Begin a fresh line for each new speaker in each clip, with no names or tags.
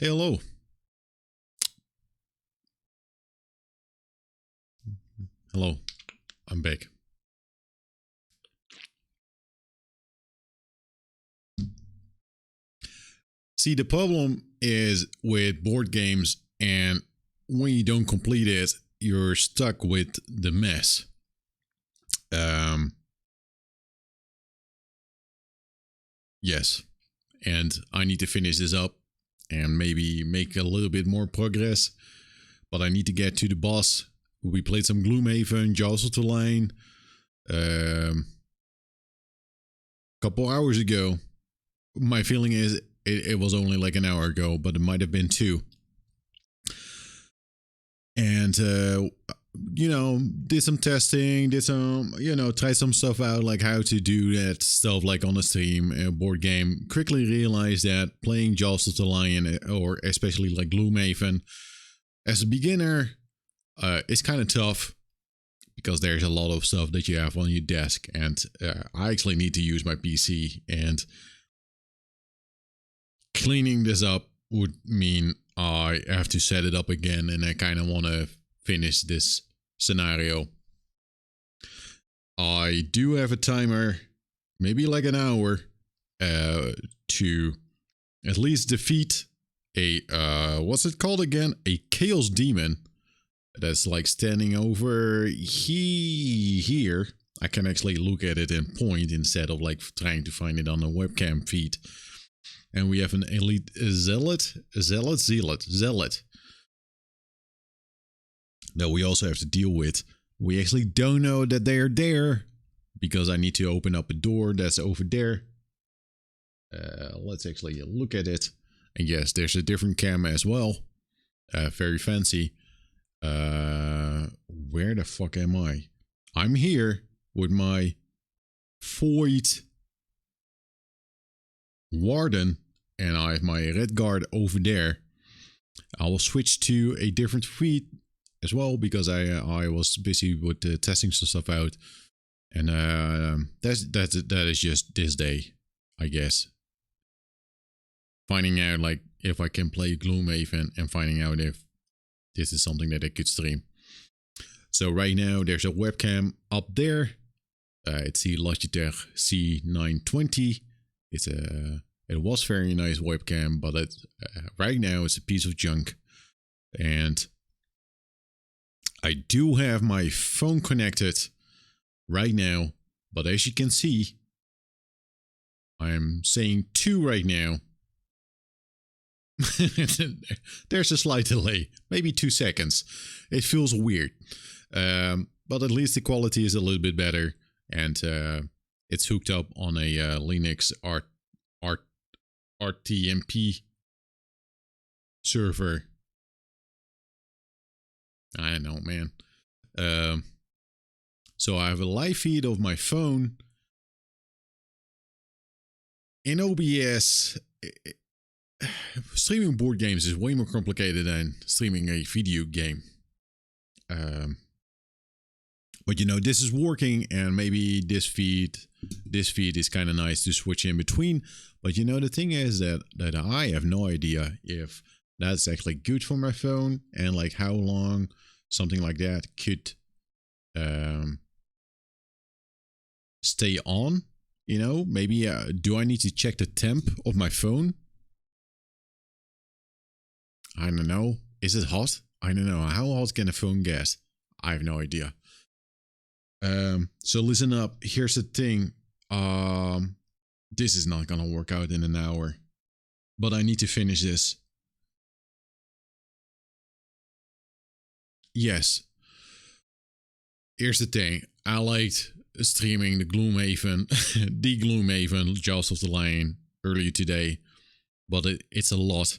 Hey, hello. Hello. I'm back. See, the problem is with board games, and when you don't complete it, you're stuck with the mess. Um, yes. And I need to finish this up and maybe make a little bit more progress. But I need to get to the boss. We played some Gloomhaven, Jaws of the Line, a couple hours ago. My feeling is it was only like an hour ago, but it might have been two. And did some testing, did some, tried some stuff out, like how to do that stuff, like on a stream, a board game. Quickly realized that playing Jaws of the Lion, or especially like Gloomhaven, as a beginner, it's kind of tough because there's a lot of stuff that you have on your desk, and I actually need to use my PC, and cleaning this up would mean I have to set it up again, and I kind of want to finish this scenario. I do have a timer, maybe like an hour, to at least defeat a what's it called again? A chaos demon that's like standing over here. I can actually look at it and point instead of like trying to find it on a webcam feed. And we have an elite zealot that we also have to deal with. We actually don't know that they are there because I need to open up a door that's over there. Let's actually look at it. And yes, there's a different cam as well. Very fancy. Where the fuck am I? I'm here with my Void Warden, and I have my Red Guard over there. I will switch to a different feed as well because I was busy with testing some stuff out, and that is just this day, I guess. Finding out like if I can play Gloomhaven and finding out if this is something that I could stream. So right now there's a webcam up there. It's the Logitech C920. It was very nice webcam, but right now it's a piece of junk. And I do have my phone connected right now, but as you can see, I'm saying 2 right now. There's a slight delay, maybe 2 seconds. It feels weird, but at least the quality is a little bit better, and it's hooked up on a Linux RTMP server. I don't know, man. So I have a live feed of my phone in OBS. Streaming board games is way more complicated than streaming a video game. But this is working, and maybe this feed is kind of nice to switch in between. But the thing is that I have no idea if that's actually good for my phone, and like how long something like that could stay on. Maybe do I need to check the temp of my phone? I don't know. Is it hot? I don't know. How hot can a phone get? I have no idea. So listen up. Here's the thing. This is not gonna work out in an hour, but I need to finish this. Yes. Here's the thing. I liked streaming the Gloomhaven, the Gloomhaven, Jaws of the Lion earlier today, but it's a lot.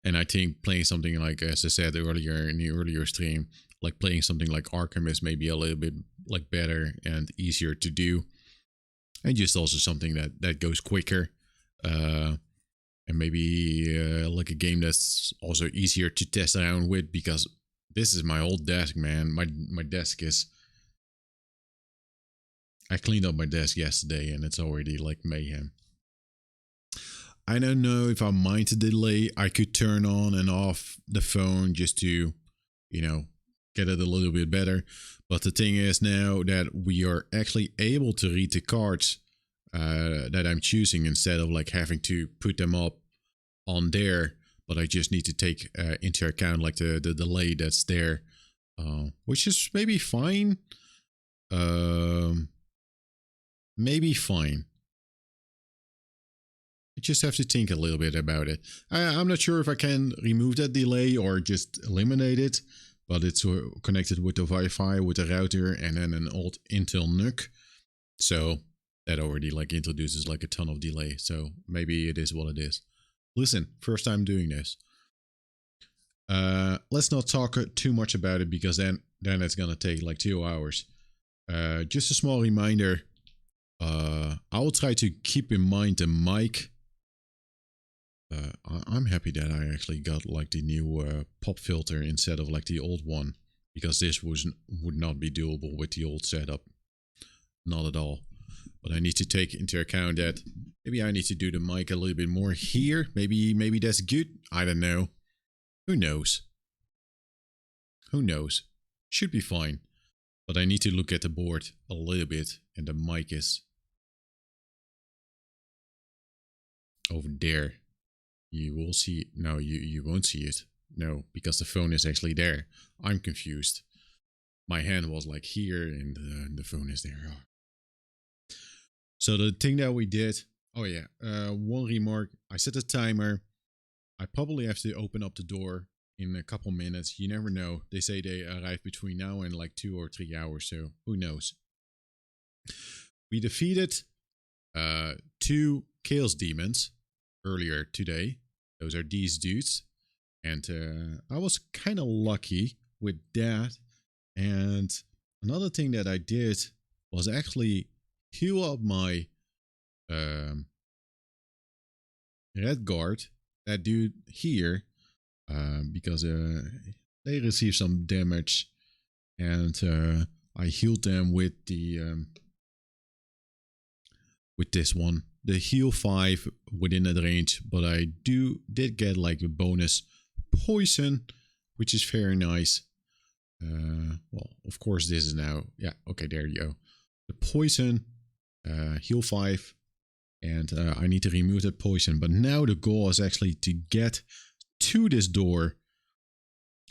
And I think playing something like, as I said earlier in the earlier stream, like playing something like Arkham is maybe a little bit like better and easier to do, and just also something that goes quicker, and maybe like a game that's also easier to test around with, because this is my old desk, man. My desk is. I cleaned up my desk yesterday, and it's already like mayhem. I don't know if I mind the delay. I could turn on and off the phone just to, you know, get it a little bit better. But the thing is now that we are actually able to read the cards that I'm choosing instead of like having to put them up on there. But I just need to take into account like the delay that's there, which is maybe fine. Maybe fine. I just have to think a little bit about it. I'm not sure if I can remove that delay or just eliminate it, but it's connected with the Wi-Fi, with the router, and then an old Intel NUC. So that already like introduces like a ton of delay. So maybe it is what it is. Listen, first time doing this. Let's not talk too much about it because then it's gonna take like 2 hours. Just a small reminder. I will try to keep in mind the mic. I'm happy that I actually got like the new pop filter instead of like the old one, because this would not be doable with the old setup. Not at all. But I need to take into account that maybe I need to do the mic a little bit more here. Maybe that's good. I don't know. Who knows? Who knows? Should be fine. But I need to look at the board a little bit, and the mic is over there. You will see it. No, you won't see it. No, because the phone is actually there. I'm confused. My hand was like here and the phone is there. Oh. So the thing that we did, oh yeah, one remark. I set a timer. I probably have to open up the door in a couple minutes. You never know. They say they arrive between now and like 2 or 3 hours. So who knows? We defeated 2 Chaos Demons earlier today. Those are these dudes. And I was kind of lucky with that. And another thing that I did was actually heal up my red guard, that dude here, because they received some damage, and I healed them with the with this one, the heal 5 within that range. But I did get like a bonus poison, which is very nice. Well, of course this is now, yeah, okay, there you go. The poison, heal 5, and I need to remove that poison. But now the goal is actually to get to this door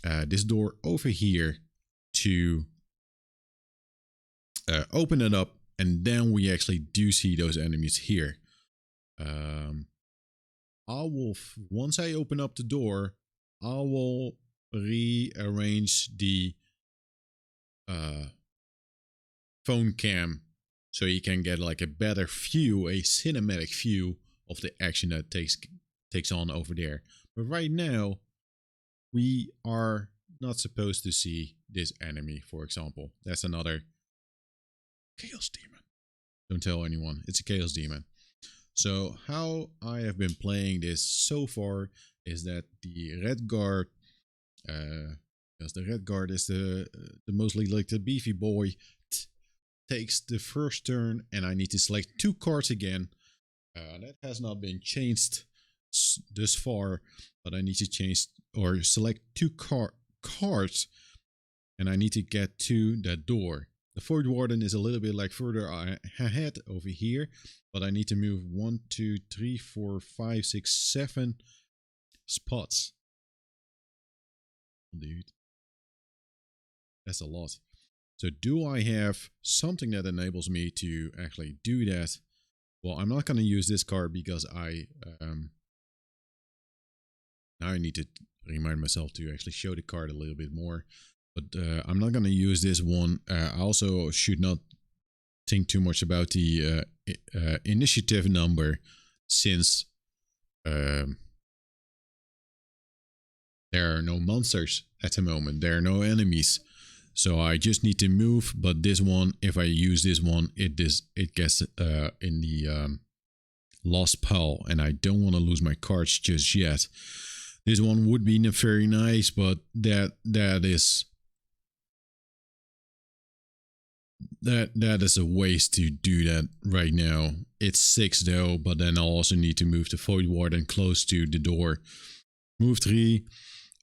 over here, to open it up, and then we actually do see those enemies here. I will, once I open up the door, I will rearrange the phone cam so you can get like a better view, a cinematic view of the action that takes on over there. But right now, we are not supposed to see this enemy, for example. That's another Chaos Demon. Don't tell anyone, it's a Chaos Demon. So how I have been playing this so far is that the Red Guard, because the Red Guard is the mostly like the beefy boy, takes the first turn, and I need to select 2 cards again. That has not been changed thus far, but I need to change or select 2 cards, and I need to get to that door. The Void Warden is a little bit like further ahead over here, but I need to move 1, 2, 3, 4, 5, 6, 7 spots. Dude, that's a lot. So do I have something that enables me to actually do that? Well, I'm not going to use this card because now I need to remind myself to actually show the card a little bit more. But I'm not going to use this one. I also should not think too much about the initiative number, since there are no monsters at the moment. There are no enemies. So I just need to move. But this one, if I use this one, it gets in the lost pile. And I don't want to lose my cards just yet. This one would be very nice, but that is that is a waste to do that right now. It's 6 though, but then I'll also need to move the Void Warden close to the door. Move 3.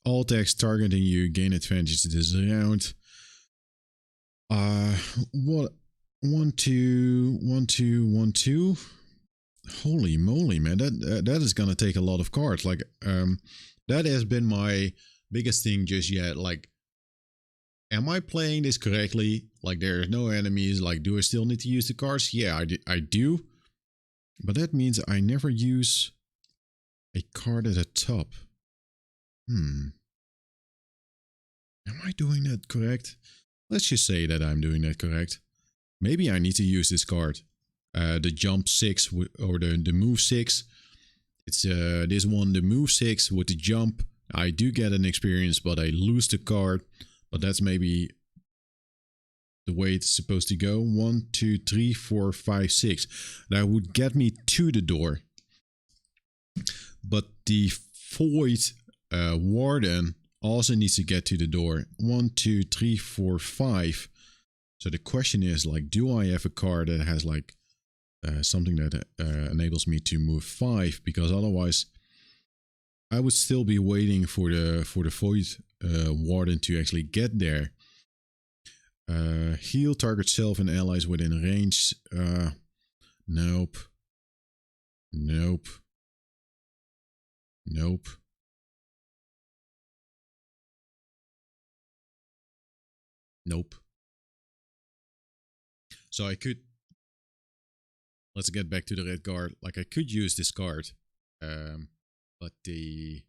All attacks targeting you gain advantage this round. What? 1, 2, 1, 2, 1, 2. Holy moly, man! That is gonna take a lot of cards. Like, that has been my biggest thing just yet. Like, am I playing this correctly? Like, there's no enemies. Like, do I still need to use the cards? Yeah, I do. But that means I never use a card at the top. Am I doing that correct? Let's just say that I'm doing that correct. Maybe I need to use this card. The jump 6 or the move 6. It's this one, the move 6 with the jump. I do get an experience, but I lose the card. But that's maybe the way it's supposed to go. 1, 2, 3, 4, 5, 6. That would get me to the door. But the Void Warden also needs to get to the door. 1, 2, 3, 4, 5. So the question is, like, do I have a card that has like something that enables me to move 5? Because otherwise, I would still be waiting for the Void Warden to actually get there. Heal target self and allies within range. Nope. Nope. Nope. Nope. So I could... Let's get back to the red card. Like, I could use this card. But the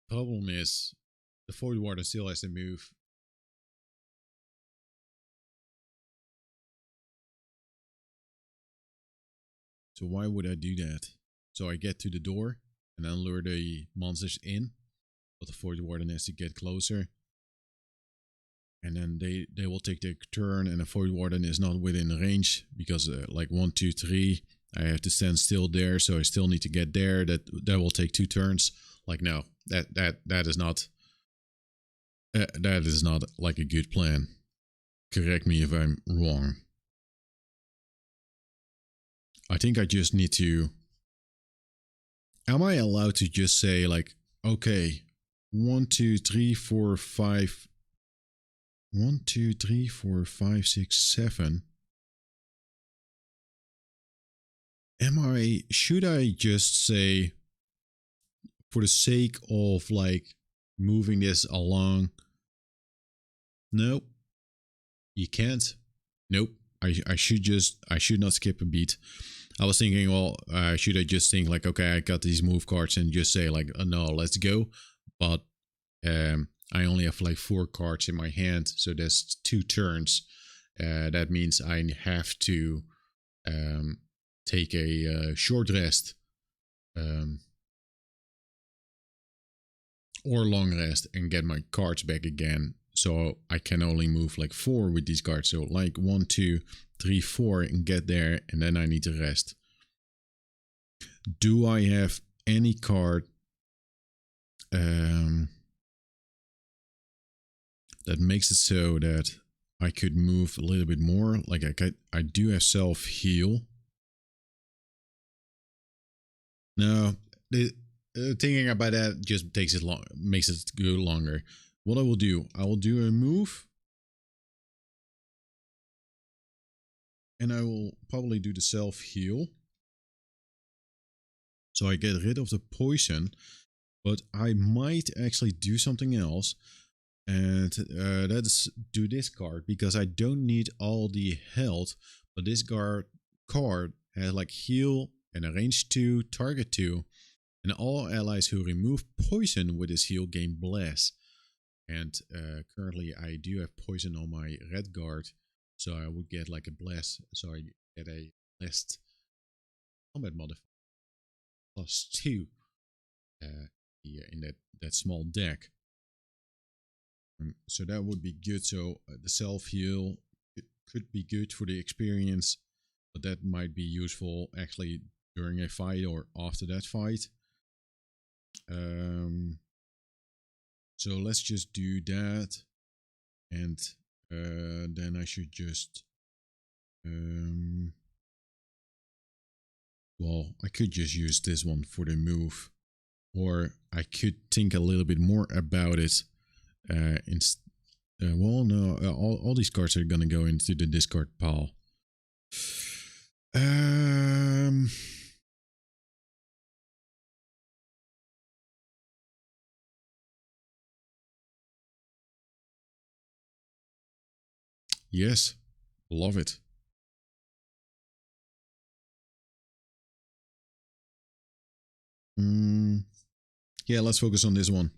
problem is the Void Warden still has to move. So why would I do that? So I get to the door and then lure the monsters in. But the Void Warden has to get closer. And then they will take their turn, and the Void Warden is not within range because like 1, 2, 3, I have to stand still there, so I still need to get there. That will take 2 turns. Like, no, that is not like a good plan. Correct me if I'm wrong. I think I just need to... Am I allowed to just say, like, okay, 1, 2, 3, 4, 5... 1, 2, 3, 4, 5, 6, 7. Should I just say, for the sake of like moving this along? Nope. You can't. Nope. I should not skip a beat. I was thinking, well, should I just think like, okay, I got these move cards and just say like, oh, no, let's go. But I only have like 4 cards in my hand, so there's 2 turns. That means I have to take a short rest or long rest and get my cards back again. So I can only move like 4 with these cards. So like 1, 2, 3, 4 and get there, and then I need to rest. Do I have any card that makes it so that I could move a little bit more? Like I do have self heal. No, thinking about that just takes it long, makes it go longer. What I will do a move, and I will probably do the self heal, so I get rid of the poison. But I might actually do something else. And that is do this card, because I don't need all the health, but this card has like heal and a range 2, target 2, and all allies who remove poison with this heal gain bless. And currently I do have poison on my red guard, so I would get like a bless, so I get a blessed combat modifier +2 in that small deck. So that would be good. So the self heal could be good for the experience, but that might be useful actually during a fight or after that fight. So let's just do that, and then I should just... well, I could just use this one for the move. Or I could think a little bit more about it. Well, no, all these cards are gonna go into the discard pile. Yes, love it. Yeah, let's focus on this one.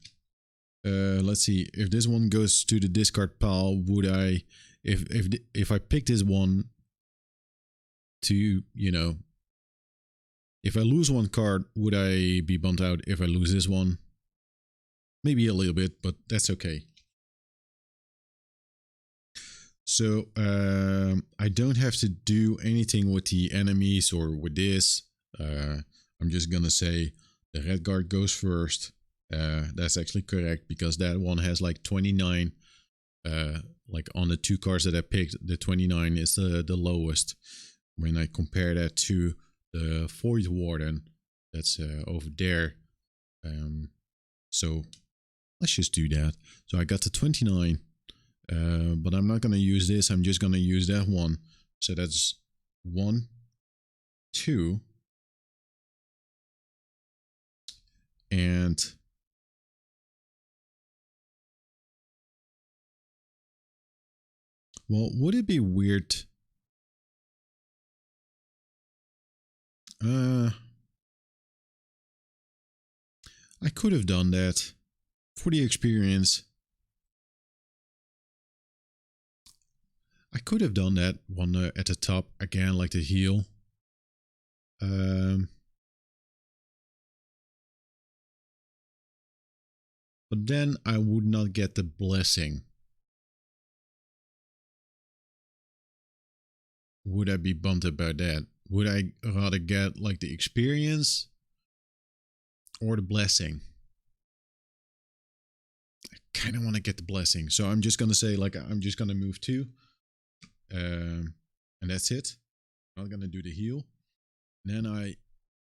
Let's see. If this one goes to the discard pile, would I, if I pick this one to, you know, if I lose one card, would I be bumped out if I lose this one? Maybe a little bit, but that's okay. So I don't have to do anything with the enemies or with this. I'm just gonna say the red guard goes first. That's actually correct because that one has like 29. Like on the two cards that I picked, the 29 is the lowest. When I compare that to the Void Warden, that's over there. So let's just do that. So I got the 29. But I'm not going to use this. I'm just going to use that one. So that's 1, 2. And well, would it be weird? I could have done that for the experience. I could have done that one at the top again, like the heal. But then I would not get the blessing. Would I be bummed about that? Would I rather get like the experience or the blessing? I kind of want to get the blessing. So I'm just going to say like, I'm just going to move 2. And that's it. I'm not going to do the heal. And then I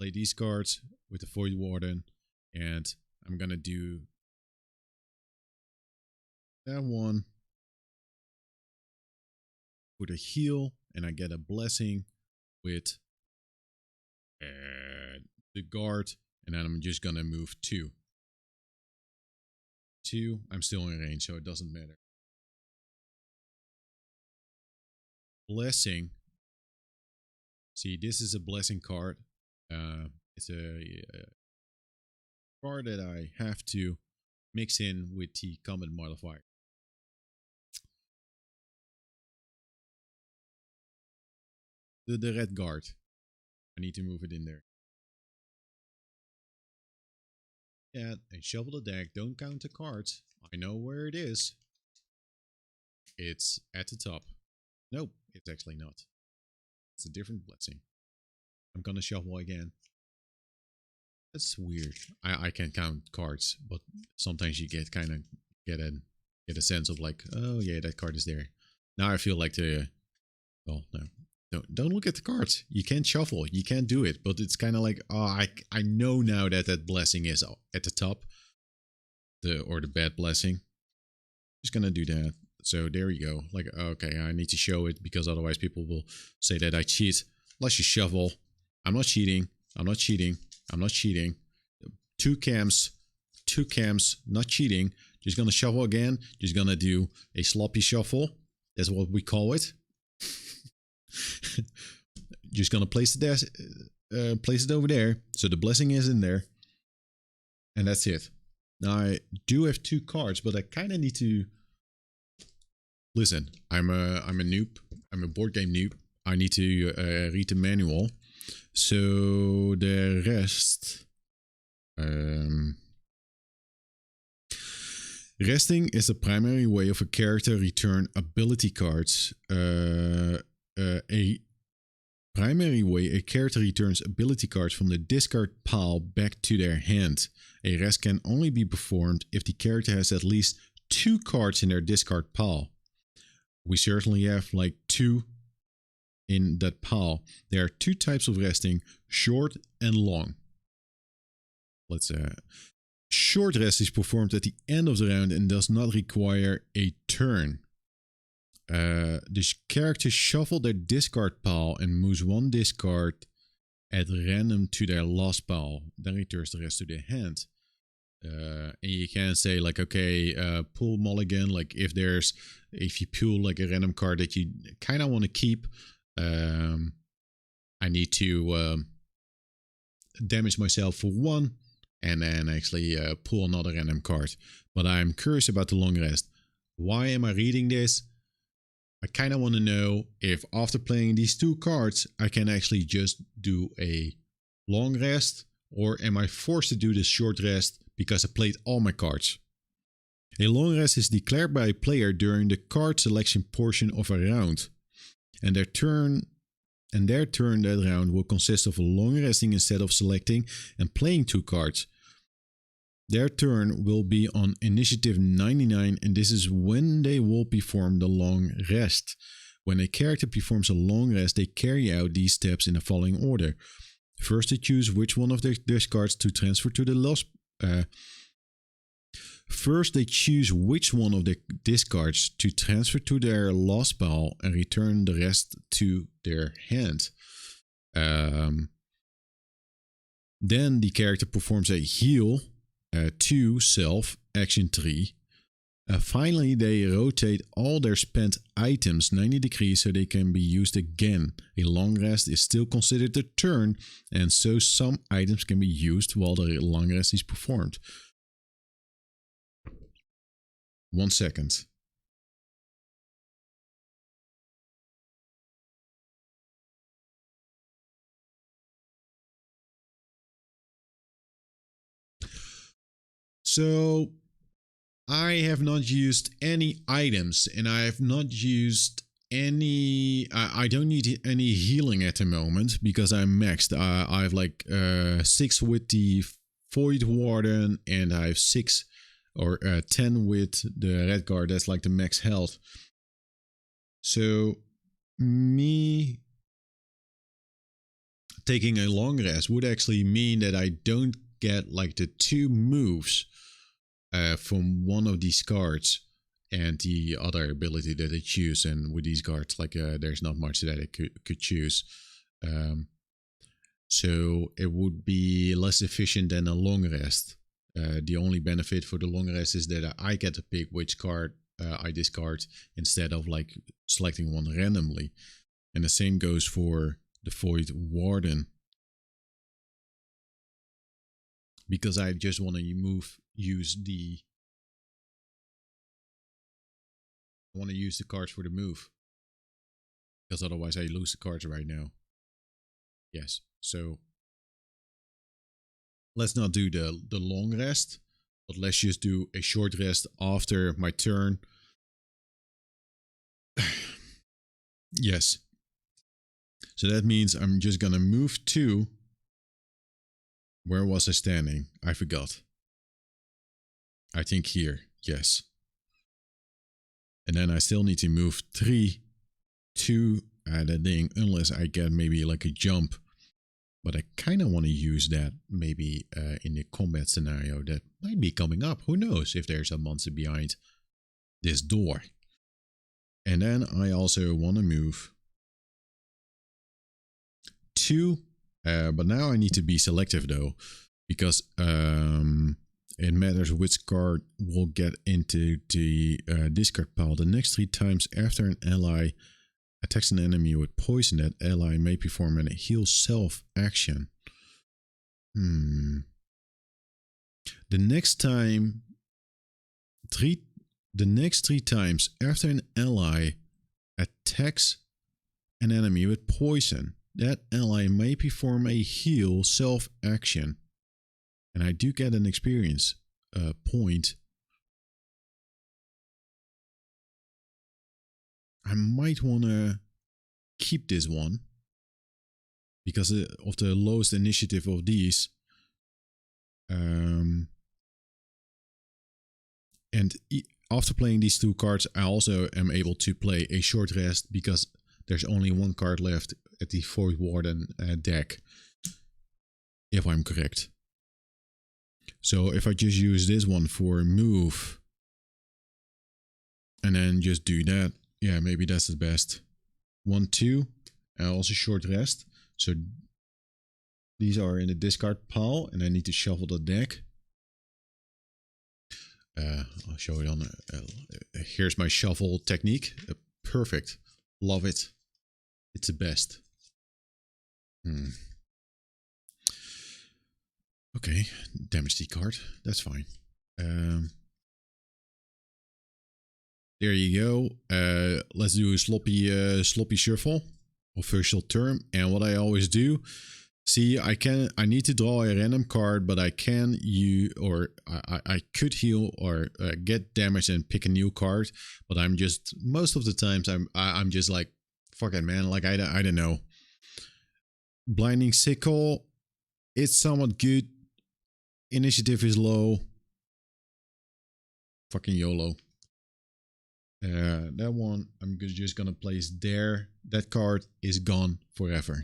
play these cards with the Void Warden. And I'm going to do that one with a heal. And I get a blessing with the guard. And then I'm just going to move 2. 2. I'm still in range, so it doesn't matter. Blessing. See, this is a blessing card. It's a card that I have to mix in with the combat modifier. The red guard. I need to move it in there. Yeah, and shuffle the deck. Don't count the cards. I know where it is. It's at the top. Nope, it's actually not. It's a different blessing. I'm gonna shuffle again. That's weird. I can count cards, but sometimes you get kind of get a sense of like, oh yeah, that card is there. Now I feel like well, no, don't look at the cards. You can't shuffle. You can't do it. But it's kind of like, oh, I know now that blessing is at the top, or the bad blessing. Just gonna do that. So there you go. Like, okay, I need to show it because otherwise people will say that I cheat. Let's just shuffle. I'm not cheating. I'm not cheating. I'm not cheating. 2 cams, not cheating. Just gonna shuffle again. Just gonna do a sloppy shuffle. That's what we call it. Just gonna place it over there. So the blessing is in there. And that's it. Now I do have 2 cards, but I kind of need to... Listen, I'm a noob. I'm a board game noob. I need to read the manual. So the rest... resting is the primary way of a character return ability cards. A primary way a character returns ability cards from the discard pile back to their hand. A rest can only be performed if the character has at least 2 cards in their discard pile. we certainly have like 2 in that pile. There are 2 types of resting, short and long. Let's short rest is performed at the end of the round and does not require a turn. The characters shuffle their discard pile and moves 1 discard at random to their last pile. Then returns the rest to their hand. And you can say like, okay, pull mulligan. Like if you pull like a random card that you kind of want to keep, I need to damage myself for 1 and then actually pull another random card. But I'm curious about the long rest. Why am I reading this? I kind of want to know if after playing these 2 cards, I can actually just do a long rest, or am I forced to do this short rest because I played all my cards? A long rest is declared by a player during the card selection portion of a round, and their turn that round will consist of a long resting instead of selecting and playing 2 cards. Their turn will be on initiative 99, and this is when they will perform the long rest. When a character performs a long rest, they carry out these steps in the following order. First, they choose which one of their discards to transfer to the lost. First, they choose which one of their discards to transfer to their lost pile and return the rest to their hand. Then the character performs a heal. 2 self, action 3. Finally, they rotate all their spent items 90 degrees so they can be used again. A long rest is still considered a turn, and so some items can be used while the long rest is performed. 1 second. So I have not used any items, and I have not used any. I don't need any healing at the moment because I'm maxed. I have like 6 with the Void Warden, and I have 6 or 10 with the Red Guard. That's like the max health. So me taking a long rest would actually mean that I don't get like the 2 moves from one of these cards and the other ability that I choose. And with these cards, like there's not much that I could choose. So it would be less efficient than a long rest. The only benefit for the long rest is that I get to pick which card I discard instead of like selecting one randomly. And the same goes for the Void Warden. Because I just want to use the cards for the move. Because otherwise I lose the cards right now. Yes, so let's not do the long rest, but let's just do a short rest after my turn. Yes. So that means I'm just gonna move 2. Where was I standing? I forgot. I think here, yes. And then I still need to move 3 to that thing, unless I get maybe like a jump. But I kind of want to use that maybe in the combat scenario that might be coming up. Who knows if there's a monster behind this door. And then I also want to move 2. But now I need to be selective though, because it matters which card will get into the discard pile. The next 3 times after an ally attacks an enemy with poison, that ally may perform a heal self action. The next 3 times after an ally attacks an enemy with poison, that ally may perform a heal self action. And I do get an experience point. I might want to keep this one because of the lowest initiative of these. And after playing these two cards, I also am able to play a short rest because there's only one card left at the Void Warden deck, if I'm correct. So if I just use this one for move and then just do that, yeah, maybe that's the best. 1, 2, and also short rest. So these are in the discard pile, and I need to shuffle the deck. I'll show it on. Here's my shuffle technique. Perfect. Love it. It's the best. Okay, damage the card. That's fine. There you go. Let's do a sloppy shuffle. Official term. And what I always do, see, I need to draw a random card, but I can use, or I could heal or get damage and pick a new card. But I'm just, most of the times I'm just like, fuck it, man. Like I don't know. Blinding Sickle, it's somewhat good. Initiative is low. Fucking YOLO. That one I'm just gonna place there. That card is gone forever.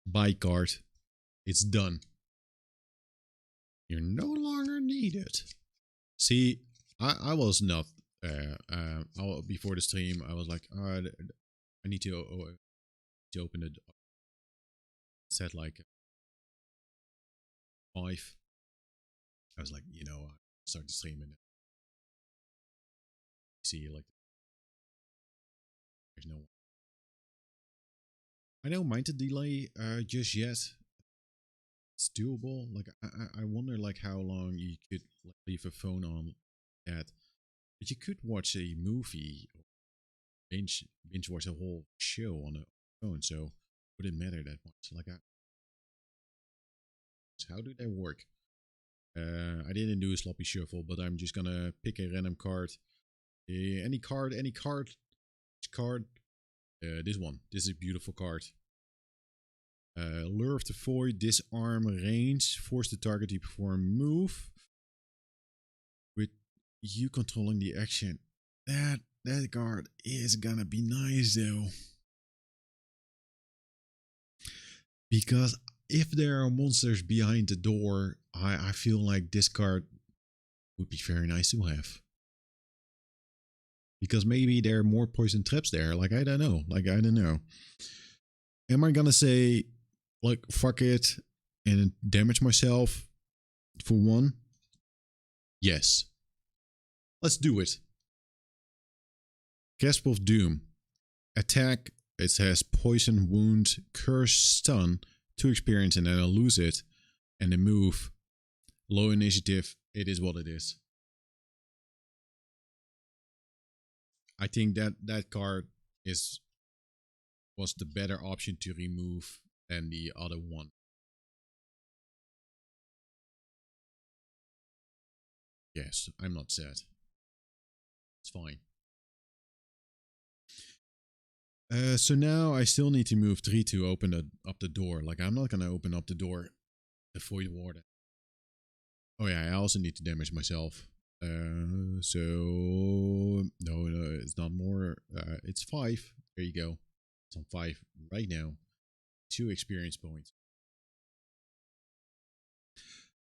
Buy card. It's done. You're no longer needed. See, I was not. Before the stream, I was like, I need to open it. Set like 5. I was like, start the stream and see like there's no. I don't mind the delay just yet. It's doable. Like I wonder like how long you could like, leave a phone on that, but you could watch a movie or binge watch a whole show on a phone. So would it matter that much? Like, how do they work? I didn't do a sloppy shuffle, but I'm just gonna pick a random card. Any card. Which card? This one. This is a beautiful card. Lure of the Void, disarm range, force the target to perform a move with you controlling the action. That card is gonna be nice though. Because if there are monsters behind the door, I feel like this card would be very nice to have. Because maybe there are more poison traps there. Like, I don't know. Am I gonna say, like, fuck it and damage myself for 1? Yes. Let's do it. Grasp of Doom. Attack. It has poison, wound, curse, stun, 2 experience, and then I'll lose it. And the move. Low initiative. It is what it is. I think that card was the better option to remove than the other one. Yes, I'm not sad. It's fine. So now I still need to move 3 to open up the door. Like, I'm not gonna open up the door. The Void Warden. Oh yeah, I also need to damage myself. So no, it's not more. It's 5. There you go. It's on 5 right now. 2 experience points.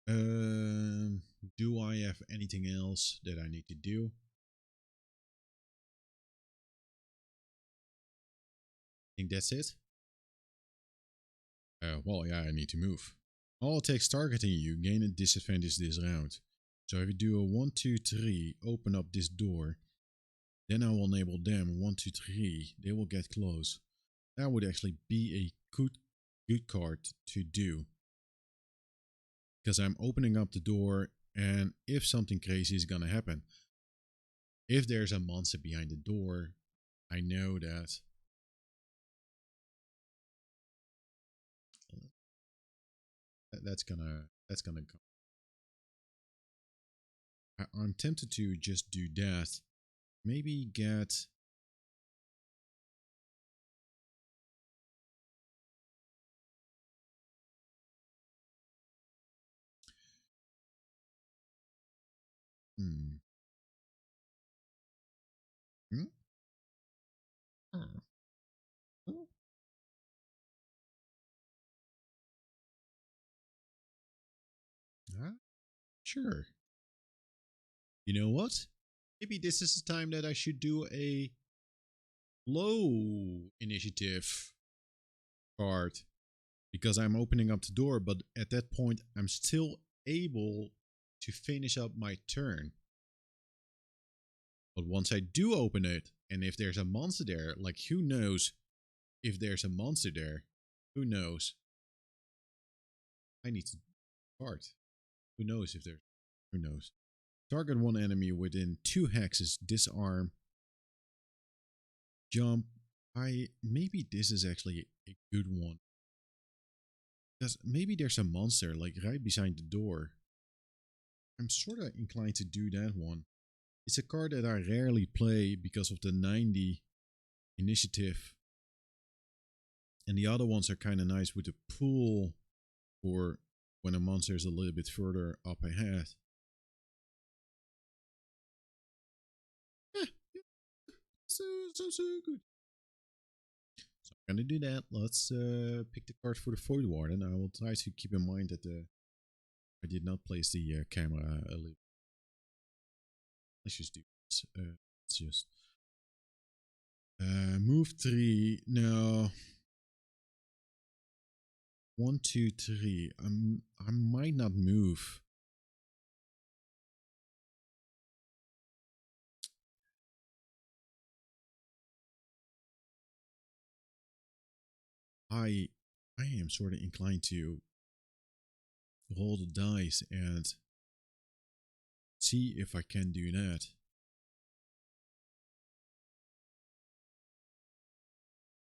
Do I have anything else that I need to do? I think that's it. Well, yeah, I need to move. All attacks targeting you gain a disadvantage this round. So if you do a 1, 2, 3, open up this door, then I will enable them 1, 2, 3. They will get close. That would actually be a good card to do. Because I'm opening up the door, and if something crazy is gonna happen, if there's a monster behind the door, I know that that's gonna come. I'm tempted to just do that. Maybe get. Sure. You know what? Maybe this is the time that I should do a low initiative card because I'm opening up the door, but at that point, I'm still able to finish up my turn. But once I do open it, and if there's a monster there, like who knows if there's a monster there? Who knows? I need to card. Who knows if there's. Who knows? Target one enemy within 2 hexes. Disarm. Jump. Maybe this is actually a good one. Because maybe there's a monster like right beside the door. I'm sort of inclined to do that one. It's a card that I rarely play because of the 90 initiative. And the other ones are kind of nice with the pool for when a monster is a little bit further up ahead. So good. So I'm gonna do that. Let's pick the card for the Void Warden. I will try to keep in mind that I did not place the camera a little. Let's just do this. Let's just move 3. No. 1, 2, 3. I might not move. I am sort of inclined to roll the dice and see if I can do that.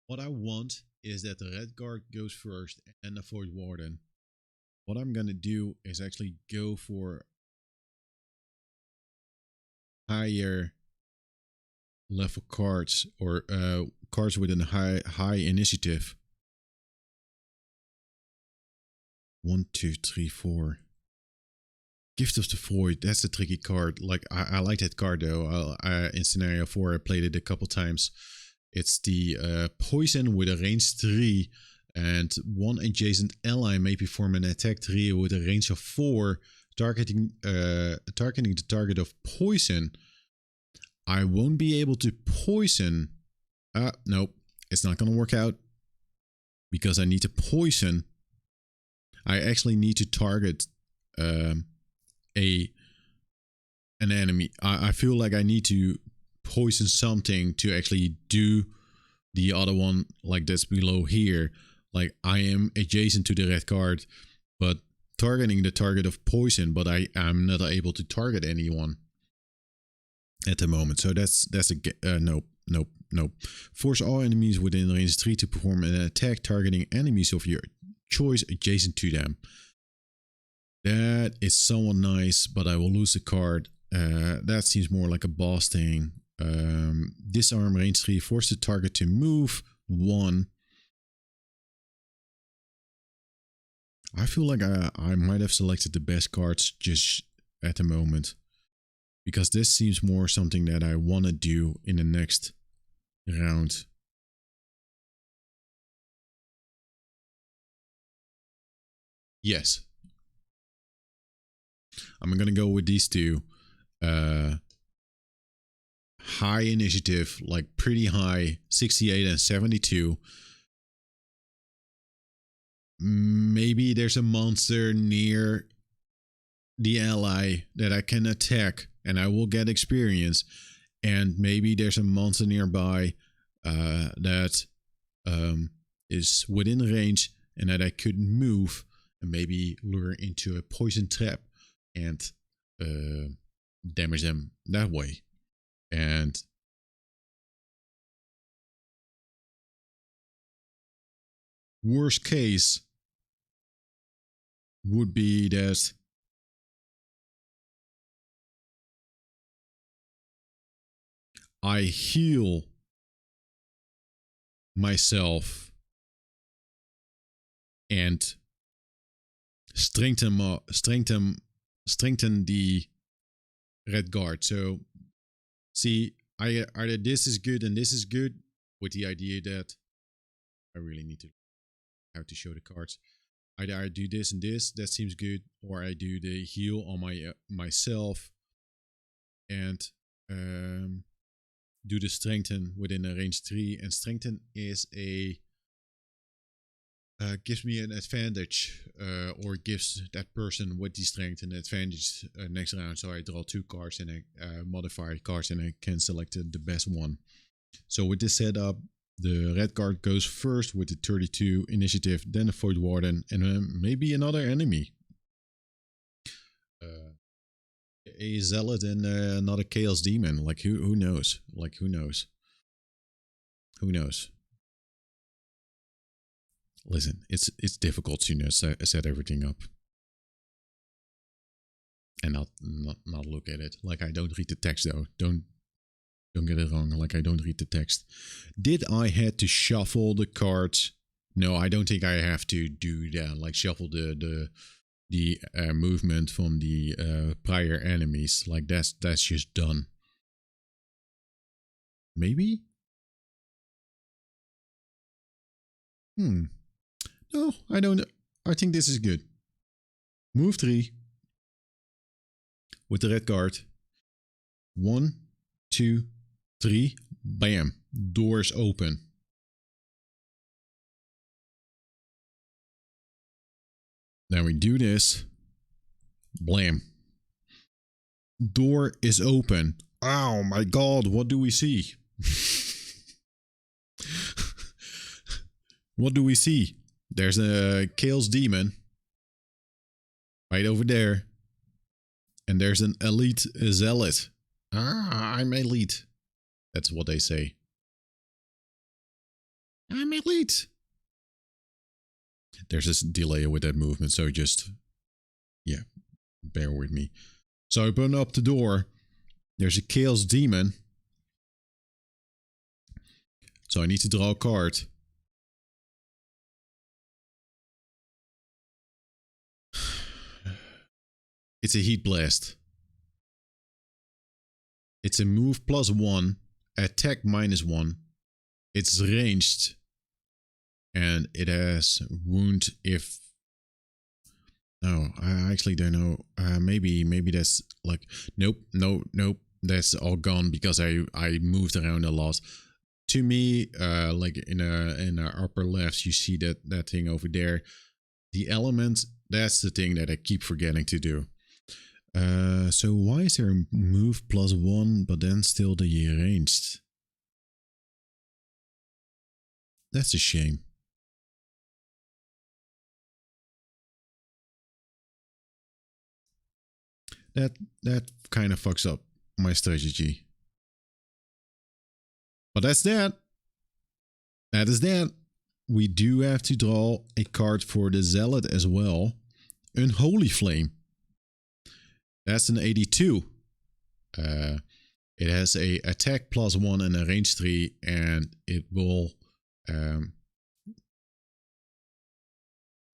What I want is that the red guard goes first and the Void Warden. What I'm gonna do is actually go for higher level cards or cards with a high initiative. 1, 2, 3, 4. Gift of the Void. That's a tricky card. Like I like that card though. In scenario 4, I played it a couple times. It's the poison with a range 3, and 1 adjacent ally may perform an attack 3 with a range of 4, targeting the target of poison. I won't be able to poison. Nope, it's not gonna work out because I need to poison. I actually need to target an enemy. I feel like I need to poison something to actually do the other one, like that's below here. Like I am adjacent to the red card, but targeting the target of poison, but I'm not able to target anyone at the moment. So that's a nope. Force all enemies within range 3 to perform an attack targeting enemies of your choice adjacent to them. That is somewhat nice, but I will lose the card. That seems more like a boss thing. Disarm range 3, force the target to move 1. I feel like I might have selected the best cards just at the moment, because this seems more something that I want to do in the next round. Yes. I'm gonna go with these two. High initiative, like pretty high, 68 and 72. Maybe there's a monster near the ally that I can attack and I will get experience. And maybe there's a monster nearby that is within range and that I could move and maybe lure into a poison trap and damage them that way. And worst case would be that I heal myself and strengthen the red guard. So see, either this is good and this is good, with the idea that I really need to have to show the cards. Either I do this and this, that seems good, or I do the heal on myself and do the strengthen within a range 3. And strengthen is a gives me an advantage, or gives that person with the strength an advantage next round. So I draw 2 cards and I modify cards and I can select the best one. So with this setup, the red card goes first with the 32 initiative, then the Void Warden, and then maybe another enemy. A Zealot and another Chaos Demon. Like, who knows? Like, who knows? Who knows? Listen, it's difficult to set everything up and not look at it. Like, I don't read the text though. Don't get it wrong. Like, I don't read the text. Did I had to shuffle the cards? No, I don't think I have to do that. Like, shuffle the movement from the prior enemies. Like, that's just done. Maybe. No, I don't. I think this is good. Move 3 with the red card. 1, 2, 3. Bam. Doors open. Then we do this. Blam. Door is open. Oh my god, what do we see? What do we see? There's a Chaos Demon right over there. And there's an Elite Zealot. I'm elite. That's what they say. I'm elite. There's this delay with that movement, so just, yeah, bear with me. So I open up the door. There's a Chaos Demon. So I need to draw a card. It's a Heat Blast. It's a move +1, attack -1. It's ranged. And it has wound if... No, I actually don't know. Maybe that's like... Nope. That's all gone because I moved around a lot. To me, like in the upper left, you see that thing over there. The element, that's the thing that I keep forgetting to do. So why is there a move +1, but then still the ranged? That's a shame. That kind of fucks up my strategy. But that's that. That is that. We do have to draw a card for the Zealot as well. Unholy Flame. That's an 82. It has a attack +1 and a range 3, and it will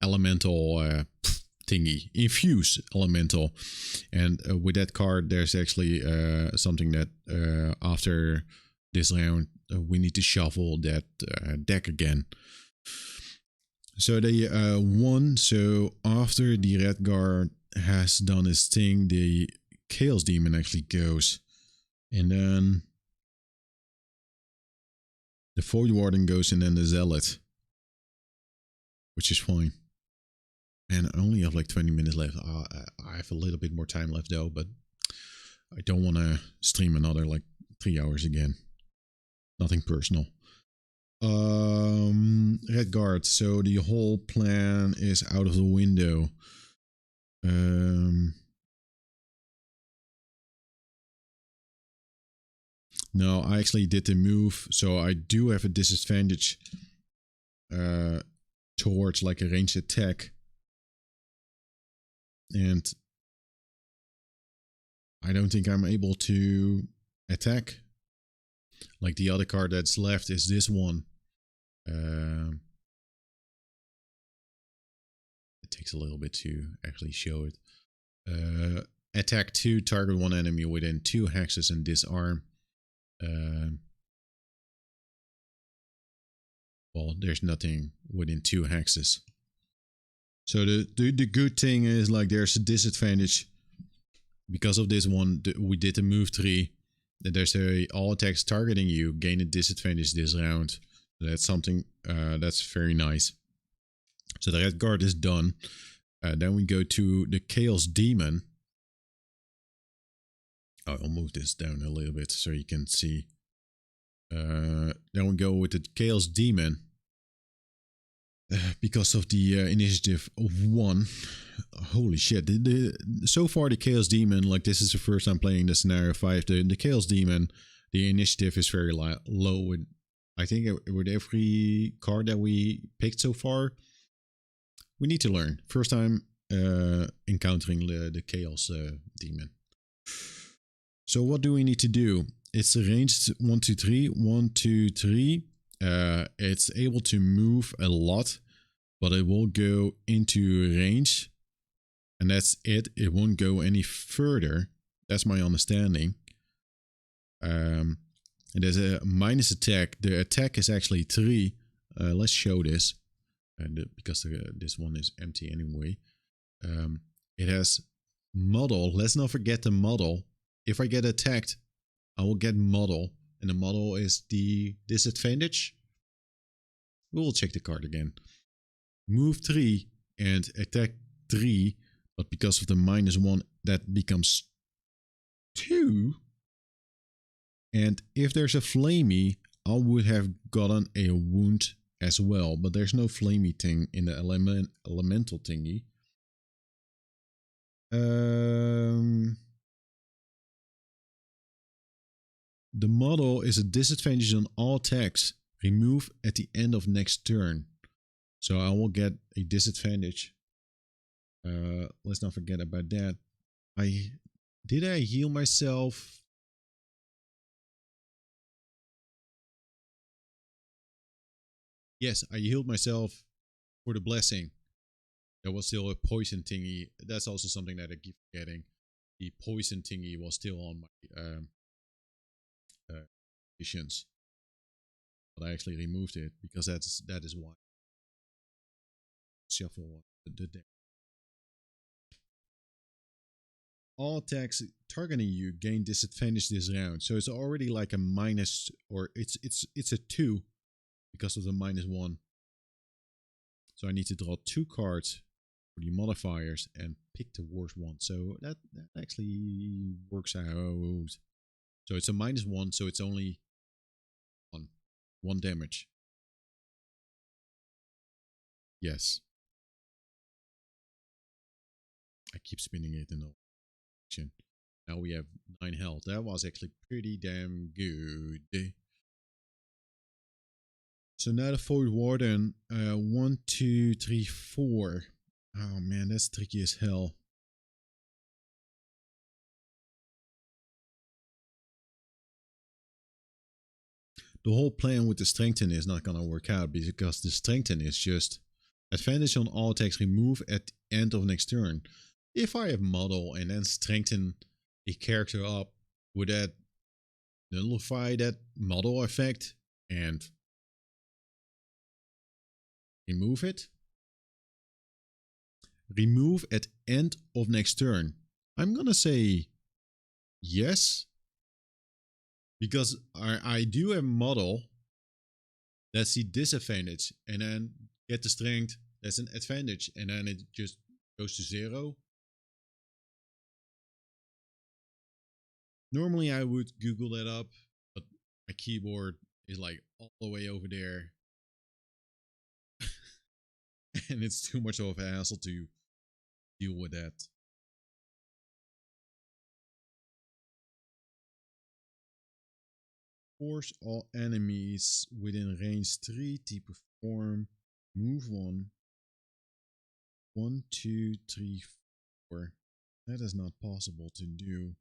elemental thingy, infuse elemental. And with that card, there's actually something that after this round we need to shuffle that deck again. So they won. So after the red guard has done his thing, the Chaos Demon actually goes, and then the Void Warden goes, and then the Zealot, which is fine. And I only have like 20 minutes left. I have a little bit more time left though, but I don't want to stream another like 3 hours again. Nothing personal. Red guard. So the whole plan is out of the window. No, I actually did the move, so I do have a disadvantage towards like a ranged attack. And I don't think I'm able to attack. Like the other card that's left is this one. It takes a little bit to actually show it. Attack 2, target 1 enemy within 2 hexes and disarm. Well, there's nothing within 2 hexes. So the good thing is like there's a disadvantage because of this one. We did the move 3. That there's all attacks targeting you gain a disadvantage this round. That's something that's very nice. So the red guard is done. Then we go to the Chaos Demon. I'll move this down a little bit so you can see. Then we go with the Chaos Demon. Because of the initiative of 1. Holy shit. So far the Chaos Demon, like this is the first time playing the scenario 5. The Chaos Demon, the initiative is very low. With, I think with every card that we picked so far, we need to learn. First time encountering the Chaos Demon. So what do we need to do? It's a ranged 1, 2, 3. 1, 2, 3. It's able to move a lot, but it will go into range, and that's it. It won't go any further. That's my understanding. And there's a minus attack. The attack is actually 3. Let's show this, because this one is empty anyway. It has model. Let's not forget the model. If I get attacked, I will get model. And the model is the disadvantage. We will check the card again. Move 3 and attack 3. But because of the -1, that becomes 2. And if there's a flamey, I would have gotten a wound as well. But there's no flamey thing in the elemental thingy. The model is a disadvantage on all attacks. Remove at the end of next turn. So I will get a disadvantage. Let's not forget about that. Did I heal myself? Yes, I healed myself for the blessing. There was still a poison thingy. That's also something that I keep forgetting. The poison thingy was still on my missions, but I actually removed it because that is why. Shuffle the deck. All attacks targeting you gain disadvantage this round, so it's already like a minus, or it's a 2 because of the -1. So I need to draw 2 cards for the modifiers and pick the worst one. So that actually works out. So it's a -1, so it's only 1 damage. Yes. I keep spinning it in the direction. Now we have 9 health. That was actually pretty damn good. So now the Void Warden. 1, 2, 3, 4. Oh man, that's tricky as hell. The whole plan with the Strengthen is not gonna work out because the Strengthen is just advantage on all attacks remove at the end of next turn. If I have model and then strengthen a character up, would that nullify that model effect and remove it? Remove at end of next turn. I'm gonna say yes, because I do have model. That's the disadvantage, and then get the strength. That's an advantage, and then it just goes to 0. Normally I would Google that up, but my keyboard is like all the way over there. And it's too much of a hassle to deal with that. Force all enemies within range 3 to perform move 1. 1, 2, 3, 4. That is not possible to do.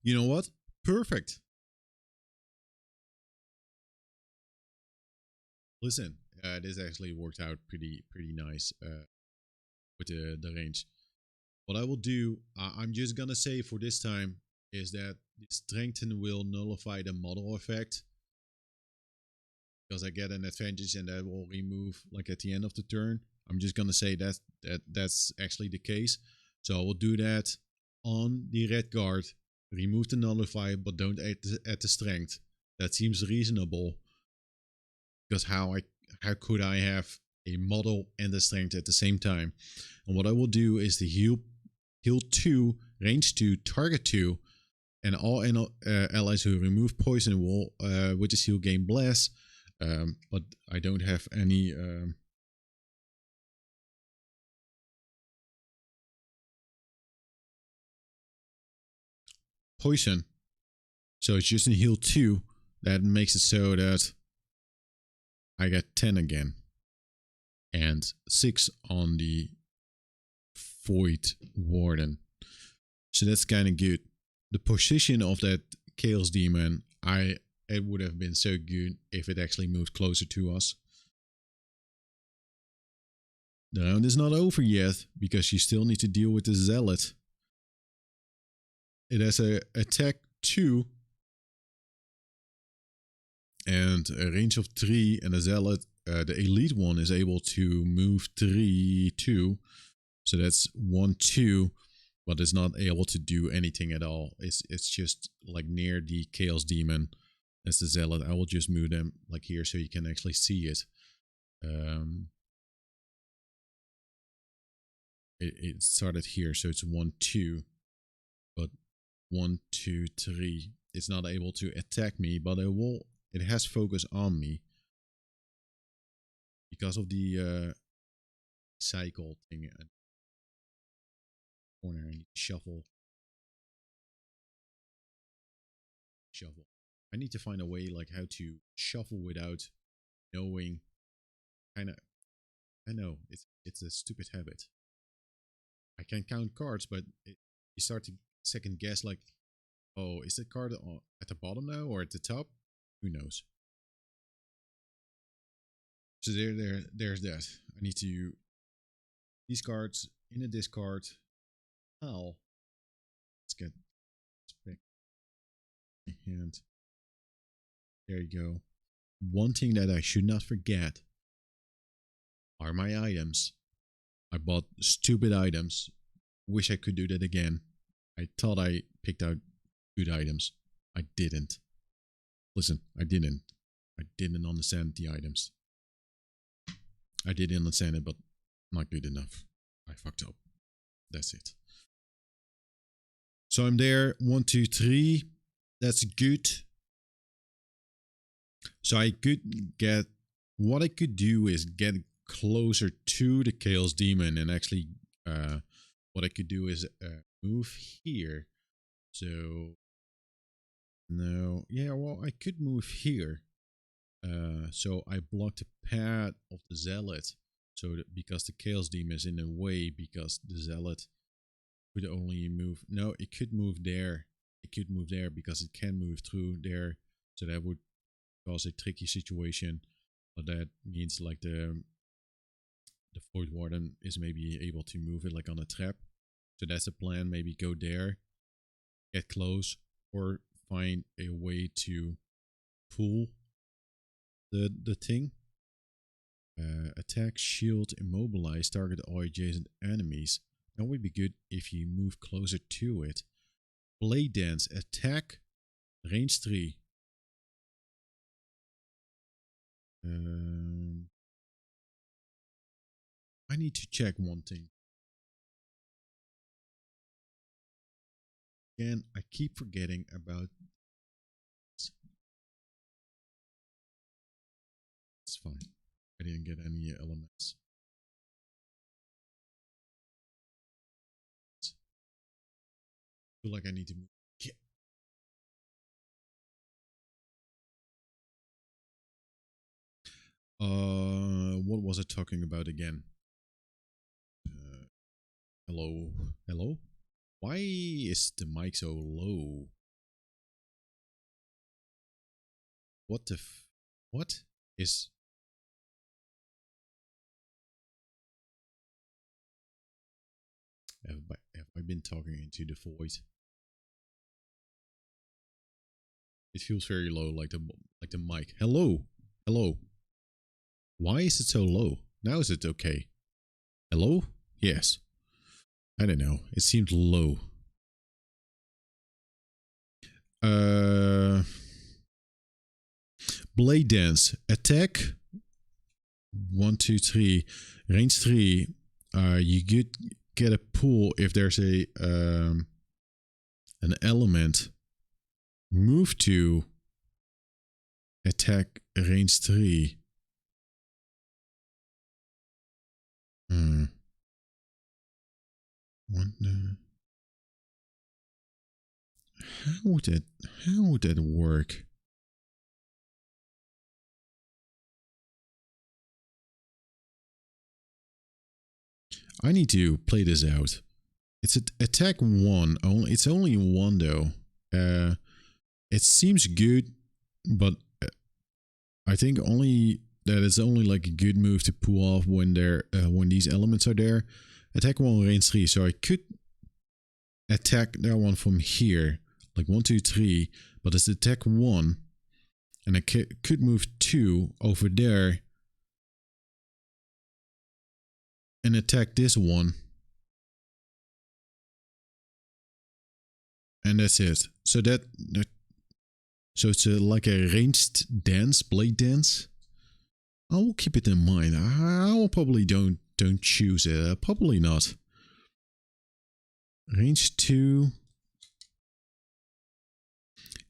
You know what? Perfect. Listen, this actually worked out pretty nice with the range. What I will do, I'm just gonna say for this time, is that the Strengthen will nullify the model effect. because I get an advantage and that will remove like at the end of the turn. I'm just gonna say that's actually the case. So I will do that on the red guard. Remove the nullifier, but don't add the strength. That seems reasonable. Because how could I have a model and a strength at the same time? And what I will do is the heal 2, range 2, target 2, and all allies who remove poison will with this heal gain bless. But I don't have any poison. So it's just a heal 2 that makes it so that I get 10 again. And 6 on the Void Warden. So that's kind of good. The position of that Chaos Demon, it would have been so good if it actually moved closer to us. The round is not over yet, because you still need to deal with the Zealot. It has a attack 2 and a range of 3, and the Zealot, the elite one, is able to move 3, 2. So that's 1, 2, but it's not able to do anything at all. It's just like near the Chaos Demon. That's the Zealot. I will just move them like here so you can actually see it. It started here, so it's 1, 2, but 1, 2, 3. It's not able to attack me, but it has focus on me because of the cycle thing. Corner, I need to shuffle. I need to find a way like how to shuffle without knowing. I know it's a stupid habit. I can count cards, but you start to second guess like, oh, is the card at the bottom now or at the top? Who knows? So there's that. I need to these cards in a discard. Let's get back my hand. There you go. One thing that I should not forget are my items. I bought stupid items. Wish I could do that again. I thought I picked out good items. I didn't. Listen, I didn't. I didn't understand the items. I did understand it, but not good enough. I fucked up. That's it. So I'm there. 1, 2, 3. That's good. So I could get. What I could do is get closer to the Chaos Demon, and actually, what I could do is move here. So no, yeah. Well, I could move here. So I blocked the path of the Zealot. So because the Chaos Demon is in the way, because the Zealot could only move. No, it could move there. It could move there because it can move through there. So that would cause a tricky situation. But that means like the Void Warden is maybe able to move it like on a trap. So that's a plan. Maybe go there, get close, or find a way to pull the thing. Attack, shield, immobilize, target all adjacent enemies. That would be good if you move closer to it. Blade dance, attack, range 3. I need to check one thing. Again, I keep forgetting about. It's fine. I didn't get any elements. I feel like I need to move. What was I talking about again? Hello? Hello? Why is the mic so low? What the what is... Have I been talking into the void? It feels very low, like the mic. Hello? Hello. Why is it so low? Now is it okay? Hello? Yes. I don't know. It seemed low. Blade dance. Attack. 1, 2, 3. Range 3. You get a pull if there's a an element. Move to attack range 3. How would that work? I need to play this out. It's attack 1 only. It's only 1 though. It seems good, but I think only that it's only like a good move to pull off when when these elements are there. Attack 1 range 3, so I could attack that one from here, like 1, 2, 3. But it's attack 1, and I could move 2 over there and attack this one. And that's it. So so it's like a ranged dance, blade dance. I will keep it in mind. I will probably don't choose it. Probably not. Range 2.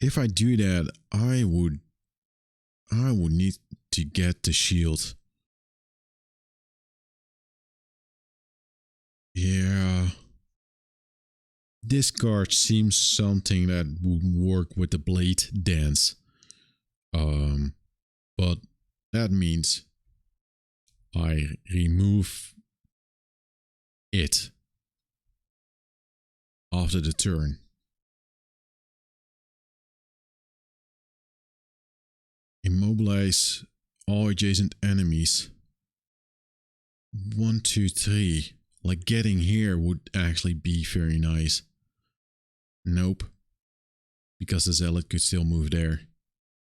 If I do that, I would need to get the shield. Yeah. This card seems something that would work with the blade dance. But that means I remove it after the turn. Immobilize all adjacent enemies. 1, 2, 3. Like getting here would actually be very nice. Nope. Because the zealot could still move there.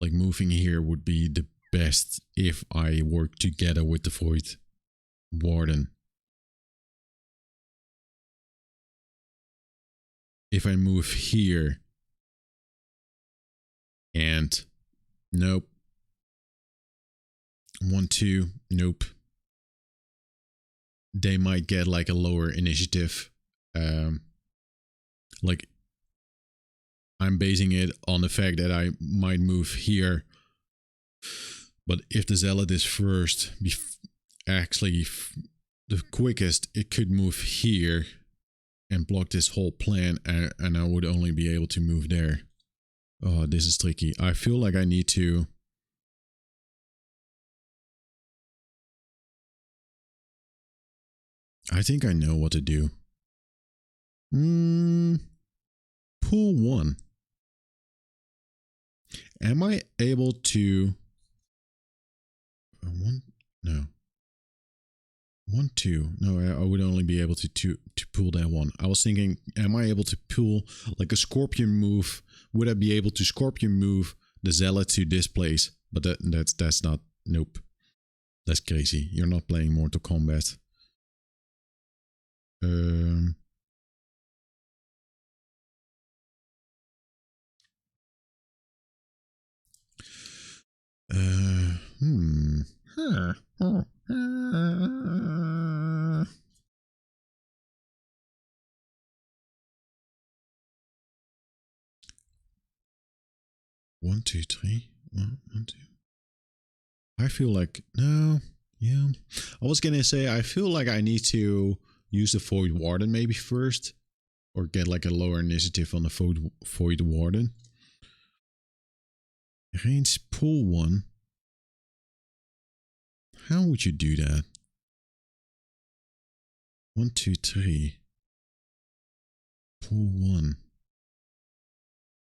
Like moving here would be the best if I work together with the Void Warden. If I move here and nope. 1, 2, nope. They might get like a lower initiative. Like I'm basing it on the fact that I might move here. But if the zealot is first, actually the quickest, it could move here and block this whole plan, and I would only be able to move there. Oh, this is tricky. I feel like I need to... I think I know what to do. Pull 1. Am I able to... 1? No. 1, 2. No, I would only be able to pull that one. I was thinking, am I able to pull like a scorpion move? Would I be able to scorpion move the zealot to this place? But that's not. Nope. That's crazy. You're not playing Mortal Kombat. One, two, three. 1, 2. I feel like no. Yeah. I was gonna say I feel like I need to use the Void Warden maybe first, or get like a lower initiative on the Void Warden. Range pull 1. How would you do that? 1, 2, 3. Pull 1.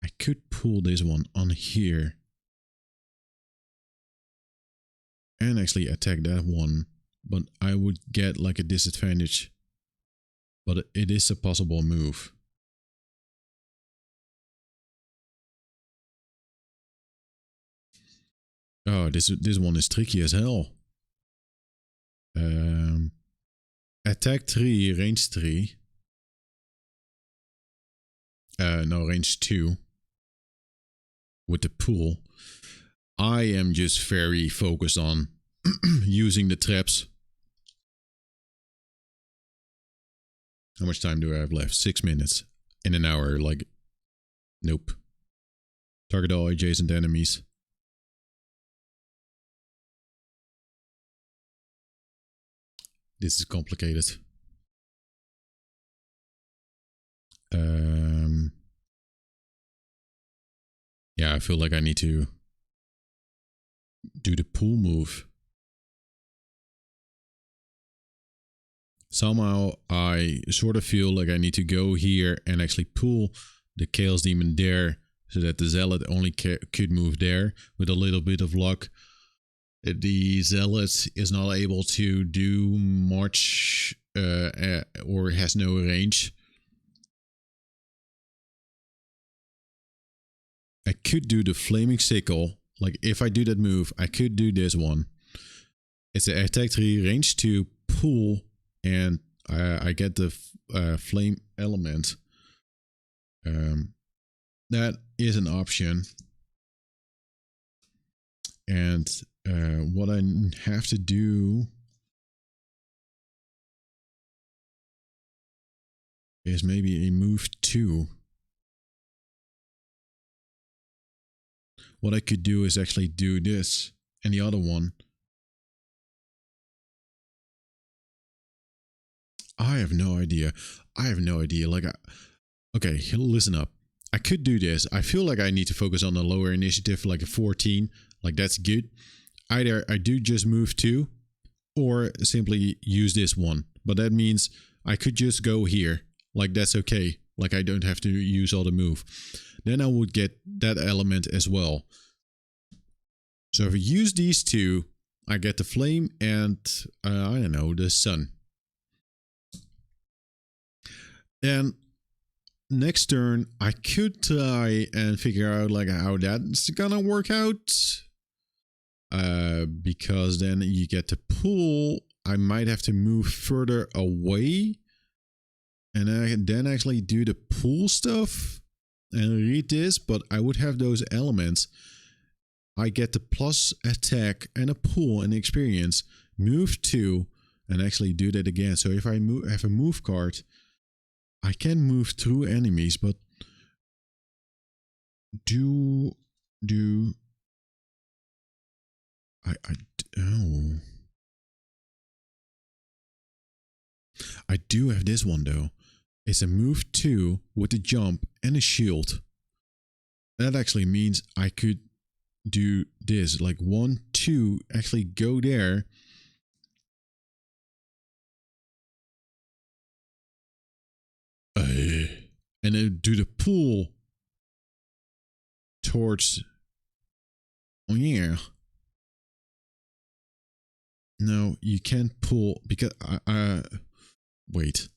I could pull this one on here. And actually attack that one. But I would get like a disadvantage. But it is a possible move. Oh, this one is tricky as hell. Attack 3, range 3. No, range 2. With the pool. I am just very focused on using the traps. How much time do I have left? 6 minutes. In an hour, like... Nope. Target all adjacent enemies. This is complicated. Yeah, I feel like I need to do the pull move. Somehow I sort of feel like I need to go here and actually pull the Chaos Demon there so that the Zealot only could move there. With a little bit of luck, the Zealot is not able to do much or has no range. I could do the Flaming Sickle. Like, if I do that move, I could do this one. It's an attack 3, range 2, pull, and I get the flame element. That is an option. And what I have to do is maybe a move 2. What I could do is actually do this and the other one. I have no idea. Like, okay, listen up. I could do this. I feel like I need to focus on the lower initiative, like a 14. Like, that's good. Either I do just move 2 or simply use this one. But that means I could just go here. Like, that's okay. Like, I don't have to use all the move. Then I would get that element as well. So if I use these two, I get the flame and, I don't know, the sun. And next turn, I could try and figure out like how that's gonna work out. Because then you get to pull. I might have to move further away. And I can then actually do the pull stuff and read this, but I would have those elements. I get the plus attack and a pull and experience, move 2, and actually do that again. So if I have a move card, I can move through enemies, but I do have this one though. It's a move 2 with a jump and a shield. That actually means I could do this, like 1, 2, actually go there. And then do the pull towards. Oh yeah. No, you can't pull because wait.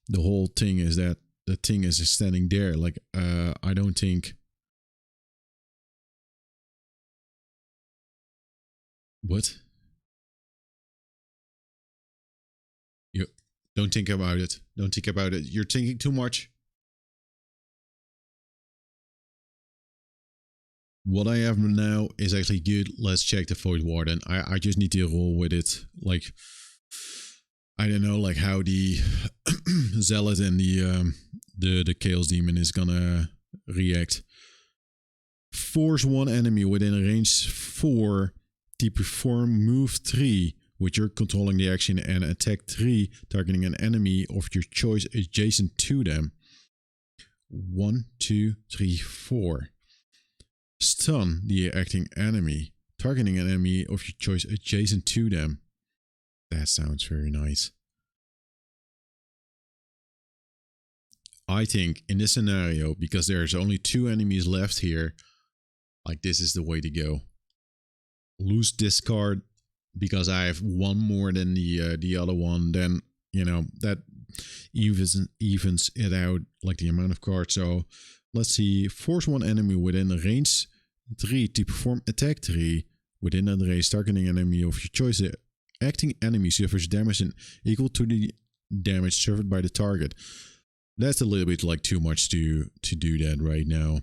The whole thing is that the thing is standing there. Like I don't think. What? You don't think about it. Don't think about it. You're thinking too much. What I have now is actually good. Let's check the Void Warden. I just need to roll with it. Like, I don't know, like how the Zealot and the Chaos Demon is gonna react. Force one enemy within a range 4 to perform move 3, which you're controlling the action, and attack 3, targeting an enemy of your choice adjacent to them. 1, 2, 3, 4. Stun the acting enemy, targeting an enemy of your choice adjacent to them. That sounds very nice. I think in this scenario, because there's only 2 enemies left here, like this is the way to go. Lose this card because I have 1 more than the other one. Then, you know, that evens it out, like the amount of cards. So let's see. Force one enemy within range 3 to perform attack 3 within that range, targeting enemy of your choice. The acting enemy suffers damage equal to the damage suffered by the target. That's a little bit like too much to do that right now.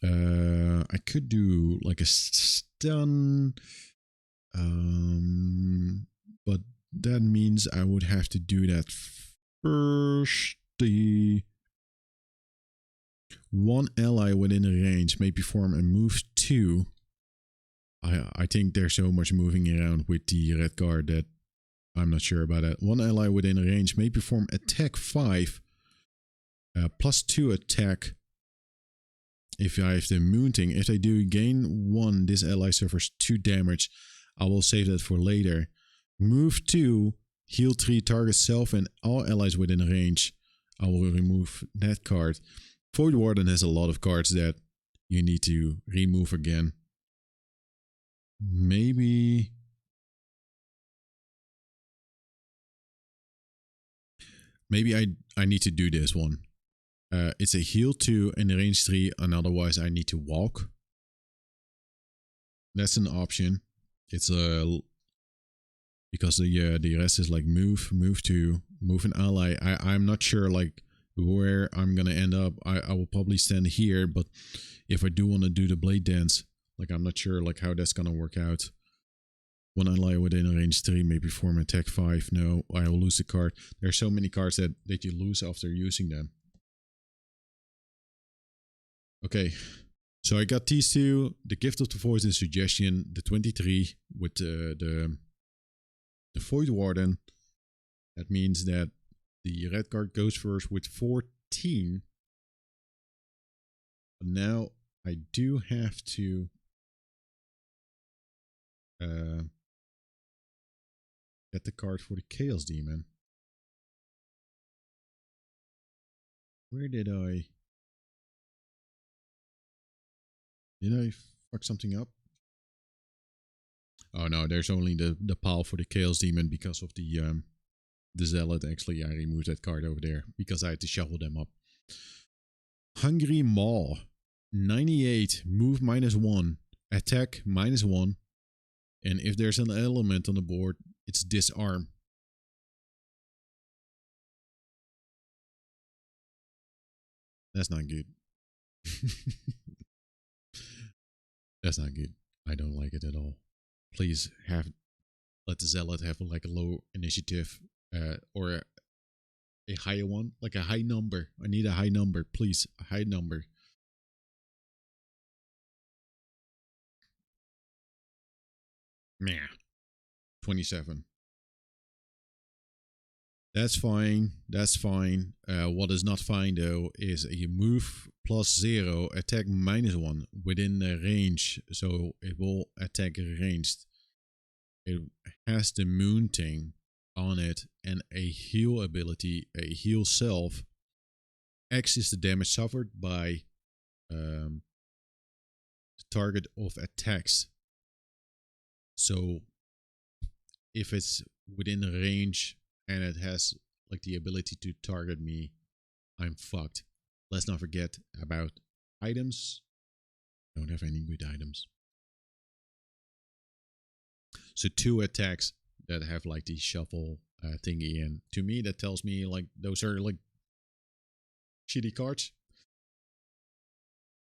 I could do like a stun, but that means I would have to do that first. The one ally within a range may perform a move 2. I think there's so much moving around with the red card that I'm not sure about that. One ally within a range may perform attack 5, plus 2 attack. If I have the mounting, if I do gain 1, this ally suffers 2 damage. I will save that for later. Move 2, heal 3, target self and all allies within range. I will remove that card. Void Warden has a lot of cards that you need to remove again. Maybe I need to do this one. It's a heal 2 and range 3, and otherwise I need to walk. That's an option. It's because the rest is like move 2, move an ally. I'm not sure like where I'm gonna end up. I will probably stand here, but if I do want to do the blade dance, like I'm not sure like how that's gonna work out. One ally within a range 3 may perform attack 5. No, I will lose the card. There are so many cards that you lose after using them. Okay, so I got these two, the Gift of the Void and Suggestion, the 23 with the Void Warden. That means that the red card goes first with 14. But now I do have to get the card for the Chaos Demon. Where did I fuck something up? Oh no, there's only the pile for the Chaos Demon because of the Zealot. Actually, I removed that card over there because I had to shuffle them up. Hungry Maw. 98, move -1, attack -1. And if there's an element on the board, it's disarm. That's not good. That's not good. I don't like it at all. Please let the Zealot have like a low initiative or a higher one, like a high number. I need a high number, please. A high number. Meh. 27. That's fine. That's fine. What is not fine though is a move +0, attack -1 within the range. So it will attack ranged. It has the mounting on it and a heal ability, a heal self. X is the damage suffered by the target of attacks. So if it's within range and it has like the ability to target me, I'm fucked. Let's not forget about items. Don't have any good items. So 2 attacks that have like the shuffle thingy, and to me that tells me like those are like shitty cards.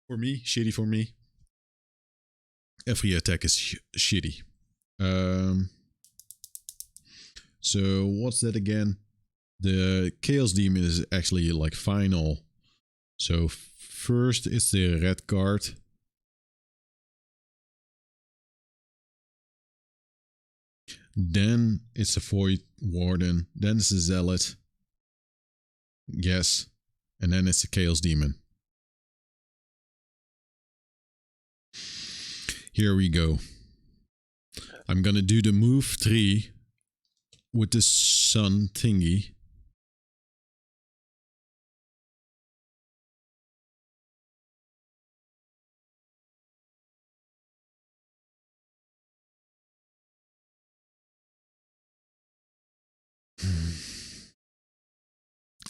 For me, shitty for me. Every attack is shitty. So what's that again? The Chaos Demon is actually like final. So first it's the red card. Then it's a Void Warden. Then it's a Zealot. Yes. And then it's a Chaos Demon. Here we go. I'm gonna do the move 3 with the sun thingy.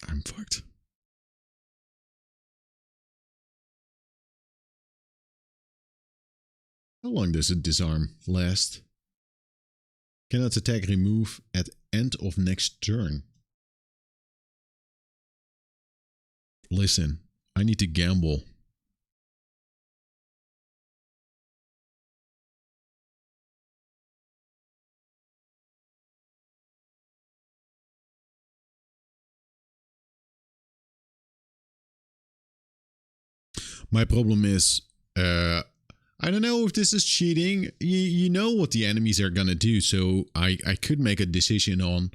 I'm fucked. How long does a disarm last? Cannot attack remove at end of next turn. Listen, I need to gamble. My problem is, I don't know if this is cheating. You know what the enemies are gonna do, so I could make a decision on,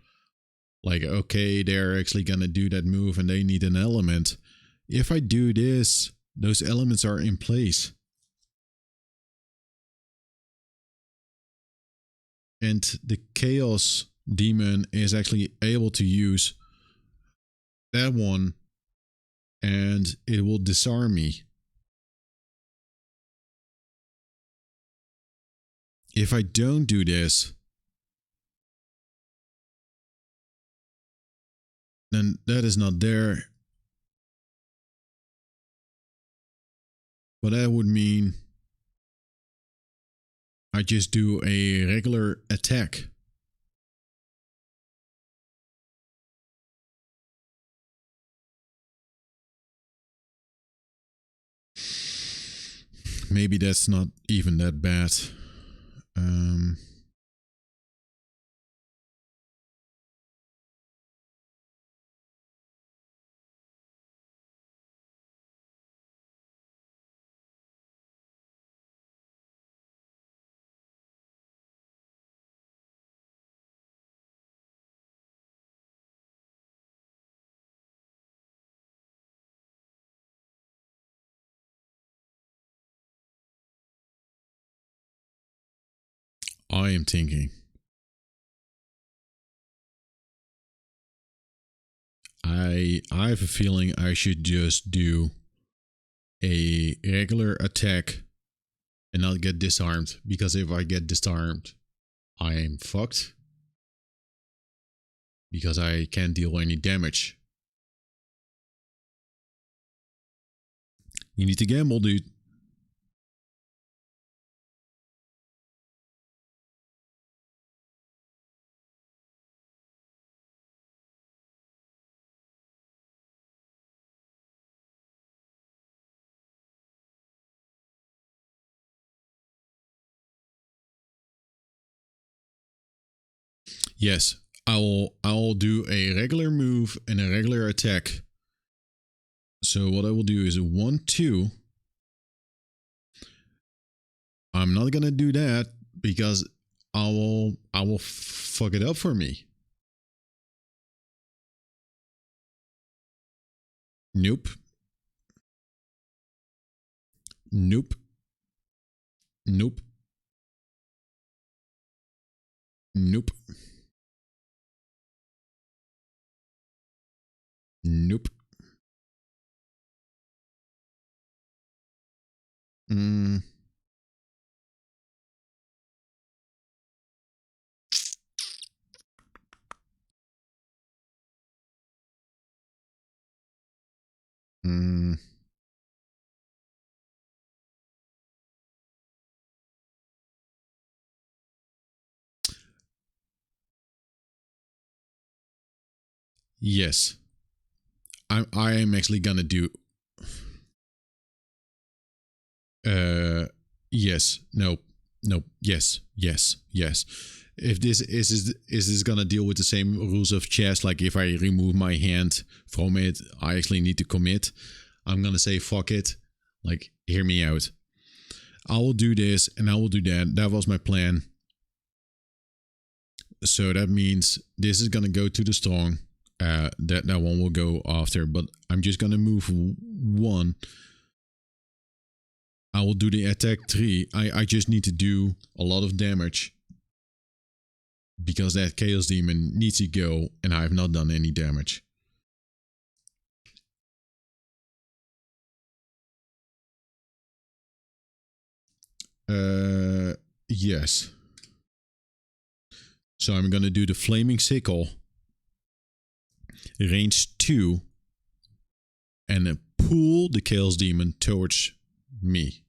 like, okay, they're actually gonna do that move and they need an element. If I do this, those elements are in place. And the Chaos Demon is actually able to use that one and it will disarm me. If I don't do this, then that is not there. But that would mean I just do a regular attack. Maybe that's not even that bad. I am thinking. I have a feeling I should just do a regular attack and not get disarmed, because if I get disarmed, I am fucked. Because I can't deal any damage. You need to gamble, dude. Yes, I will do a regular move and a regular attack. So what I will do is a 1-2. I'm not gonna do that because I will fuck it up for me. Nope. Nope. Nope. Nope. Nope. Mm. Mm. Yes. I am actually gonna do yes, no, no, yes, yes, yes. If this is this gonna deal with the same rules of chess, like if I remove my hand from it, I actually need to commit. I'm gonna say fuck it. Like, hear me out. I will do this and I will do that. That was my plan. So that means this is gonna go to the strong. That one will go after, but I'm just gonna move one. I will do the attack 3. I just need to do a lot of damage because that Chaos Demon needs to go and I have not done any damage. Yes. So I'm gonna do the Flaming Sickle, range 2, and then pull the Chaos Demon towards me.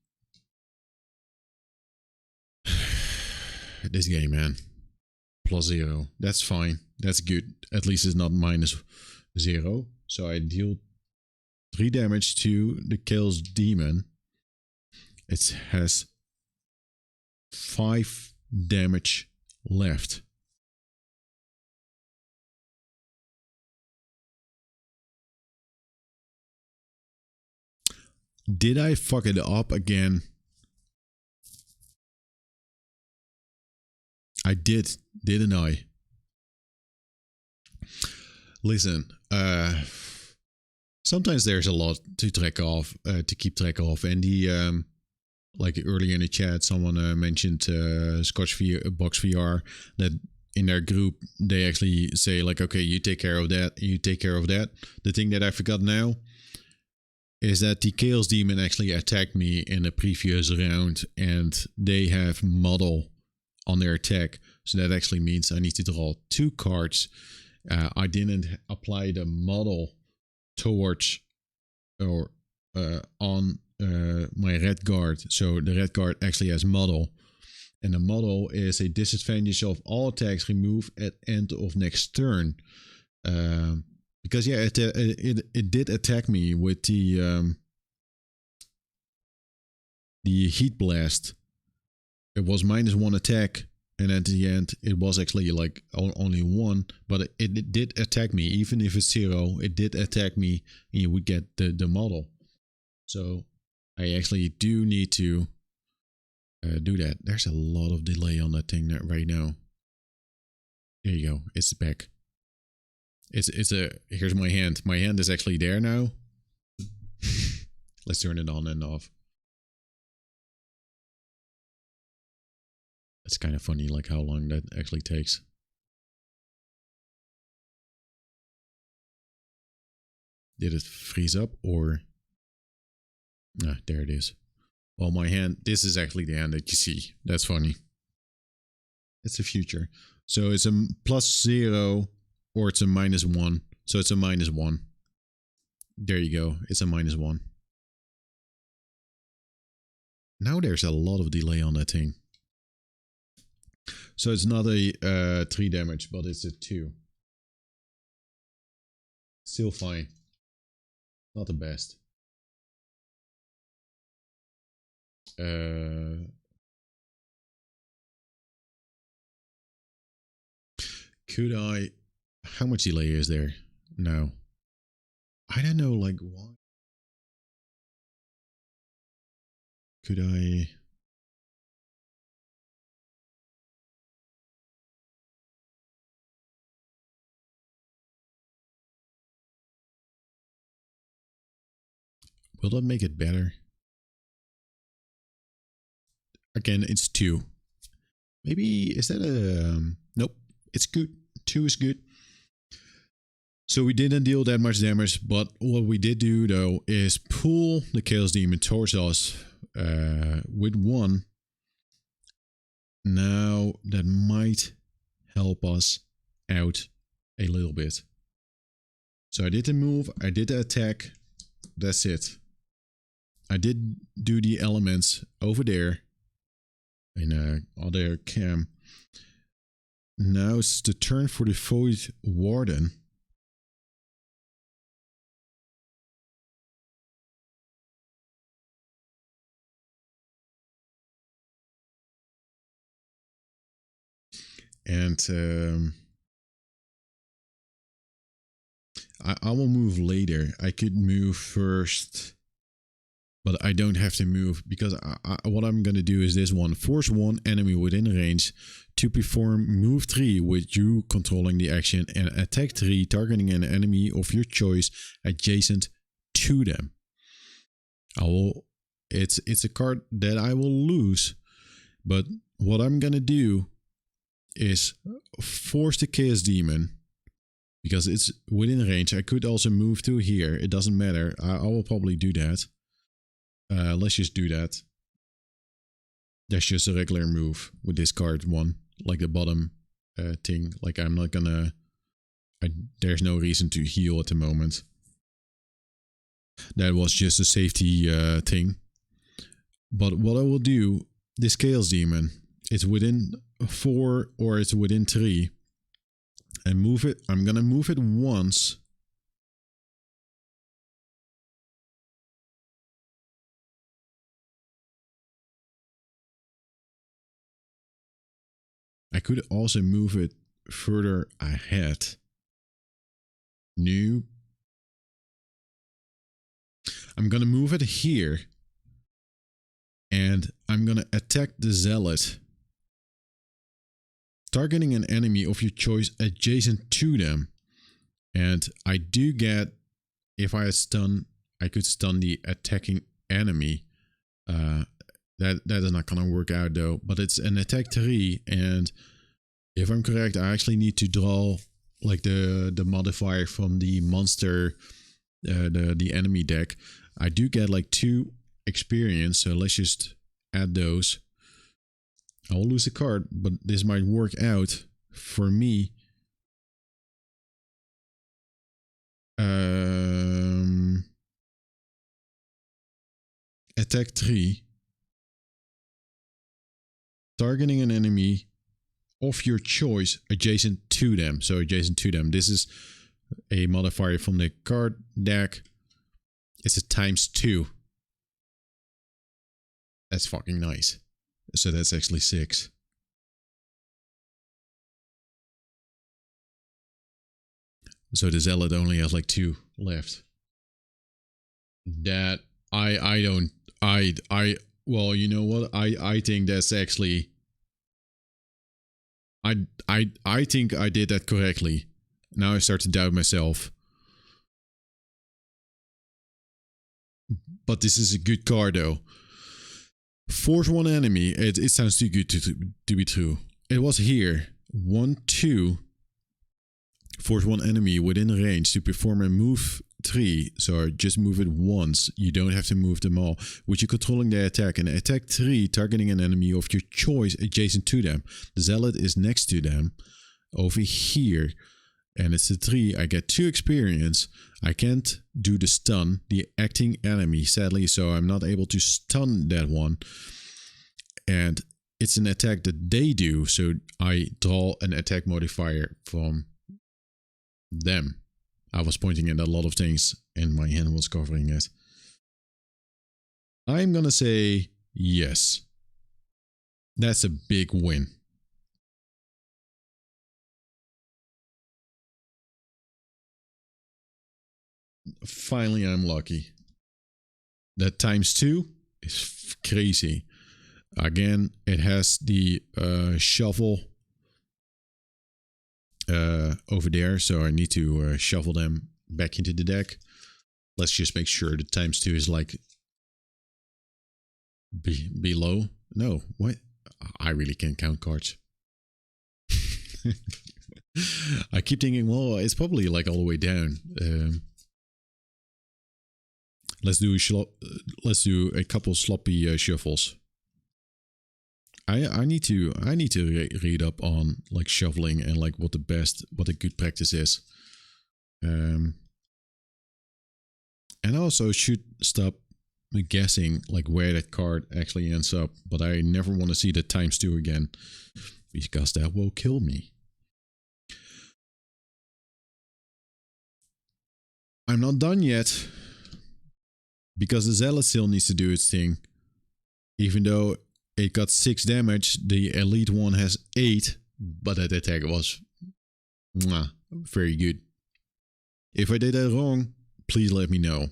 This game, man. +0. That's fine. That's good. At least it's not -0. So I deal 3 damage to the Chaos Demon. It has 5 damage left. Did I fuck it up again? I did, didn't I? Listen, sometimes there's a lot to keep track of, and the like earlier in the chat, someone mentioned Box VR, that in their group they actually say like, okay, you take care of that, you take care of that. The thing that I forgot now is that the Chaos Demon actually attacked me in a previous round, and they have model on their attack, so that actually means I need to draw 2 cards. I didn't apply the model towards or on my red guard, so the red guard actually has model, and the model is a disadvantage of all attacks removed at end of next turn. Because yeah, it did attack me with the heat blast. It was -1 attack, and at the end it was actually like only 1, but it did attack me. Even if it's 0, it did attack me, and you would get the model. So I actually do need to do that. There's a lot of delay on that thing right now. There you go. It's back. Here's my hand. My hand is actually there now. Let's turn it on and off. It's kind of funny, like how long that actually takes. Did it freeze up or? Ah, there it is. Well, my hand, this is actually the hand that you see. That's funny. It's the future. So it's a +0 or it's a -1. So it's a -1. There you go. It's a -1. Now there's a lot of delay on that thing. So it's not a 3 damage, but it's a 2. Still fine. Not the best. Could I... How much delay is there? No. I don't know, like, why? Could I... Will that make it better? Again, it's 2. Maybe, is that a... Nope, it's good. 2 is good. So we didn't deal that much damage, but what we did do though is pull the Chaos Demon towards us with 1. Now that might help us out a little bit. So I did the move, I did the attack, that's it. I did do the elements over there in other cam. Now it's the turn for the Void Warden. And I will move later. I could move first, but I don't have to move because what I'm going to do is this one. Force 1 enemy within range to perform move 3 with you controlling the action, and attack 3 targeting an enemy of your choice adjacent to them. It's a card that I will lose, but what I'm going to do is force the Chaos Demon because it's within range. I could also move to here. It doesn't matter. I will probably do that. Let's just do that. That's just a regular move with this card 1, like the bottom thing. Like I'm not gonna... there's no reason to heal at the moment. That was just a safety thing. But what I will do, this Chaos Demon, it's within 4 or it's within 3. And move it. I'm gonna move it once. I could also move it further ahead. New. I'm gonna move it here. And I'm gonna attack the Zealot, targeting an enemy of your choice adjacent to them. And I do get, if I stun, I could stun the attacking enemy. That is not gonna work out though. But it's an attack 3, and if I'm correct, I actually need to draw like the modifier from the monster, the enemy deck. I do get like 2 experience, so let's just add those. I will lose a card, but this might work out for me. Attack 3. Targeting an enemy of your choice adjacent to them. So adjacent to them. This is a modifier from the card deck. It's a ×2. That's fucking nice. So that's actually 6. So the Zealot only has like 2 left. That well, you know what? I think that's actually I think I did that correctly. Now I start to doubt myself. But this is a good card though. Force one enemy. It sounds too good to be true. It was here. 1, 2. Force one enemy within range to perform a move 3. So just move it once. You don't have to move them all. Which you're controlling their attack. And attack 3, targeting an enemy of your choice adjacent to them. The Zealot is next to them. Over here. And it's a 3. I get 2 experience. I can't do the stun, the acting enemy, sadly, so I'm not able to stun that one. And it's an attack that they do, so I draw an attack modifier from them. I was pointing at a lot of things and my hand was covering it. I'm gonna say yes. That's a big win. Finally, I'm lucky. That ×2 is crazy. Again, it has the shuffle over there, so I need to shuffle them back into the deck. Let's just make sure the ×2 is like below. No, what? I really can't count cards. I keep thinking, well, it's probably like all the way down. Let's do a couple sloppy shuffles. I need to read up on like shuffling and like what a good practice is. And also should stop guessing like where that card actually ends up. But I never want to see the ×2 again, because that will kill me. I'm not done yet, because the Zealot still needs to do its thing. Even though it got 6 damage, the elite one has 8, but that attack was very good. If I did that wrong, please let me know.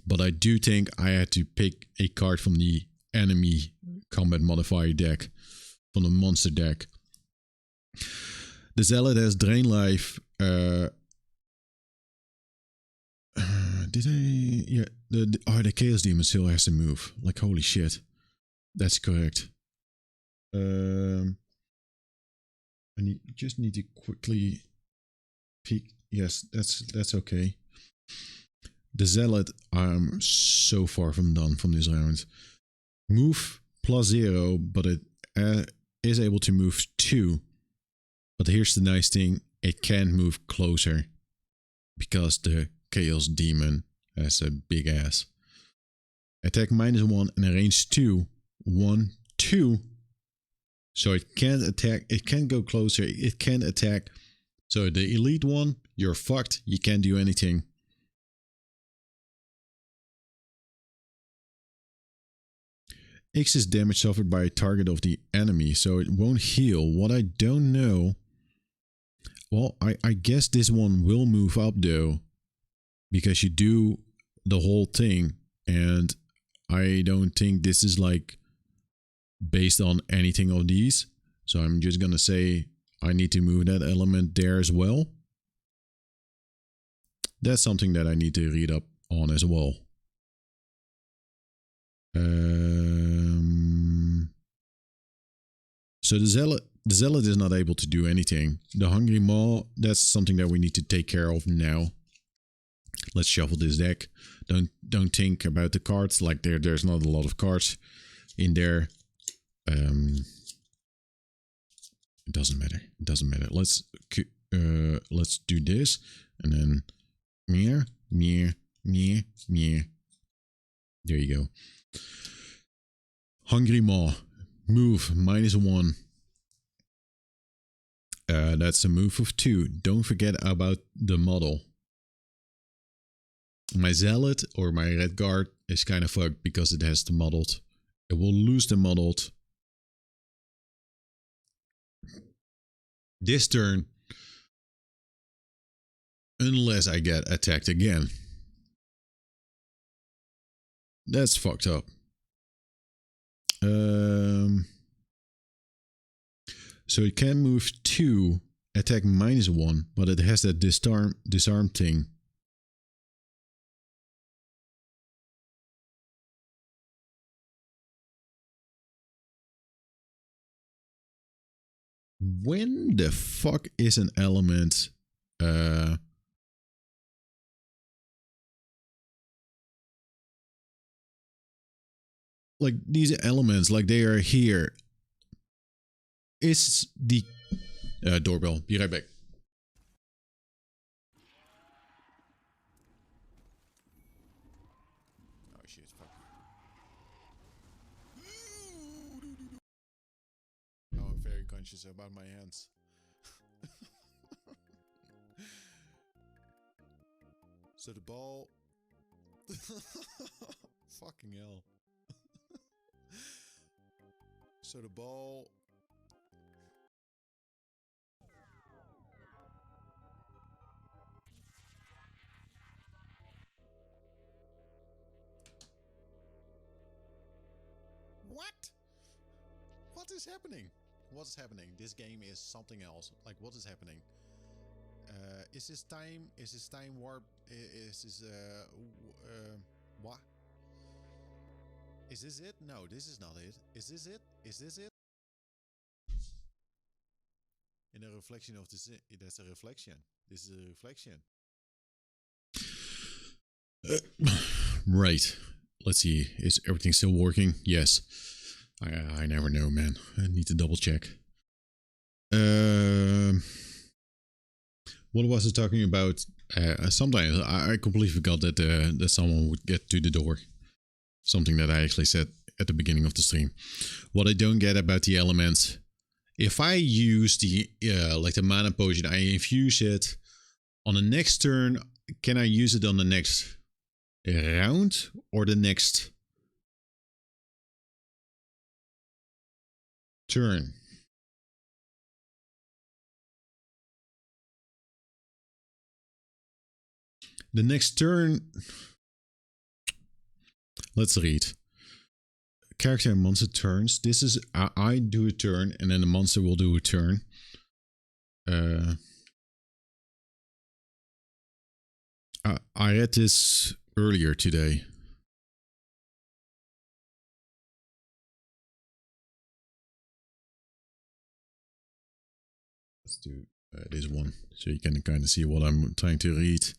But I do think I had to pick a card from the enemy combat modifier deck, from the monster deck. The Zealot has Drain Life. Did I? Yeah, the Chaos Demon still has to move. Like, holy shit. That's correct. I just need to quickly peek. Yes, that's okay. The Zealot, I'm so far from done from this round. Move +0, but it is able to move 2. But here's the nice thing, it can move closer, because the Chaos Demon has a big ass. Attack -1 and a range 2. 1, 2. So it can't attack, it can go closer, it can attack. So the elite one, you're fucked, you can't do anything. X is damage suffered by a target of the enemy, so it won't heal. What I don't know... Well, I guess this one will move up though, because you do the whole thing, and I don't think this is like based on anything of these. So I'm just gonna say I need to move that element there as well. That's something that I need to read up on as well. So the Zealot is not able to do anything. The Hungry Maw, that's something that we need to take care of now. Let's shuffle this deck. Don't think about the cards, like there's not a lot of cards in there. It doesn't matter. It doesn't matter. Let's do this, and then meow, meow, meow, meow. There you go. Hungry Maw. Move -1. That's a move of 2. Don't forget about the model. My Zealot or my Red Guard is kind of fucked because it has the modeled. It will lose the modeled this turn unless I get attacked again. That's fucked up. So it can move 2, attack -1, but it has that disarm thing. When the fuck is an element like these elements, like they are here? Is the doorbell. Be right back. Oh shit, fuck. Oh, I'm very conscious about my hands. So the ball... Fucking hell. So the ball... What? What is happening? What is happening? This game is something else. Like, what is happening? Is this time? Is this time warp? Is this what? Is this it? No, this is not it. Is this it? Is this it? In a reflection of this, that's a reflection. This is a reflection. Right. Let's see. Is everything still working? Yes. I never know, man. I need to double check. What was I talking about? Sometimes I completely forgot that that someone would get to the door. Something that I actually said at the beginning of the stream. What I don't get about the elements, if I use the like the mana potion, I infuse it on the next turn. Can I use it on the next round or the next turn? The next turn, let's read. Character and monster turns. This is, I do a turn and then the monster will do a turn. I read this earlier today. Let's do this one so you can kind of see what I'm trying to read.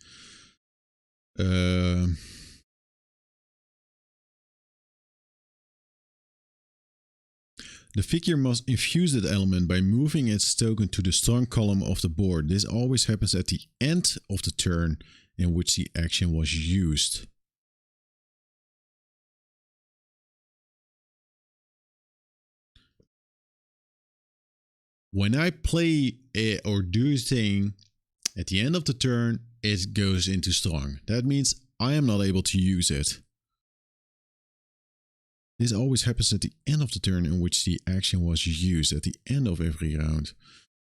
The figure must infuse that element by moving its token to the strong column of the board. This always happens at the end of the turn in which the action was used. When I play it or do a thing at the end of the turn, it goes into strong. That means I am not able to use it. This always happens at the end of the turn in which the action was used, at the end of every round.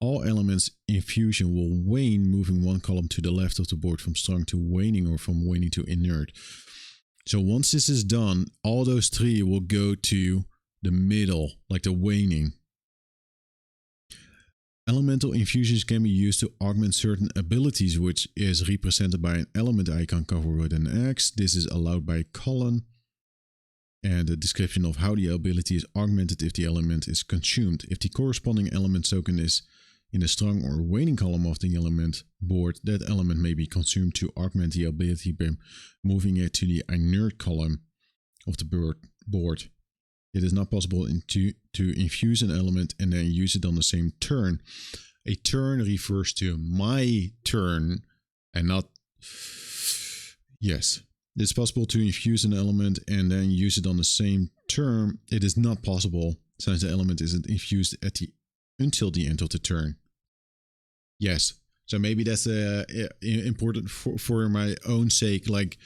All elements in fusion will wane, moving one column to the left of the board from strong to waning or from waning to inert. So once this is done, all those 3 will go to the middle, like the waning. Elemental infusions can be used to augment certain abilities, which is represented by an element icon covered with an X. This is allowed by a column. And a description of how the ability is augmented if the element is consumed. If the corresponding element token is in the strong or waning column of the element board, that element may be consumed to augment the ability by moving it to the inert column of the board. It is not possible to infuse an element and then use it on the same turn. A turn refers to my turn and not... Yes. It's possible to infuse an element and then use it on the same turn. It is not possible since the element isn't infused until the end of the turn. Yes, so maybe that's important for my own sake. Like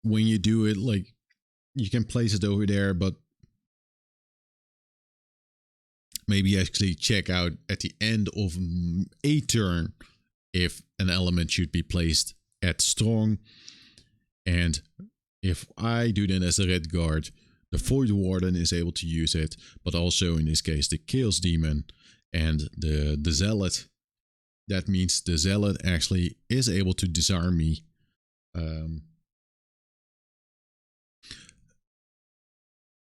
when you do it, like you can place it over there, but maybe actually check out at the end of a turn if an element should be placed at strong. And if I do then as a red guard, the Void Warden is able to use it, but also in this case the Chaos Demon and the Zealot. That means the Zealot actually is able to disarm me.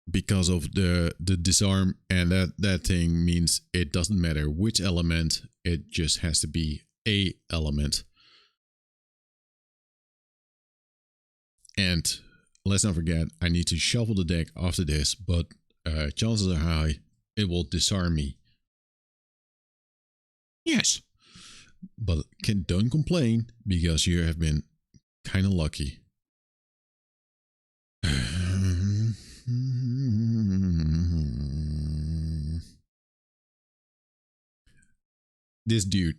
Because of the disarm, and that thing means it doesn't matter which element, it just has to be a element. And let's not forget, I need to shuffle the deck after this, but chances are high it will disarm me. Yes. But don't complain, because you have been kind of lucky. This dude.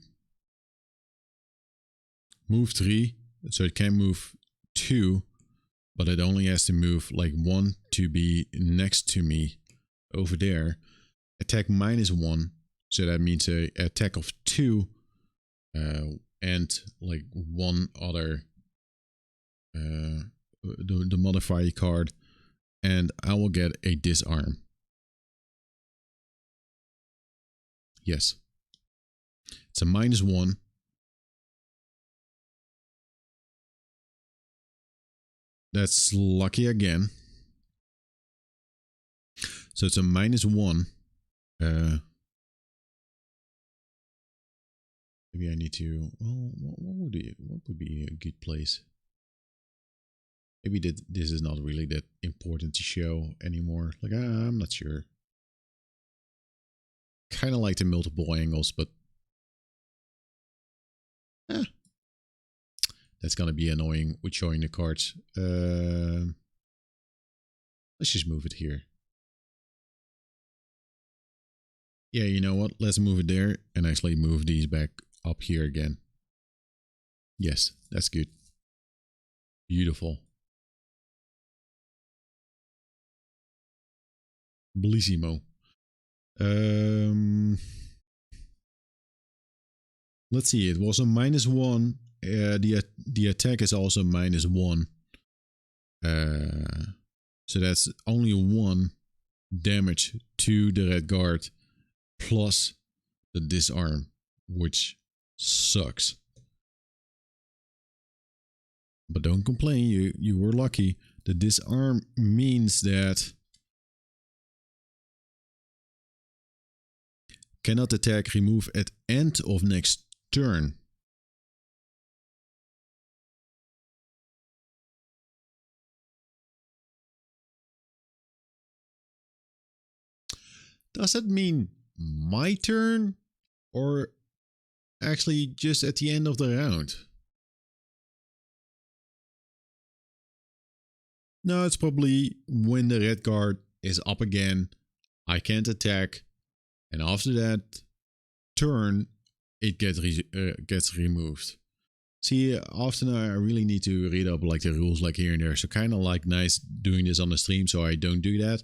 Move 3, so it can move 2. But it only has to move like 1 to be next to me over there. Attack -1. So that means a attack of 2 and like 1 other the modifier card. And I will get a disarm. Yes. It's a -1. That's lucky again. So it's a -1. Maybe I need to. Well, what would be a good place? Maybe this is not really that important to show anymore. Like I'm not sure. Kind of like the multiple angles, but that's gonna be annoying with showing the cards. Let's just move it here. Yeah, you know what? Let's move it there and actually move these back up here again. Yes, that's good. Beautiful. Bellissimo. Let's see. It was a -1. The attack is also -1. So that's only 1 damage to the red guard plus the disarm, which sucks. But don't complain, you were lucky. The disarm means that cannot attack, remove at end of next turn. Does that mean my turn or actually just at the end of the round? No, it's probably when the red guard is up again. I can't attack. And after that, turn, it gets removed. See, often I really need to read up like the rules like here and there. So kind of like nice doing this on the stream, so I don't do that.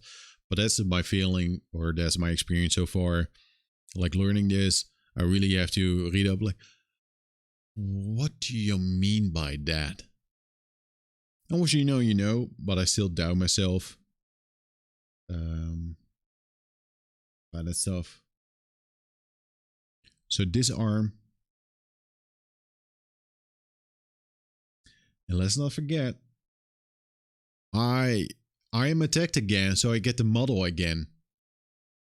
But that's my feeling, or that's my experience so far. Like learning this, I really have to read up like, what do you mean by that? And once you know, but I still doubt myself by that stuff. So disarm. And let's not forget, I am attacked again, so I get the model again.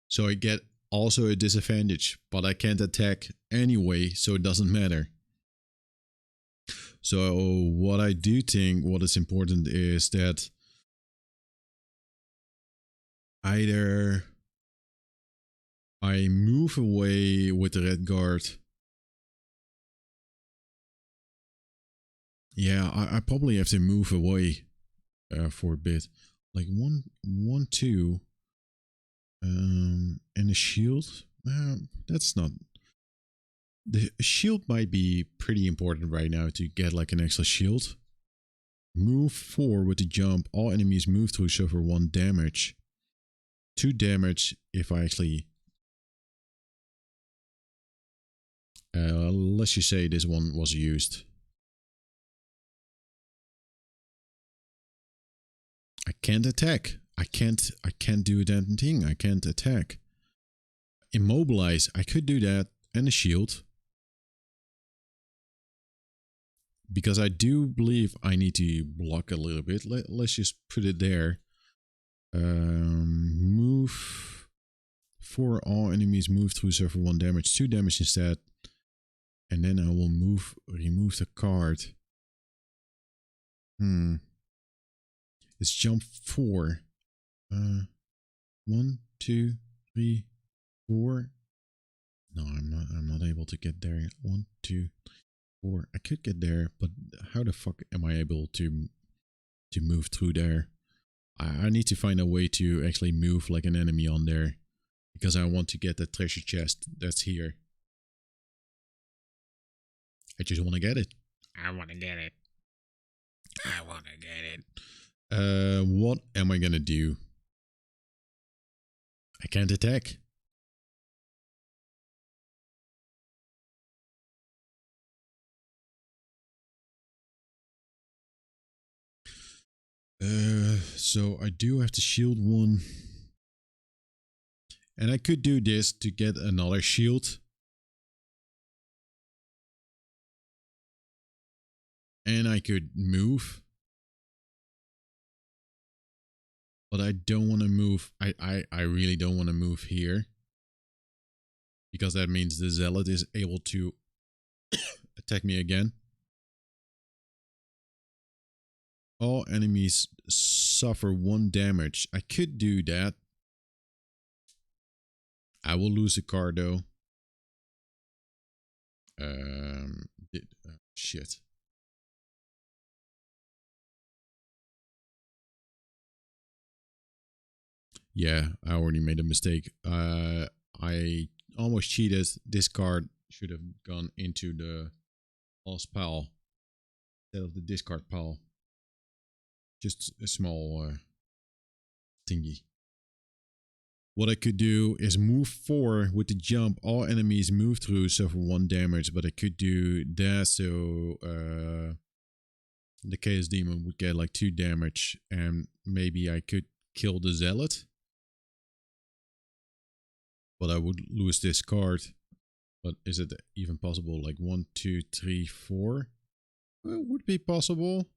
So I get also a disadvantage, but I can't attack anyway, so it doesn't matter. So what I do think, what is important is that either I move away with the red guard. Yeah, I probably have to move away for a bit. Like one, two. And a shield. That's not. The shield might be pretty important right now to get like an extra shield. Move 4 with the jump. All enemies move through suffer 1 damage. 2 damage if I actually. Let's just say this one was used. I can't attack. I can't do that thing. I can't attack. Immobilize. I could do that. And a shield. Because I do believe I need to block a little bit. Let's just put it there. Move. 4 all enemies move through suffer 1 damage. 2 damage instead. And then I will remove the card. It's jump 4. 1, 2, 3, 4. No, I'm not able to get there. 1, 2, 4. I could get there, but how the fuck am I able to move through there? I need to find a way to actually move like an enemy on there, because I want to get the treasure chest that's here. I just want to get it. I want to get it. I want to get it. What am I gonna do? I can't attack. So I do have to shield 1. And I could do this to get another shield. And I could move. But I don't want to move. I really don't want to move here. Because that means the zealot is able to attack me again. All enemies suffer 1 damage. I could do that. I will lose a card though. Shit. Yeah, I already made a mistake. I almost cheated. This card should have gone into the lost pile instead of the discard pile. Just a small thingy. What I could do is move 4 with the jump. All enemies move through suffer 1 damage, but I could do that so the Chaos Demon would get like 2 damage, and maybe I could kill the Zealot. But I would lose this card. But is it even possible? Like 1, 2, 3, 4? Well, it would be possible.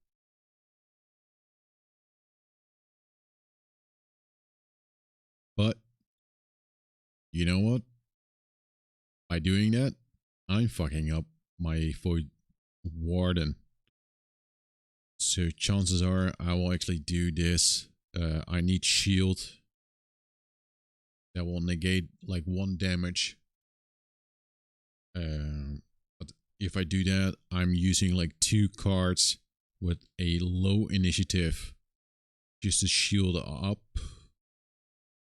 But you know what? By doing that, I'm fucking up my Void Warden. So chances are I will actually do this. I need shield. That will negate like 1 damage. But if I do that, I'm using like 2 cards with a low initiative just to shield up.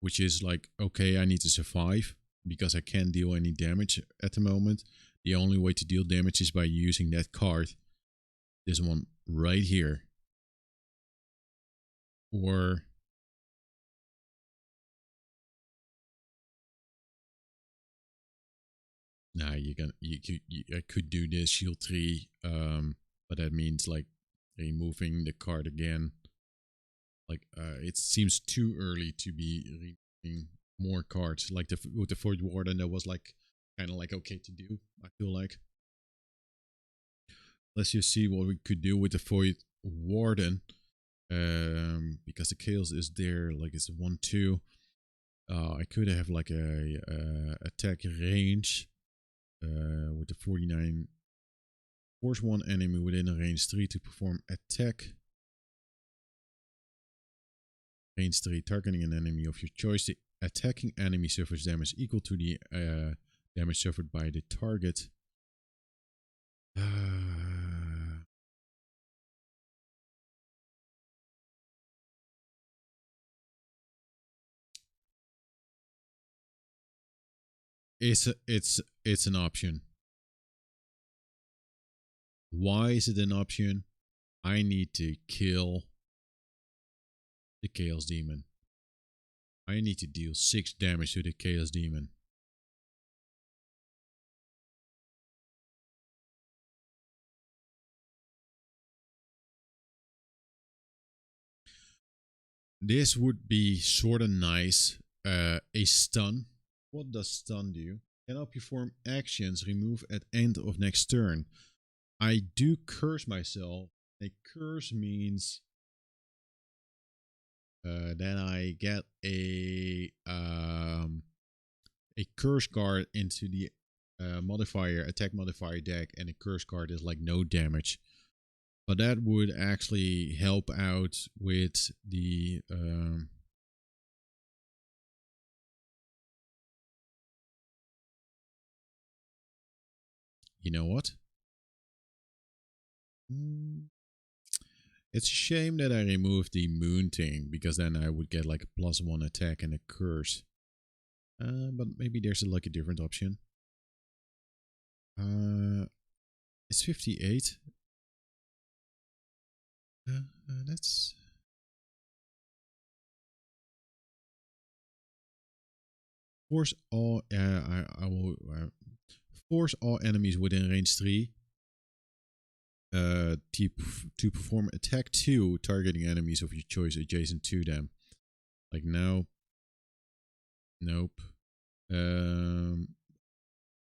Which is like, okay, I need to survive. because I can't deal any damage at the moment. The only way to deal damage is by using that card. This one right here. Or nah, I could do this shield 3, but that means like removing the card again. Like it seems too early to be removing more cards. Like with the Void Warden, that was like kind of like okay to do. I feel like. Let's just see what we could do with the Void Warden, because the chaos is there. Like it's 1/2. I could have like a attack range with the 49. Force one enemy within a range 3 to perform attack. Range 3, targeting an enemy of your choice. The attacking enemy suffers damage equal to the damage suffered by the target. It's an option. Why is it an option? I need to kill the Chaos Demon. I need to deal 6 damage to the Chaos Demon. This would be sort of nice. A stun. What does stun do? Cannot perform actions remove at end of next turn. I do curse myself. A curse means then I get a curse card into the attack modifier deck, and a curse card is like no damage. But that would actually help out with the you know what? It's a shame that I removed the moon thing, because then I would get like a +1 attack and a curse. But maybe there's like a different option. It's 58. That's force all. I will force all enemies within range 3. To perform attack 2, targeting enemies of your choice adjacent to them. Like now. Nope.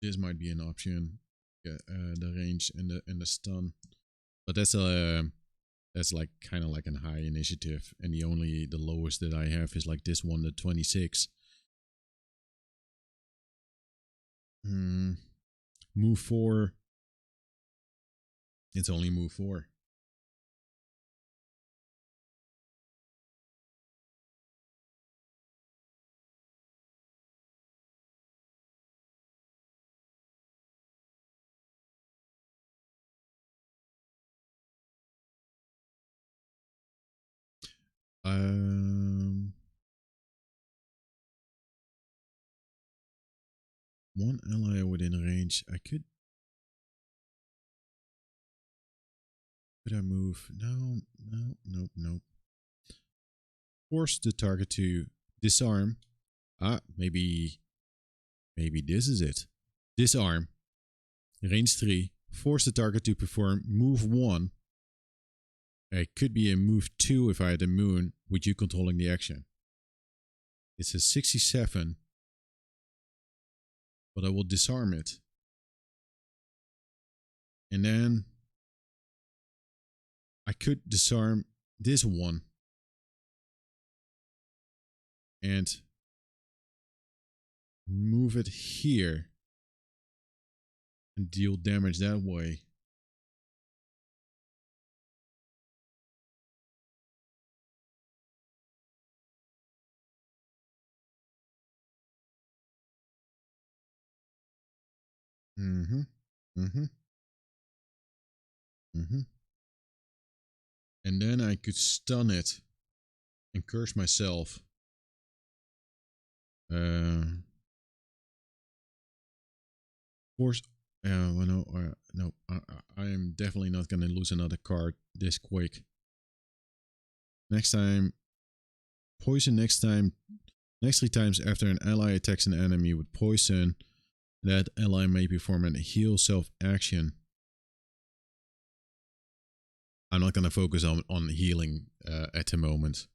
This might be an option. Yeah, the range and the stun, but that's like kind of like a high initiative, and the lowest that I have is like this one, the 26. Move 4. It's only move 4. One ally within range. Could I move? No. Nope. Force the target to disarm. Maybe this is it. Disarm. Range 3. Force the target to perform move 1. It could be a move 2 if I had a moon, with you controlling the action. It's a 67. But I will disarm it. And then I could disarm this one. And move it here. And deal damage that way. And then I could stun it and curse myself. Force. Well, no, no. I am definitely not gonna lose another card this quick. Next time, poison. Next 3 times after an ally attacks an enemy with poison, that ally may perform a heal self action. I'm not gonna focus on healing at the moment.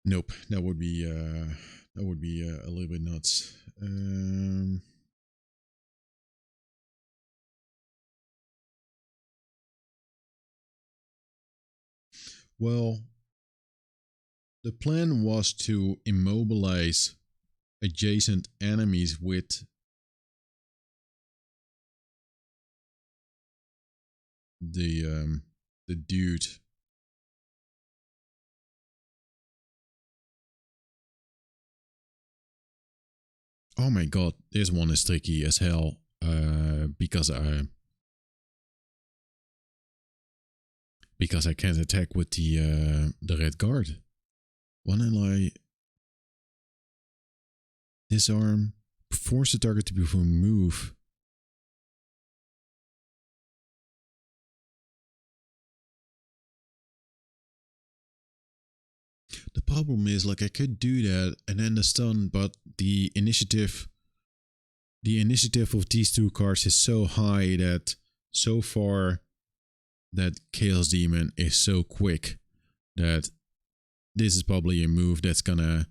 Nope, that would be a little bit nuts. Well, the plan was to immobilize adjacent enemies with the dude. Oh my god, this one is tricky as hell. Because I can't attack with the red guard. When I disarm, force the target to perform a move. The problem is, like, I could do that and then the stun, but the initiative of these two cards is so high that so far that Chaos Demon is so quick that this is probably a move that's gonna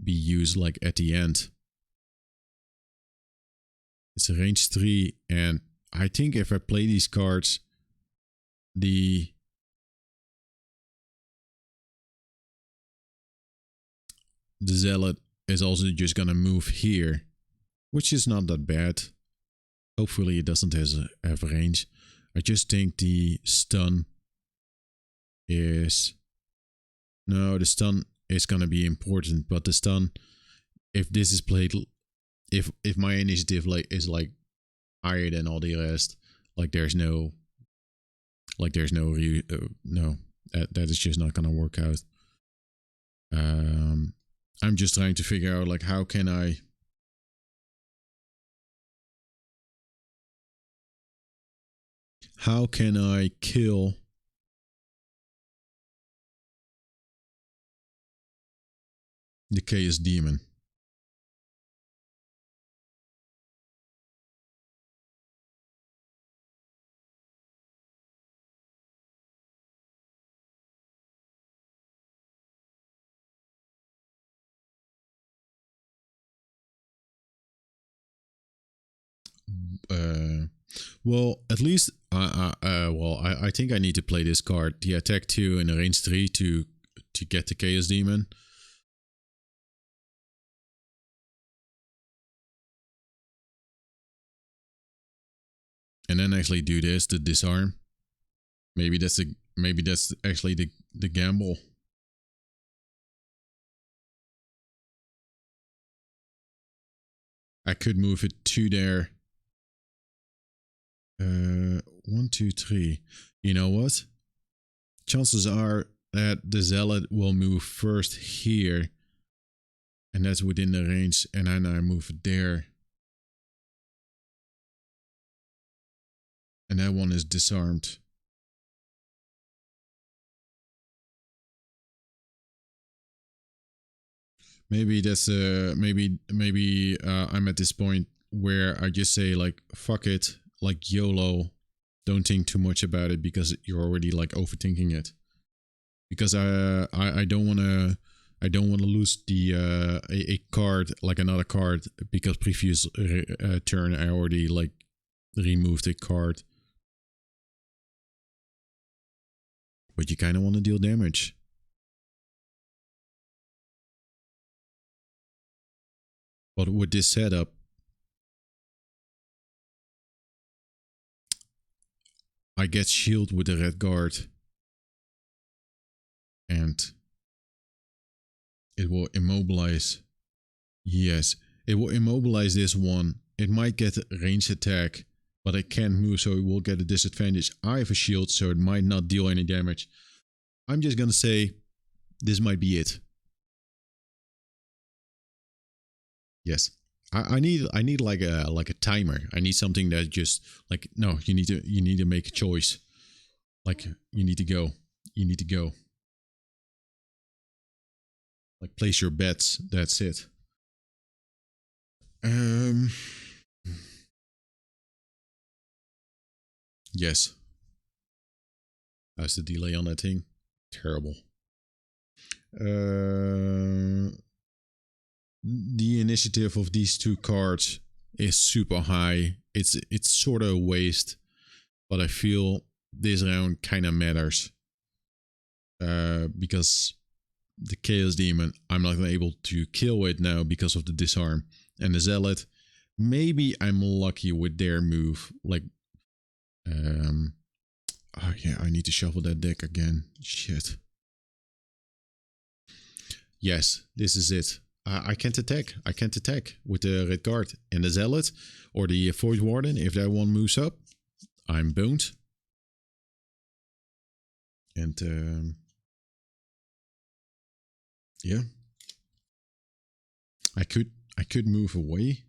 be used like at the end. It's a range 3, and I think if I play these cards, the Zealot is also just gonna move here, which is not that bad. Hopefully it doesn't have range. I just think the stun is... No, the stun is gonna be important, but the stun, if this is played, if my initiative is higher than all the rest, there's no no, that is just not gonna work out. I'm just trying to figure out how can I kill the Chaos Demon. Well, at least I think I need to play this card, the attack 2 and the range 3 to get the Chaos Demon. And then actually do this, the disarm. Maybe that's actually the gamble. I could move it to there. 1, 2, 3. You know what? Chances are that the Zealot will move first here. And that's within the range. And then I move it there. And that one is disarmed. Maybe that's maybe I'm at this point where I just say fuck it, YOLO, don't think too much about it because you're already overthinking it. Because I don't wanna lose the a card, another card, because previous turn I already removed a card. But you kind of want to deal damage. But with this setup, I get shield with the red guard. And it will immobilize. Yes, it will immobilize this one. It might get a range attack, but I can't move, so it will get a disadvantage. I have a shield, so it might not deal any damage. I'm just gonna say This might be it. Yes. I need like a timer. I need something that just like, no, you need to make a choice. Like you need to go. You need to go. Like place your bets. That's it. Yes. How's the delay on that thing? Terrible. The initiative of these two cards is super high. It's sort of a waste, but I feel this round kind of matters. Because the Chaos Demon, I'm not able to kill it now because of the disarm. And the Zealot, maybe I'm lucky with their move. Like, oh yeah, I need to shuffle that deck again. Shit. Yes, this is it. I can't attack. I can't attack with the red card. And the Zealot or the Void Warden, if that one moves up, I'm boned. And yeah, I could move away.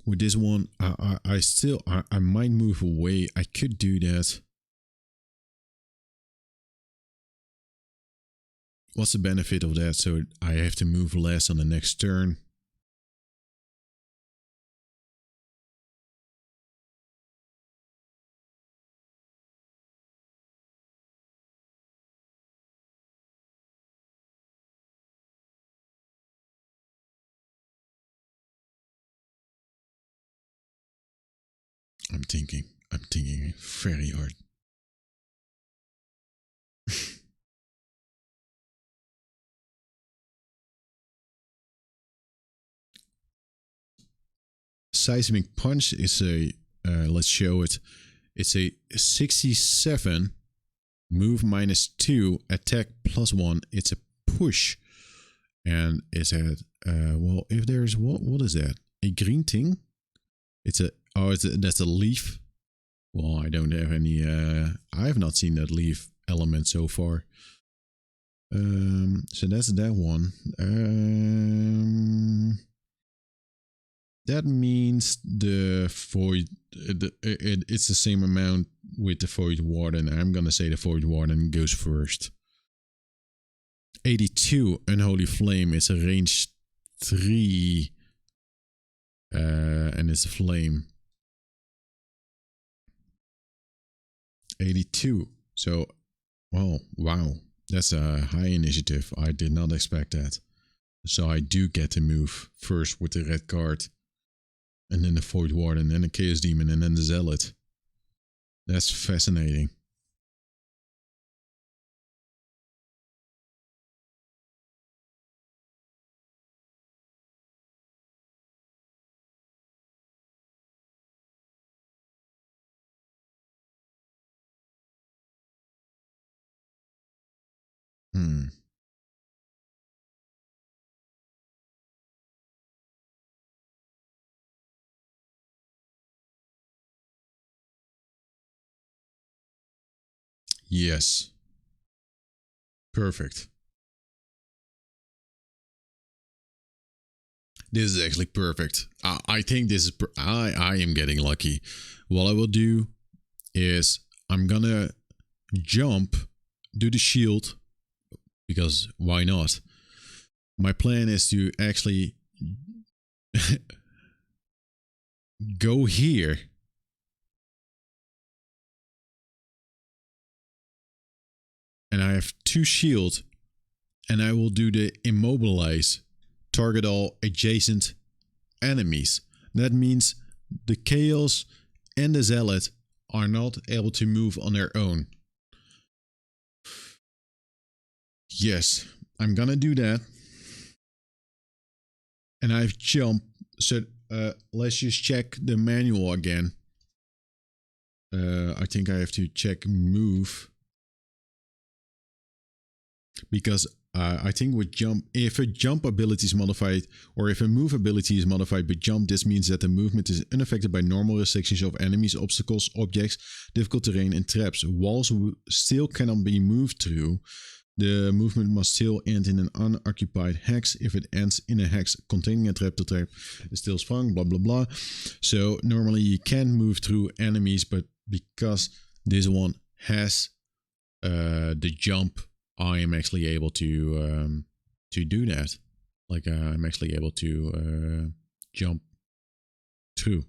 With this one, I might move away. I could do that. What's the benefit of that? So I have to move less on the next turn. I'm thinking very hard. Seismic Punch is a, let's show it. It's a 67, move -2, attack +1. It's a push. And it's at, well, if there's, what is that? A green thing? It's a, oh, that's a leaf. Well, I don't have any, I have not seen that leaf element so far. So that's that one. That means the void, it's the same amount with the Void Warden. I'm gonna say the Void Warden goes first. 82, Unholy Flame is a range 3. And it's a flame. 82. So, well, wow. That's a high initiative. I did not expect that. So I do get to move first with the red card. And then the Void Warden, and then the Chaos Demon, and then the Zealot. That's fascinating. Yes. Perfect. This is actually perfect. I think this is, I am getting lucky. What I will do is I'm gonna jump, do the shield, because why not? My plan is to actually go here. And I have 2 shield, and I will do the immobilize, target all adjacent enemies. That means the Chaos and the Zealot are not able to move on their own. Yes, I'm gonna do that. And I've jumped, so let's just check the manual again. I think I have to check move. Because I think with jump, if a jump ability is modified or if a move ability is modified by jump, this means that the movement is unaffected by normal restrictions of enemies, obstacles, objects, difficult terrain, and traps. Walls still cannot be moved through. The movement must still end in an unoccupied hex. If it ends in a hex containing a trap, the trap is still sprung, blah blah blah. So normally you can move through enemies, but because this one has the jump, I am actually able to do that. Like I'm actually able to jump through.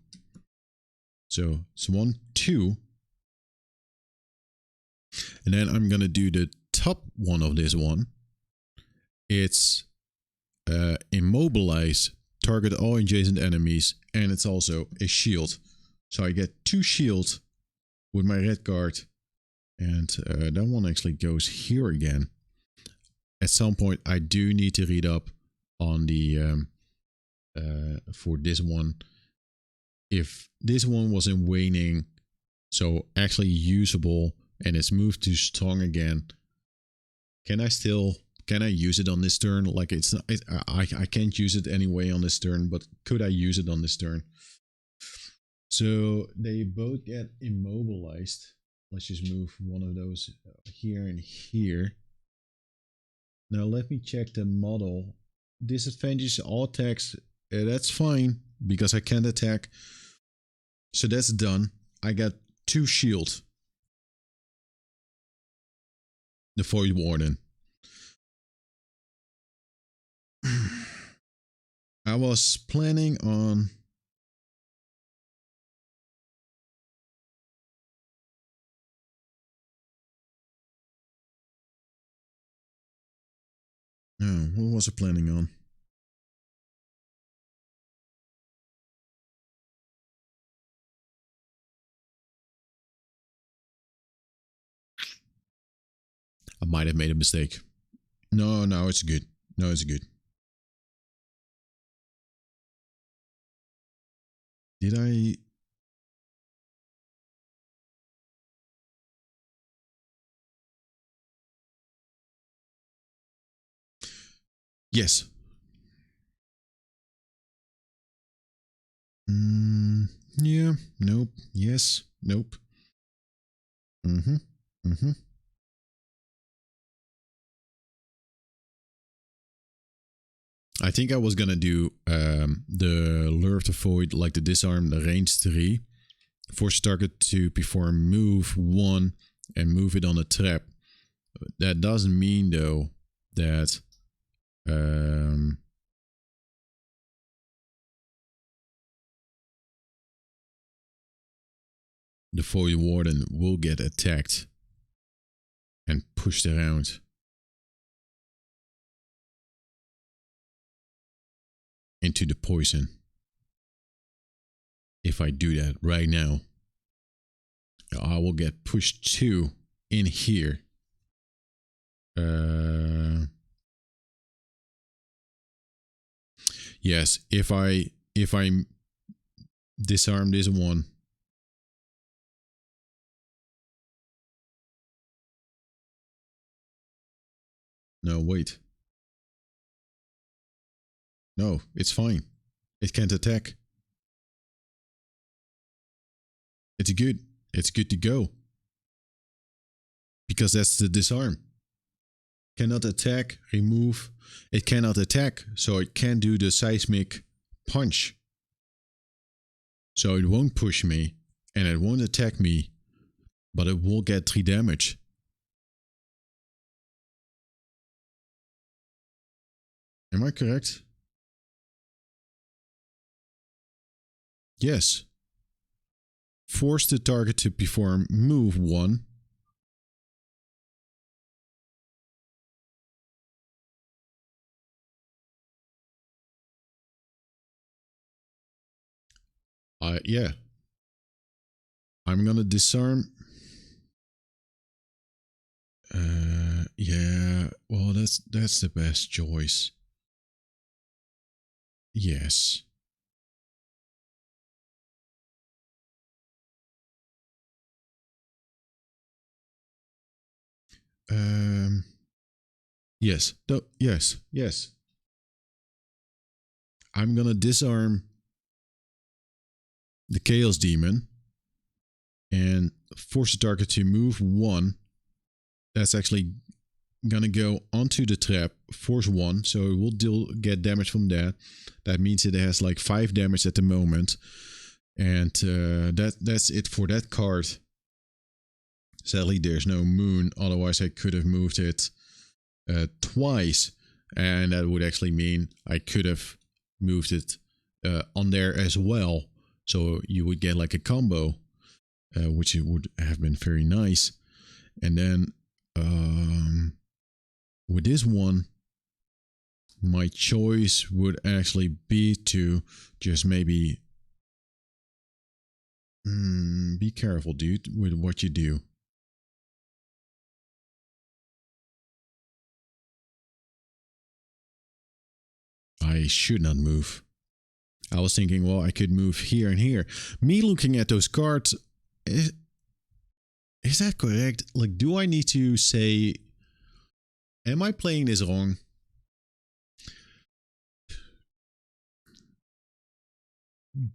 So it's 1, 2. And then I'm gonna do the top one of this one. It's immobilize, target all adjacent enemies, and it's also a shield. So I get 2 shields with my red card. And that one actually goes here again. At some point, I do need to read up on the for this one. If this one was in waning, so actually usable, and it's moved to strong again, can I use it on this turn? Like it's not, I can't use it anyway on this turn, but could I use it on this turn? So they both get immobilized. Let's just move one of those here and here. Now let me check the model. Disadvantage all attacks. That's fine because I can't attack. So that's done. I got 2 shield. The Void Warden. I was planning on... No, what was I planning on? I might have made a mistake. No, it's good. No, it's good. Did I... Yes. Yeah. Nope. Yes. Nope. I think I was gonna do the Lure of the Void, like the disarm, the range 3. Force target to perform move 1 and move it on a trap. That doesn't mean though that the Void Warden will get attacked and pushed around. Into the poison. If I do that right now, I will get pushed 2 in here. Yes, if I disarm this one. No, wait. No, it's fine. It can't attack. It's good. It's good to go. Because that's the disarm. Cannot attack, remove. It cannot attack, so it can't do the seismic punch. So it won't push me, and it won't attack me, but it will get 3 damage. Am I correct? Yes. Force the target to perform move 1. Yeah. I'm gonna disarm. Yeah. Well, that's the best choice. Yes. Yes. Yes. Yes. I'm gonna disarm the Chaos Demon and force the target to move 1. That's actually gonna go onto the trap, force 1, so it will get damage from that. That means it has like 5 damage at the moment. And that's it for that card. Sadly, there's no moon, otherwise I could have moved it twice. And that would actually mean I could have moved it on there as well. So you would get like a combo, which it would have been very nice. And then with this one, my choice would actually be to just maybe be careful, dude, with what you do. I should not move. I was thinking, well, I could move here and here. Me looking at those cards, is that correct? Like, do I need to say, am I playing this wrong?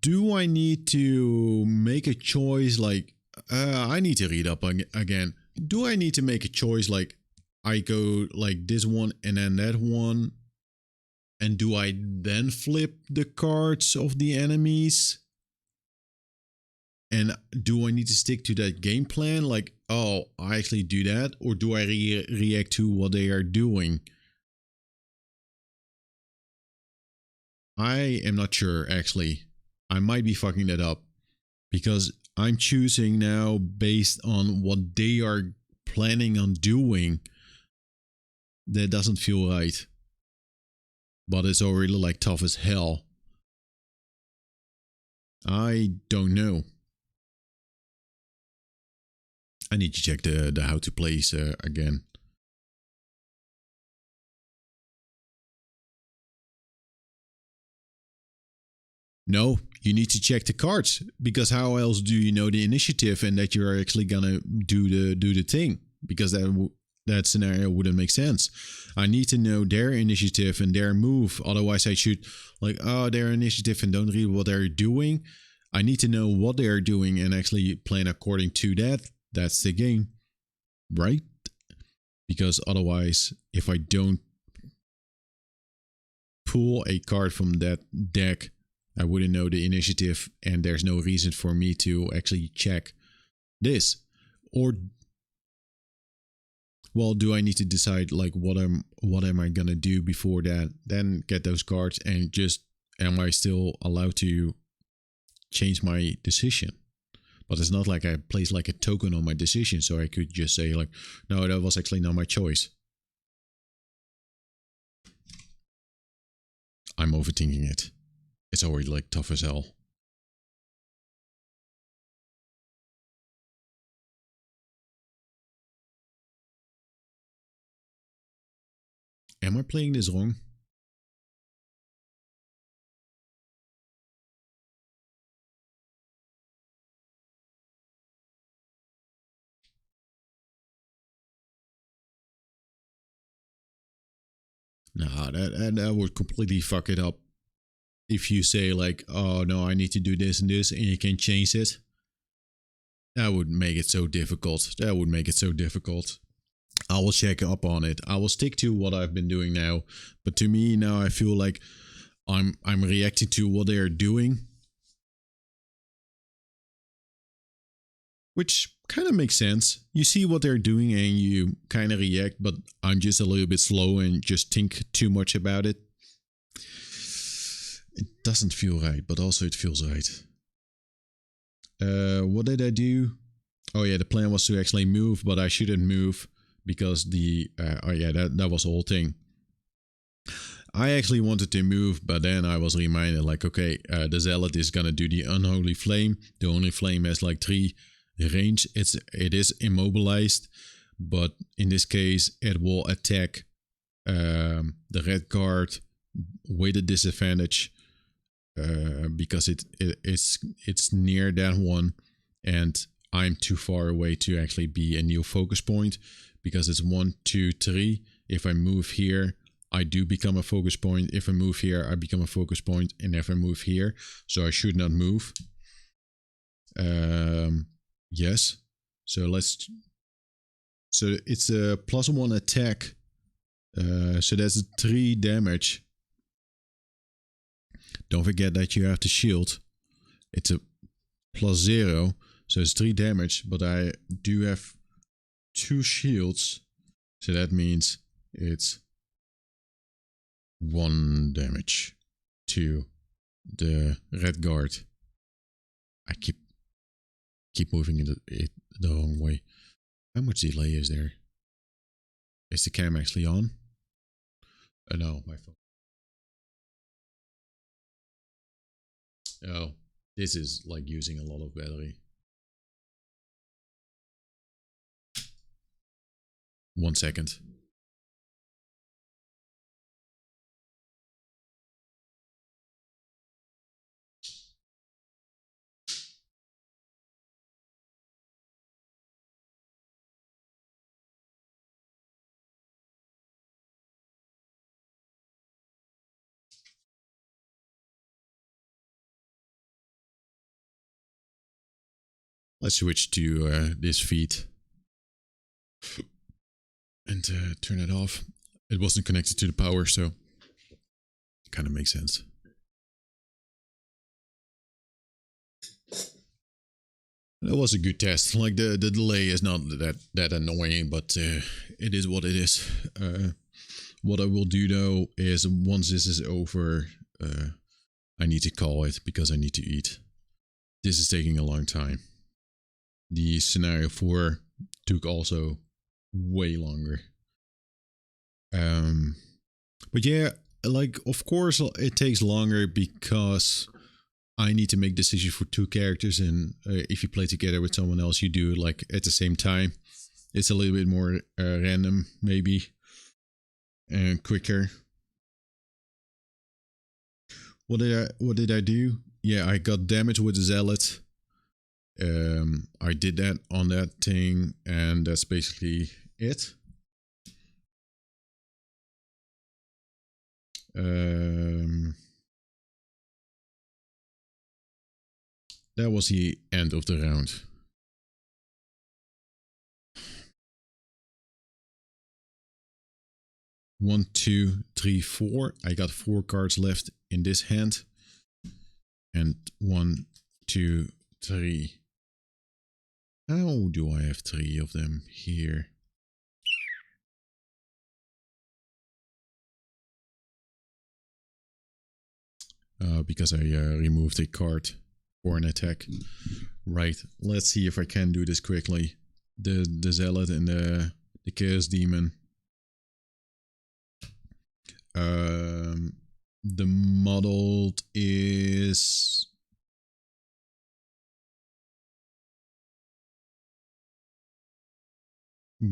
Do I need to make a choice like, I need to read up again. Do I need to make a choice like, I go like this one and then that one? And do I then flip the cards of the enemies? And do I need to stick to that game plan? Like, oh, I actually do that? Or do I react to what they are doing? I am not sure, actually. I might be fucking that up. Because I'm choosing now based on what they are planning on doing. That doesn't feel right. But it's already like tough as hell. I don't know. I need to check the how to place again. No, you need to check the cards because how else do you know the initiative and that you're actually gonna do the thing? Because that scenario wouldn't make sense. I need to know their initiative and their move. Otherwise, I should like, oh, their initiative and don't read what they're doing. I need to know what they're doing and actually plan according to that. That's the game, right? Because otherwise, if I don't pull a card from that deck, I wouldn't know the initiative, and there's no reason for me to actually check this. Or, well, do I need to decide like what am I gonna do before that? Then get those cards and just am I still allowed to change my decision? But it's not like I place like a token on my decision, so I could just say like, no, that was actually not my choice. I'm overthinking it. It's already like tough as hell. Am I playing this wrong? Nah, that would completely fuck it up. If you say like, oh no, I need to do this and this, and you can change it. That would make it so difficult. That would make it so difficult. I will check up on it. I will stick to what I've been doing now. But to me now, I feel like I'm reacting to what they are doing, which kind of makes sense. You see what they're doing and you kind of react, but I'm just a little bit slow and just think too much about it. It doesn't feel right, but also it feels right. What did I do? Oh yeah, the plan was to actually move, but I shouldn't move because that was the whole thing. I actually wanted to move, but then I was reminded like, okay, the zealot is gonna do the unholy flame. The only flame has like 3 range. It is immobilized, but in this case, it will attack the red card with a disadvantage because it's near that one, and I'm too far away to actually be a new focus point because it's 1, 2, 3, If I move here, I do become a focus point. If I move here, I become a focus point. And if I move here, so I should not move. Yes. So so it's a +1 attack. So that's 3 damage. Don't forget that you have the shield. It's a +0, so it's 3 damage, but I do have 2 shields, so that means it's 1 damage to the red guard. I keep moving it the wrong way. How much delay is there? Is the cam actually on? No, my phone. Oh, this is like using a lot of battery. 1 second. Let's switch to this feed and turn it off. It wasn't connected to the power, so it kind of makes sense. That was a good test. Like the delay is not that annoying, but it is what it is. What I will do though is once this is over, I need to call it because I need to eat. This is taking a long time. The scenario 4 took also way longer. But yeah, like of course it takes longer because I need to make decisions for 2 characters, and if you play together with someone else, you do it like at the same time. It's a little bit more random, maybe, and quicker. What did I do? Yeah, I got damage with the zealot. I did that on that thing, and that's basically it. That was the end of the round. One, two, three, four. I got 4 cards left in this hand. And 1, 2, 3. How do I have 3 of them here? Because I removed a card for an attack. Right, let's see if I can do this quickly. The Zealot and the Chaos Demon. The modeled is...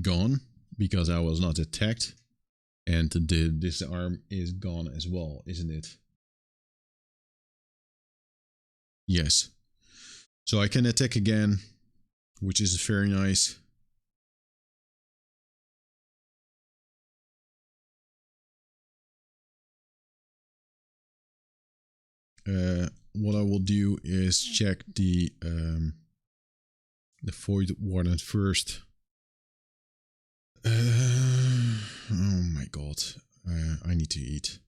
gone, because I was not attacked. And the disarm is gone as well, isn't it? Yes. So I can attack again, which is very nice. What I will do is check the Void Warden first. Oh my god. I need to eat.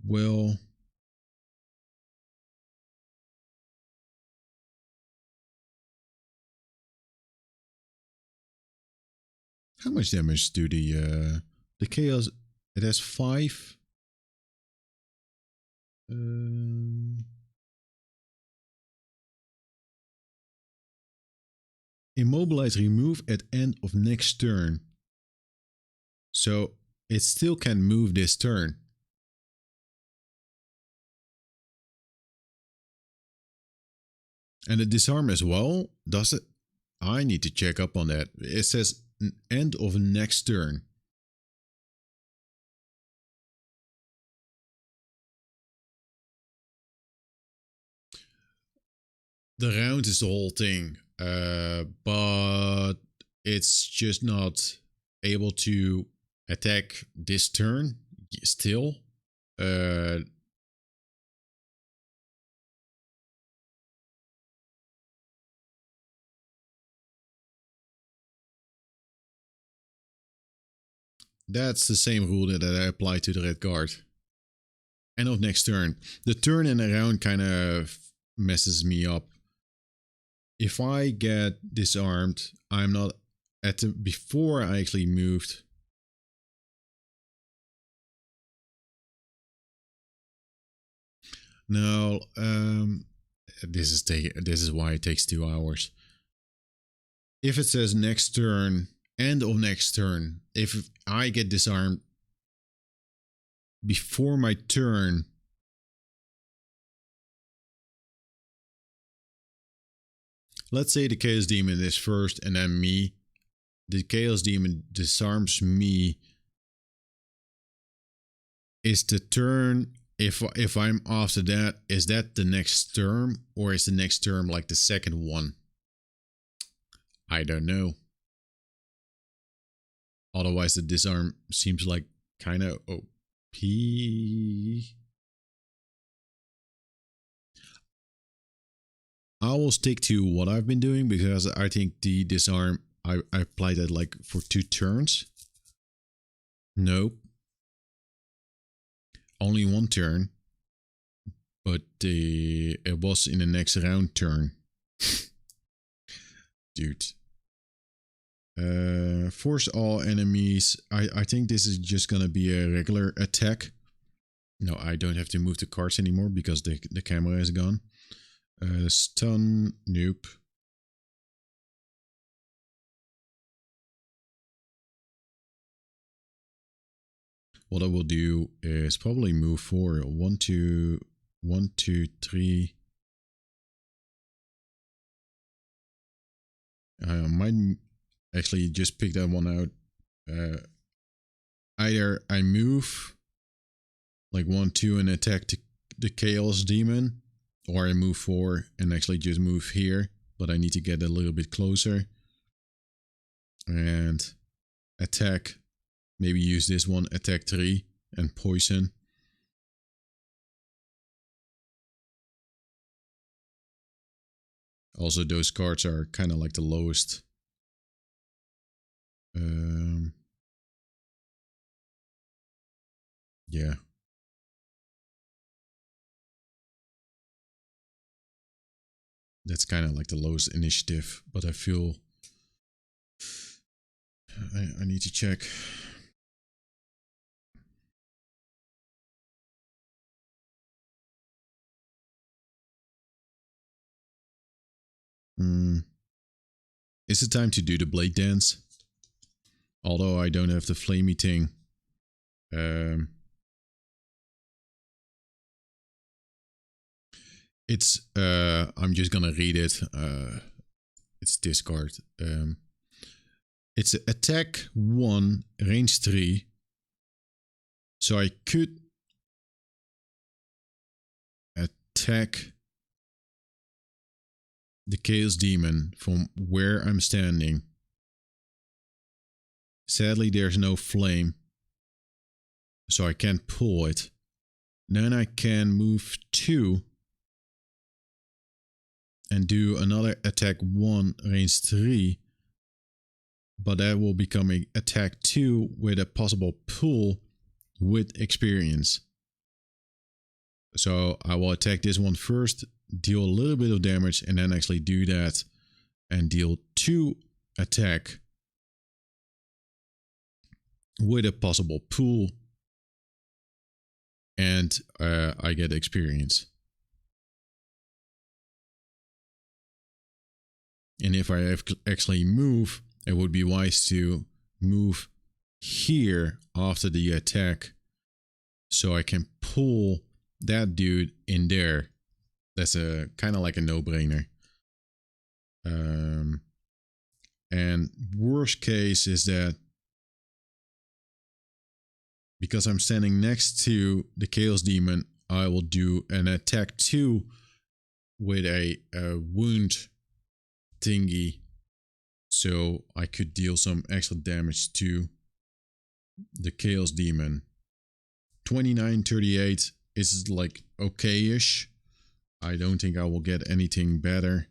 Well, how much damage do the chaos? It has 5. Immobilize, remove at end of next turn. So it still can move this turn. And the disarm as well, does it? I need to check up on that. It says end of next turn. The round is the whole thing, but it's just not able to attack this turn still. Uh, that's the same rule that I apply to the red guard. End of next turn. The turn and around kind of messes me up. If I get disarmed, I'm not at the before I actually moved. No, this is why it takes 2 hours. If it says next turn, end of next turn, if I get disarmed before my turn, let's say the Chaos Demon is first and then me. The Chaos Demon disarms me. Is the turn, if I'm after that, is that the next term, or is the next term like the second one? I don't know. Otherwise, the disarm seems like kind of OP. I will stick to what I've been doing because I think the disarm, I applied that like for 2 turns. Nope. Only 1 turn. But it was in the next round turn. Dude. Force all enemies. I think this is just gonna be a regular attack. No, I don't have to move the cards anymore because the camera is gone. Stun, nope. What I will do is probably move forward 1, 2, 1, 2, 3. I might actually just pick that one out. Either I move like 1, 2 and attack the Chaos Demon, or I move 4 and actually just move here, but I need to get a little bit closer and attack. Maybe use this one, attack 3 and poison. Also, those cards are kind of like the lowest. Yeah. That's kind of like the lowest initiative, but I feel I need to check. Is it time to do the blade dance? Although I don't have the flamey thing. It's I'm just gonna read it. It's discard. It's attack 1, range 3. So I could attack the Chaos Demon from where I'm standing. Sadly, there's no flame, so I can't pull it. Then I can move 2 and do another attack 1, range 3. But that will become a attack 2 with a possible pull with experience. So I will attack this one first, deal a little bit of damage, and then actually do that and deal 2 attack with a possible pull, and I get experience. And if I actually move, it would be wise to move here after the attack so I can pull that dude in there. That's a kind of like a no-brainer. And worst case is that because I'm standing next to the Chaos Demon, I will do an attack 2 with a wound thingy, so I could deal some extra damage to the Chaos Demon. 2938 is like okay-ish. I don't think I will get anything better.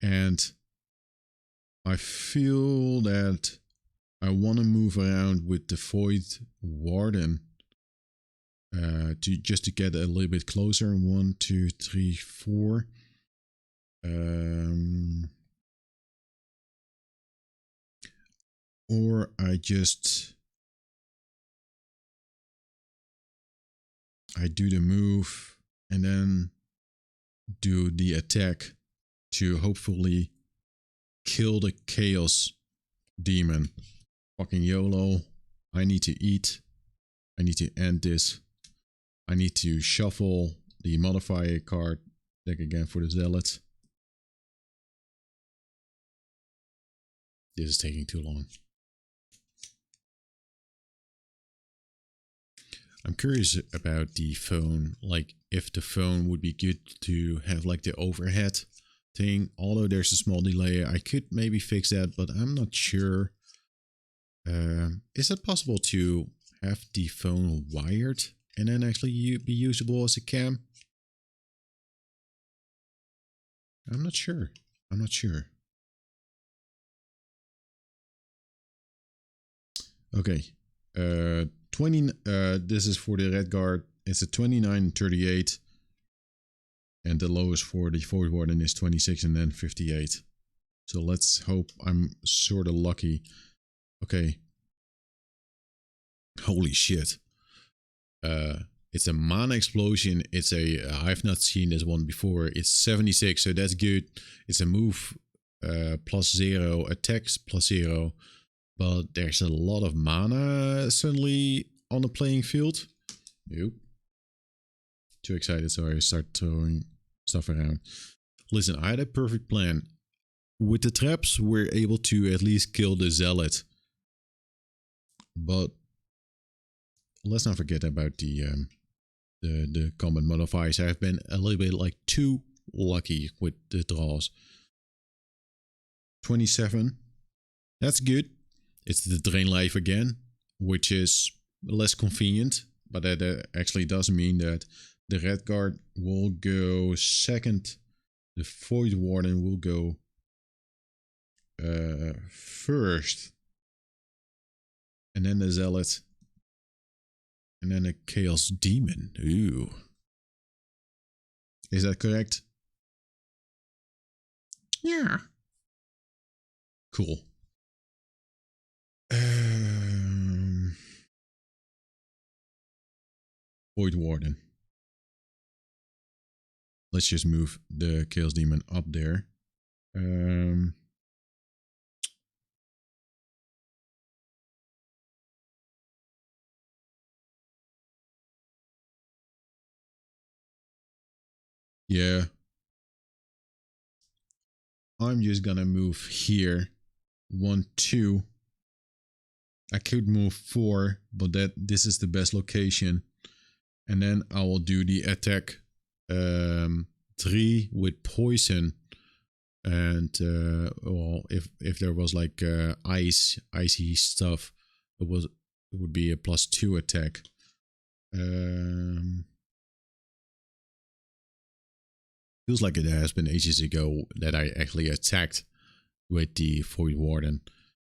And I feel that I want to move around with the Void Warden to just to get a little bit closer. 1, 2, 3, 4. Or I do the move and then do the attack to hopefully kill the Chaos Demon. Fucking YOLO. I need to eat. I need to end this. I need to shuffle the modifier card deck again for the Zealot. This is taking too long. I'm curious about the phone, like if the phone would be good to have like the overhead thing. Although there's a small delay, I could maybe fix that, but I'm not sure. Is it possible to have the phone wired and then actually be usable as a cam? I'm not sure. I'm not sure. Okay. 20. This is for the red guard. It's a 2938. And the lowest for the Void Warden is 26 and then 58. So let's hope I'm sort of lucky. Okay. Holy shit. It's a mana explosion. It's a I've not seen this one before. It's 76, so that's good. It's a move +0, attacks +0, but there's a lot of mana suddenly on the playing field. Nope. Too excited, so I start throwing stuff around. Listen, I had a perfect plan. With the traps, we're able to at least kill the Zealot. But let's not forget about the combat modifiers. I've been a little bit like too lucky with the draws. 27. That's good. It's the drain life again, which is less convenient, but that actually does mean that the red guard will go second. The Void Warden will go first. And then the Zealot. And then a Chaos Demon. Ooh. Is that correct? Yeah. Cool. Void Warden. Let's just move the Chaos Demon up there. Yeah. I'm just gonna move here. 1, 2. I could move 4, but this is the best location. And then I will do the attack 3 with poison. And well, if there was like icy stuff, it would be a +2 attack. Feels like it has been ages ago that I actually attacked with the Void Warden.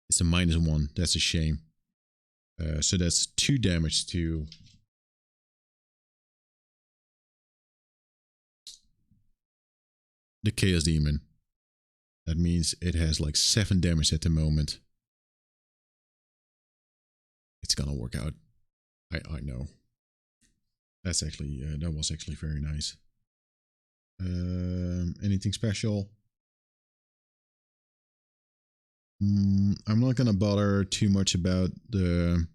It's a -1. That's a shame. So that's 2 damage to the Chaos Demon. That means it has like 7 damage at the moment. It's gonna work out. I know. That's actually that was actually very nice. Anything special? I'm not gonna bother too much about the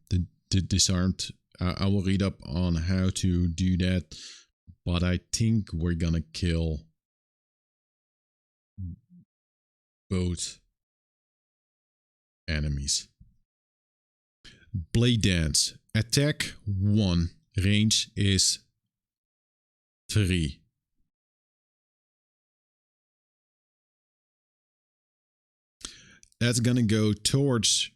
disarmed. I will read up on how to do that, but I think we're gonna kill both enemies. Blade Dance. Attack 1. Range is 3. That's gonna go towards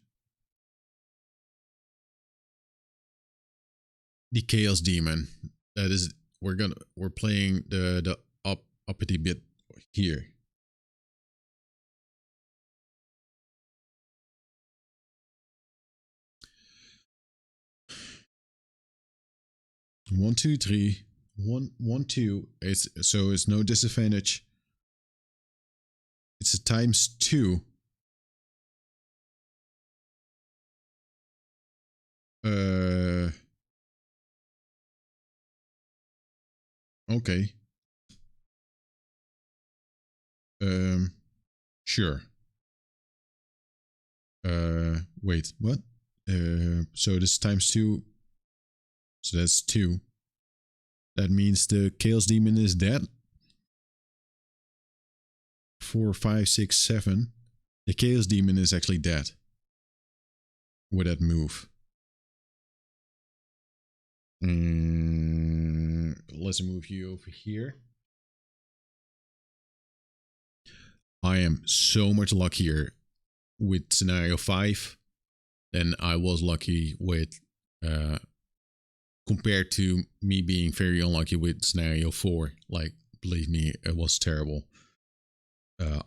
the Chaos Demon. That is, we're playing the uppity bit here. One, two, three. 1, 1, 2. It's no disadvantage. It's a times 2. Okay. Sure. Wait, what? So this times 2. So that's 2. That means the Chaos Demon is dead. 4, 5, 6, 7. The Chaos Demon is actually dead. With that move. Let's move you over here. I am so much luckier with scenario 5 than I was lucky with compared to me being very unlucky with scenario 4. Like, believe me, it was terrible.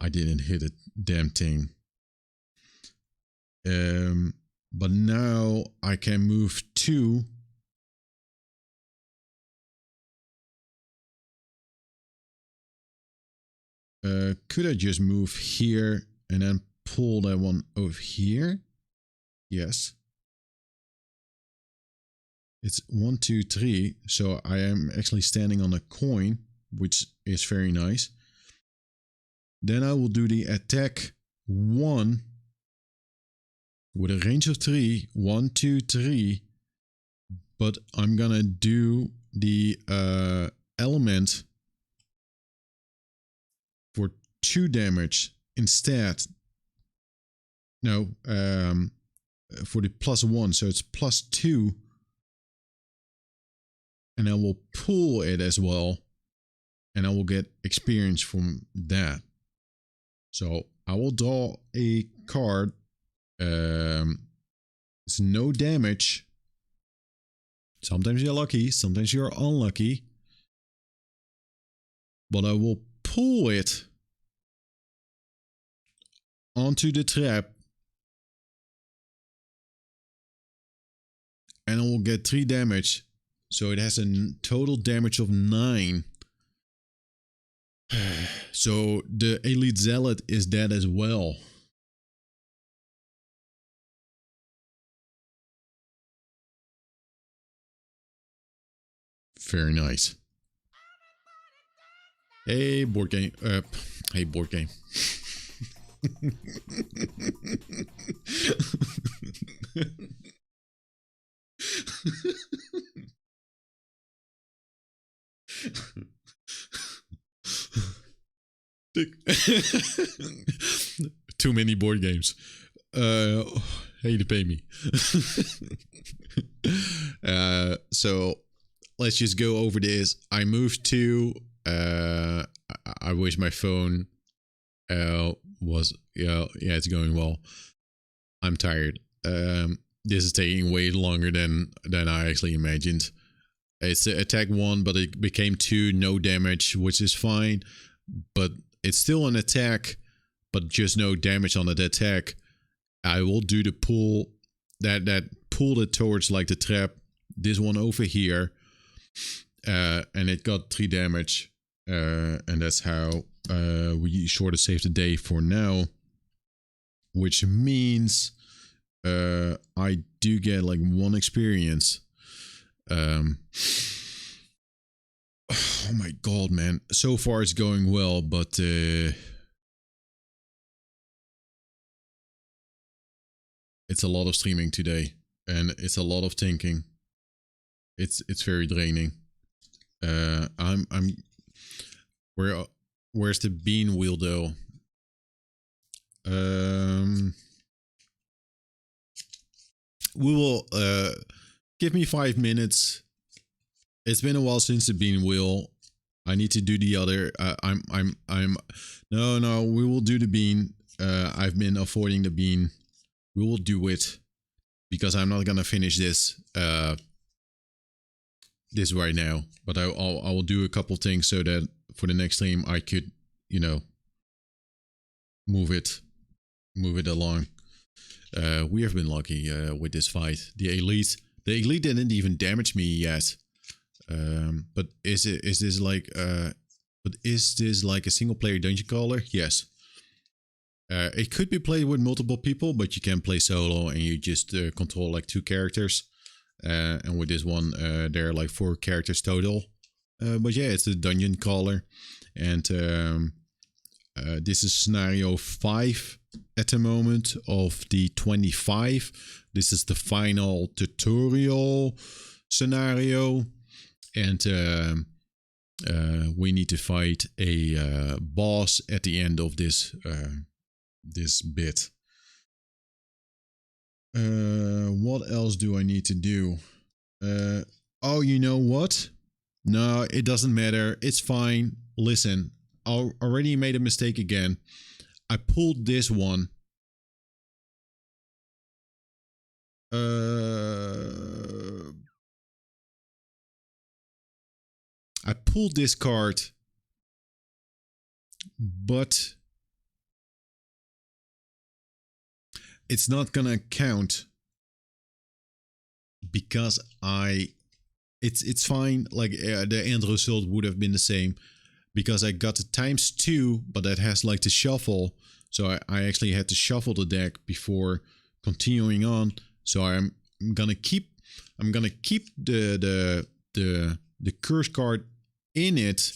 I didn't hit a damn thing. But now I can move 2. Could I just move here and then pull that one over here? Yes. It's 1, 2, 3. So I am actually standing on a coin, which is very nice. Then I will do the attack 1 with a range of 3. 1, 2, 3. But I'm gonna do the element for 2 damage instead. No, for the +1, so it's +2. And I will pull it as well. And I will get experience from that. So I will draw a card. It's no damage. Sometimes you're lucky, sometimes you're unlucky. But I will pull it onto the trap. And I will get 3 damage. So it has a total damage of 9. So the Elite Zealot is dead as well. Very nice. Hey, board game. Hey, board game. Too many board games. Hey, to pay me. So let's just go over this. I moved to. I wish my phone was it's going well. I'm tired. This is taking way longer than I actually imagined. It's attack 1, but it became 2, no damage, which is fine. But it's still an attack, but just no damage on that attack. I will do the pull that pulled it towards like the trap. This one over here, and it got 3 damage, and that's how we sort of saved the day for now. Which means I do get like 1 experience. Oh my god, man. So far it's going well, but it's a lot of streaming today, and it's a lot of thinking. It's very draining. Where's the bean wheel though? We will give me 5 minutes. It's been a while since the bean wheel. I need to do the other. I'm. No. We will do the bean. I've been avoiding the bean. We will do it because I'm not gonna finish this. This right now, but I will do a couple things so that for the next stream I could, move it along. We have been lucky with this fight. The elite didn't even damage me yet. But is this like a single player dungeon crawler? Yes. It could be played with multiple people, but you can play solo and you just control like 2 characters. And with this one, there are like 4 characters total. But yeah, it's a dungeon crawler, and this is scenario 5 at the moment of the 25. This is the final tutorial scenario, and we need to fight a boss at the end of this this bit. What else do I need to do? Oh, you know what? No, it doesn't matter. It's fine. Listen, I already made a mistake again. I pulled this one. I pulled this card, but it's not gonna count because it's fine. Like the end result would have been the same because I got the ×2, but that has like the shuffle. So I actually had to shuffle the deck before continuing on. So I'm gonna keep the curse card in it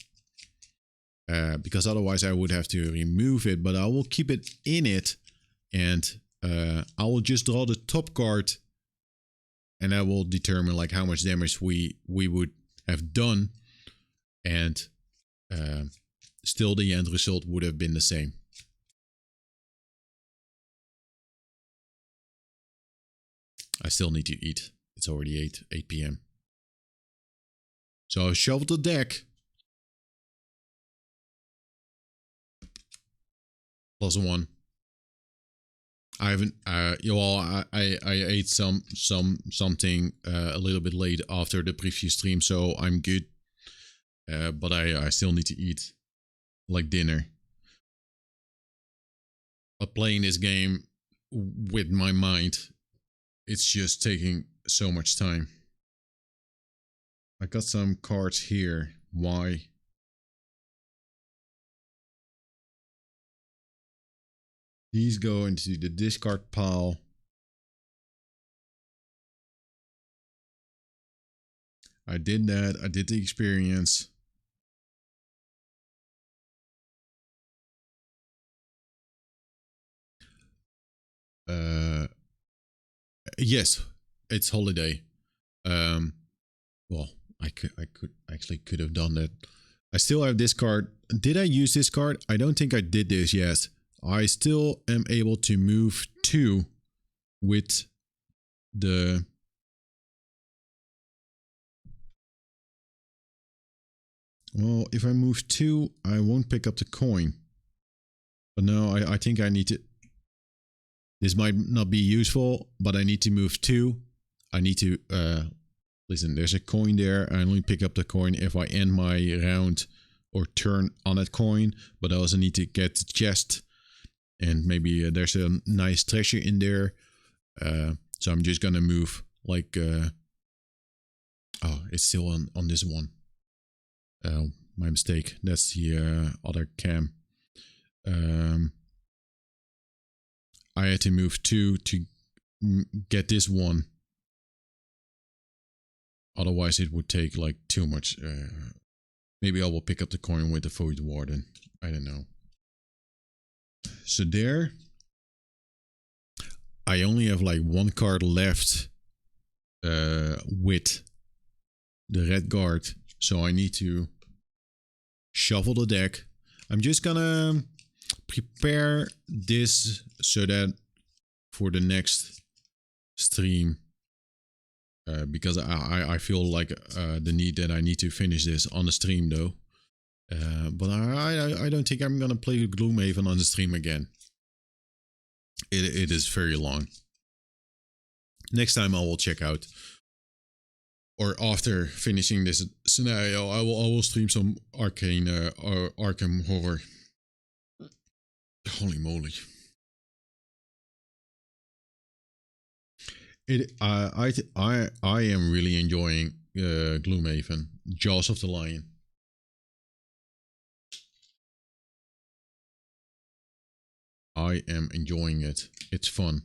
because otherwise I would have to remove it. But I will keep it in it, and I will just draw the top card, and that will determine like how much damage we would have done, and still the end result would have been the same. I still need to eat. It's already 8 p.m. So I shuffled the deck. +1. I haven't. I ate something a little bit late after the previous stream, so I'm good. But I still need to eat like dinner. But playing this game with my mind, it's just taking so much time. I got some cards here. Why? These go into the discard pile. I did that. I did the experience. Yes, it's holiday. Well, I could have done that. I still have this card. Did I use this card? I don't think I did this yet. I still am able to move 2 with the... Well, if I move 2, I won't pick up the coin. But no, I think I need to... This might not be useful, but I need to move 2. I need to... Listen, there's a coin there. I only pick up the coin if I end my round or turn on that coin. But I also need to get the chest. And maybe there's a nice treasure in there. So I'm just gonna move like... oh, it's still on this one. My mistake. That's the other cam. I had to move 2 to get this one. Otherwise it would take like too much. Maybe I will pick up the coin with the Void Warden. I don't know. So there. I only have like 1 card left with the red guard. So I need to shuffle the deck. I'm just gonna prepare this so that for the next stream, because I feel like the need that I need to finish this on the stream though. But I don't think I'm gonna play Gloomhaven on the stream again. It is very long. Next time I will check out, or after finishing this scenario, I will stream some Arcane Arkham Horror. Holy moly! I am really enjoying Gloomhaven, Jaws of the Lion. I am enjoying it. It's fun.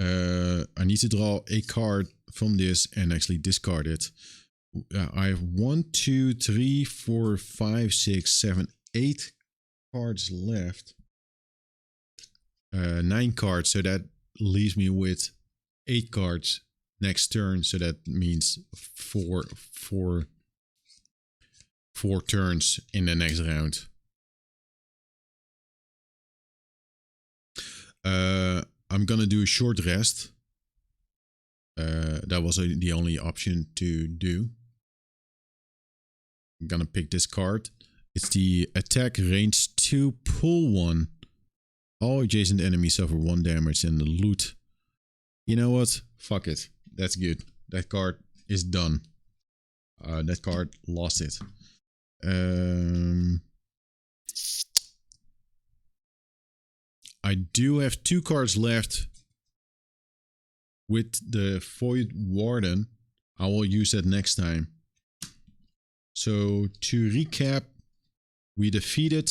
I need to draw a card from this and actually discard it. I have 1, 2, 3, 4, 5, 6, 7, 8 cards left. 9 cards, so that leaves me with 8 cards next turn. So that means four turns in the next round. I'm gonna do a short rest. That was the only option to do. I'm gonna pick this card. It's the attack range 2 pull 1. All adjacent enemies suffer 1 damage and the loot. You know what? Fuck it. That's good. That card is done. That card lost it. I do have 2 cards left with the Void Warden. I will use that next time. So to recap, we defeated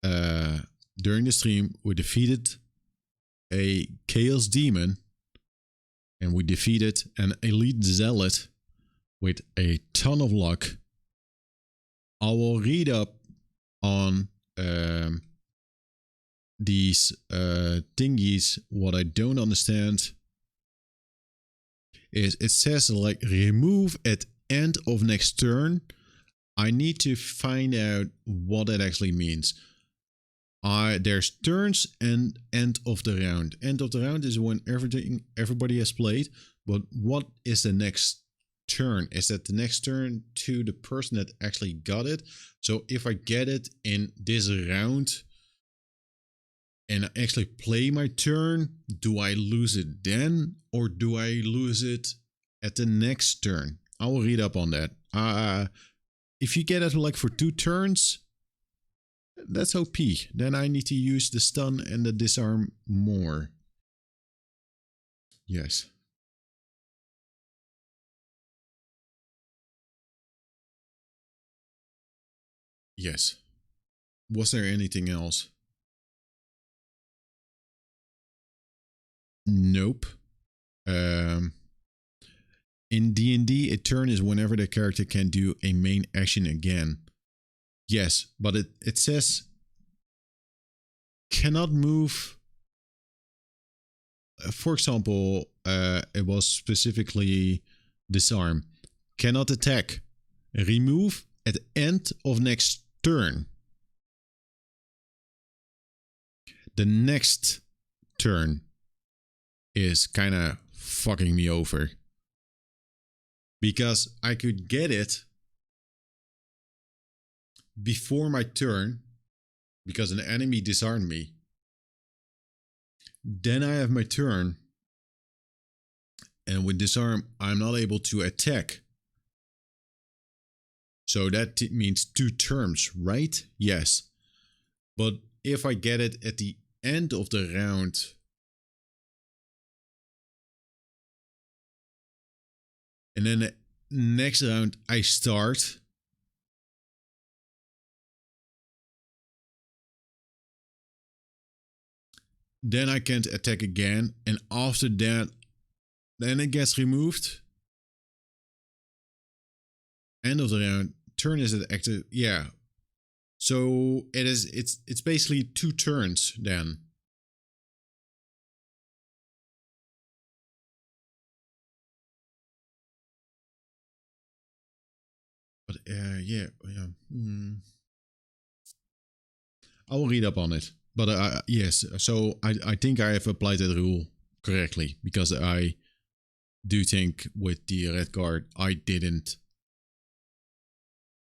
during the stream, we defeated a Chaos Demon and we defeated an Elite Zealot with a ton of luck. I will read up on these thingies. What I don't understand is it says like remove at end of next turn. I need to find out what that actually means. There's turns and end of the round. End of the round is when everybody has played. But what is the next turn? Is that the next turn to the person that actually got it? So if I get it in this round and I actually play my turn, do I lose it then or do I lose it at the next turn? I will read up on that. If you get it like for 2 turns, that's OP. Then I need to use the stun and the disarm more. Yes. Yes. Was there anything else? Nope. In D&D, a turn is whenever the character can do a main action again. Yes, but it says cannot move. For example, it was specifically disarm. Cannot attack. Remove at the end of next turn. The next turn is kind of fucking me over. Because I could get it before my turn, because an enemy disarmed me. Then I have my turn, and with disarm, I'm not able to attack. So that means 2 turns, right? Yes. But if I get it at the end of the round, and then the next round I start, then I can't attack again, and after that, then it gets removed. End of the round, turn is active. Yeah. So it's basically 2 turns then. But yeah. I will read up on it. But yes, so I think I have applied that rule correctly, because I do think with the red card I didn't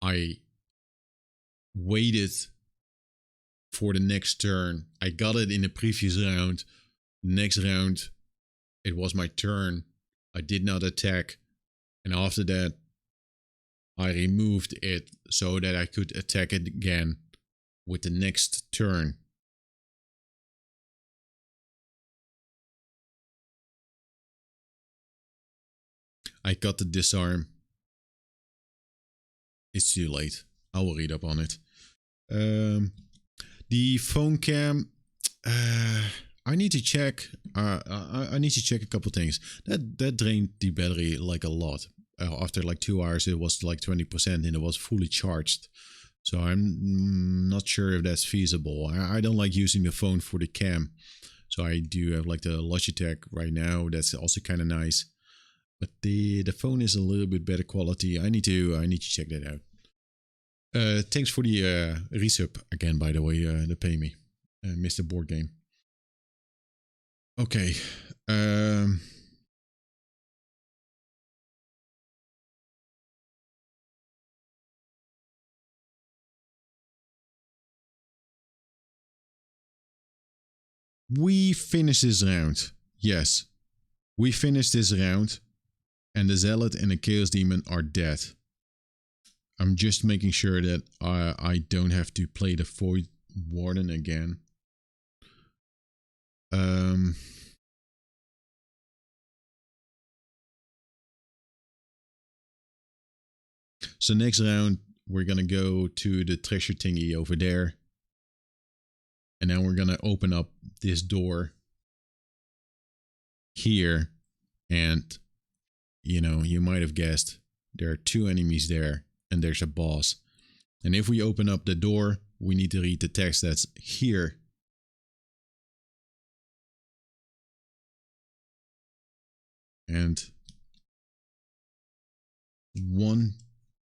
I waited for the next turn. I got it in the previous round. Next round, it was my turn. I did not attack. And after that, I removed it so that I could attack it again with the next turn. I got the disarm. It's too late. I will read up on it. The phone cam. I need to check. I need to check a couple things. That drained the battery like a lot. After like 2 hours, it was like 20% and it was fully charged. So I'm not sure if that's feasible. I don't like using the phone for the cam. So I do have like the Logitech right now. That's also kind of nice. But the phone is a little bit better quality. I need to check that out. Thanks for the resub again, by the way. They pay me, Mr. Board Game. Okay. We finished this round. Yes, we finished this round, and the Zealot and the Chaos Demon are dead. I'm just making sure that I don't have to play the Void Warden again. So next round, we're gonna go to the treasure thingy over there. And then we're gonna open up this door here. And, you know, you might have guessed, there are 2 enemies there and there's a boss. And if we open up the door, we need to read the text that's here. And 1,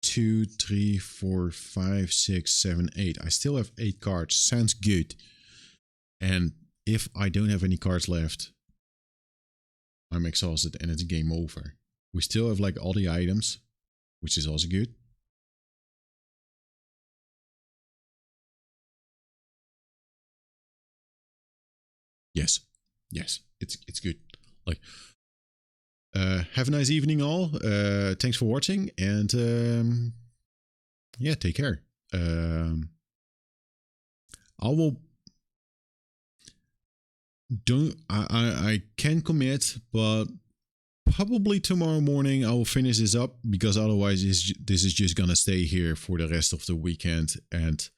2, 3, 4, 5, 6, 7, 8. I still have 8 cards. Sounds good. And if I don't have any cards left, I'm exhausted and it's game over. We still have like all the items, which is also good. Yes, it's good. Like, have a nice evening, all. Thanks for watching, and yeah, take care. I will. I can commit, but probably tomorrow morning I will finish this up, because otherwise this is just gonna stay here for the rest of the weekend, and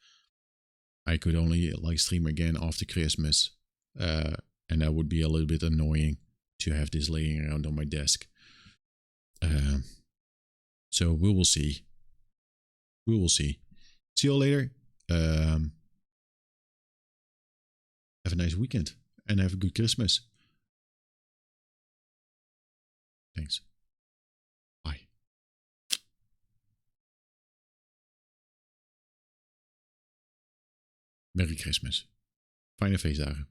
I could only like stream again after Christmas, and that would be a little bit annoying to have this laying around on my desk. So we will see. See you all later. Have a nice weekend and have a good Christmas. Thanks. Bye. Merry Christmas. Fijne feestdagen.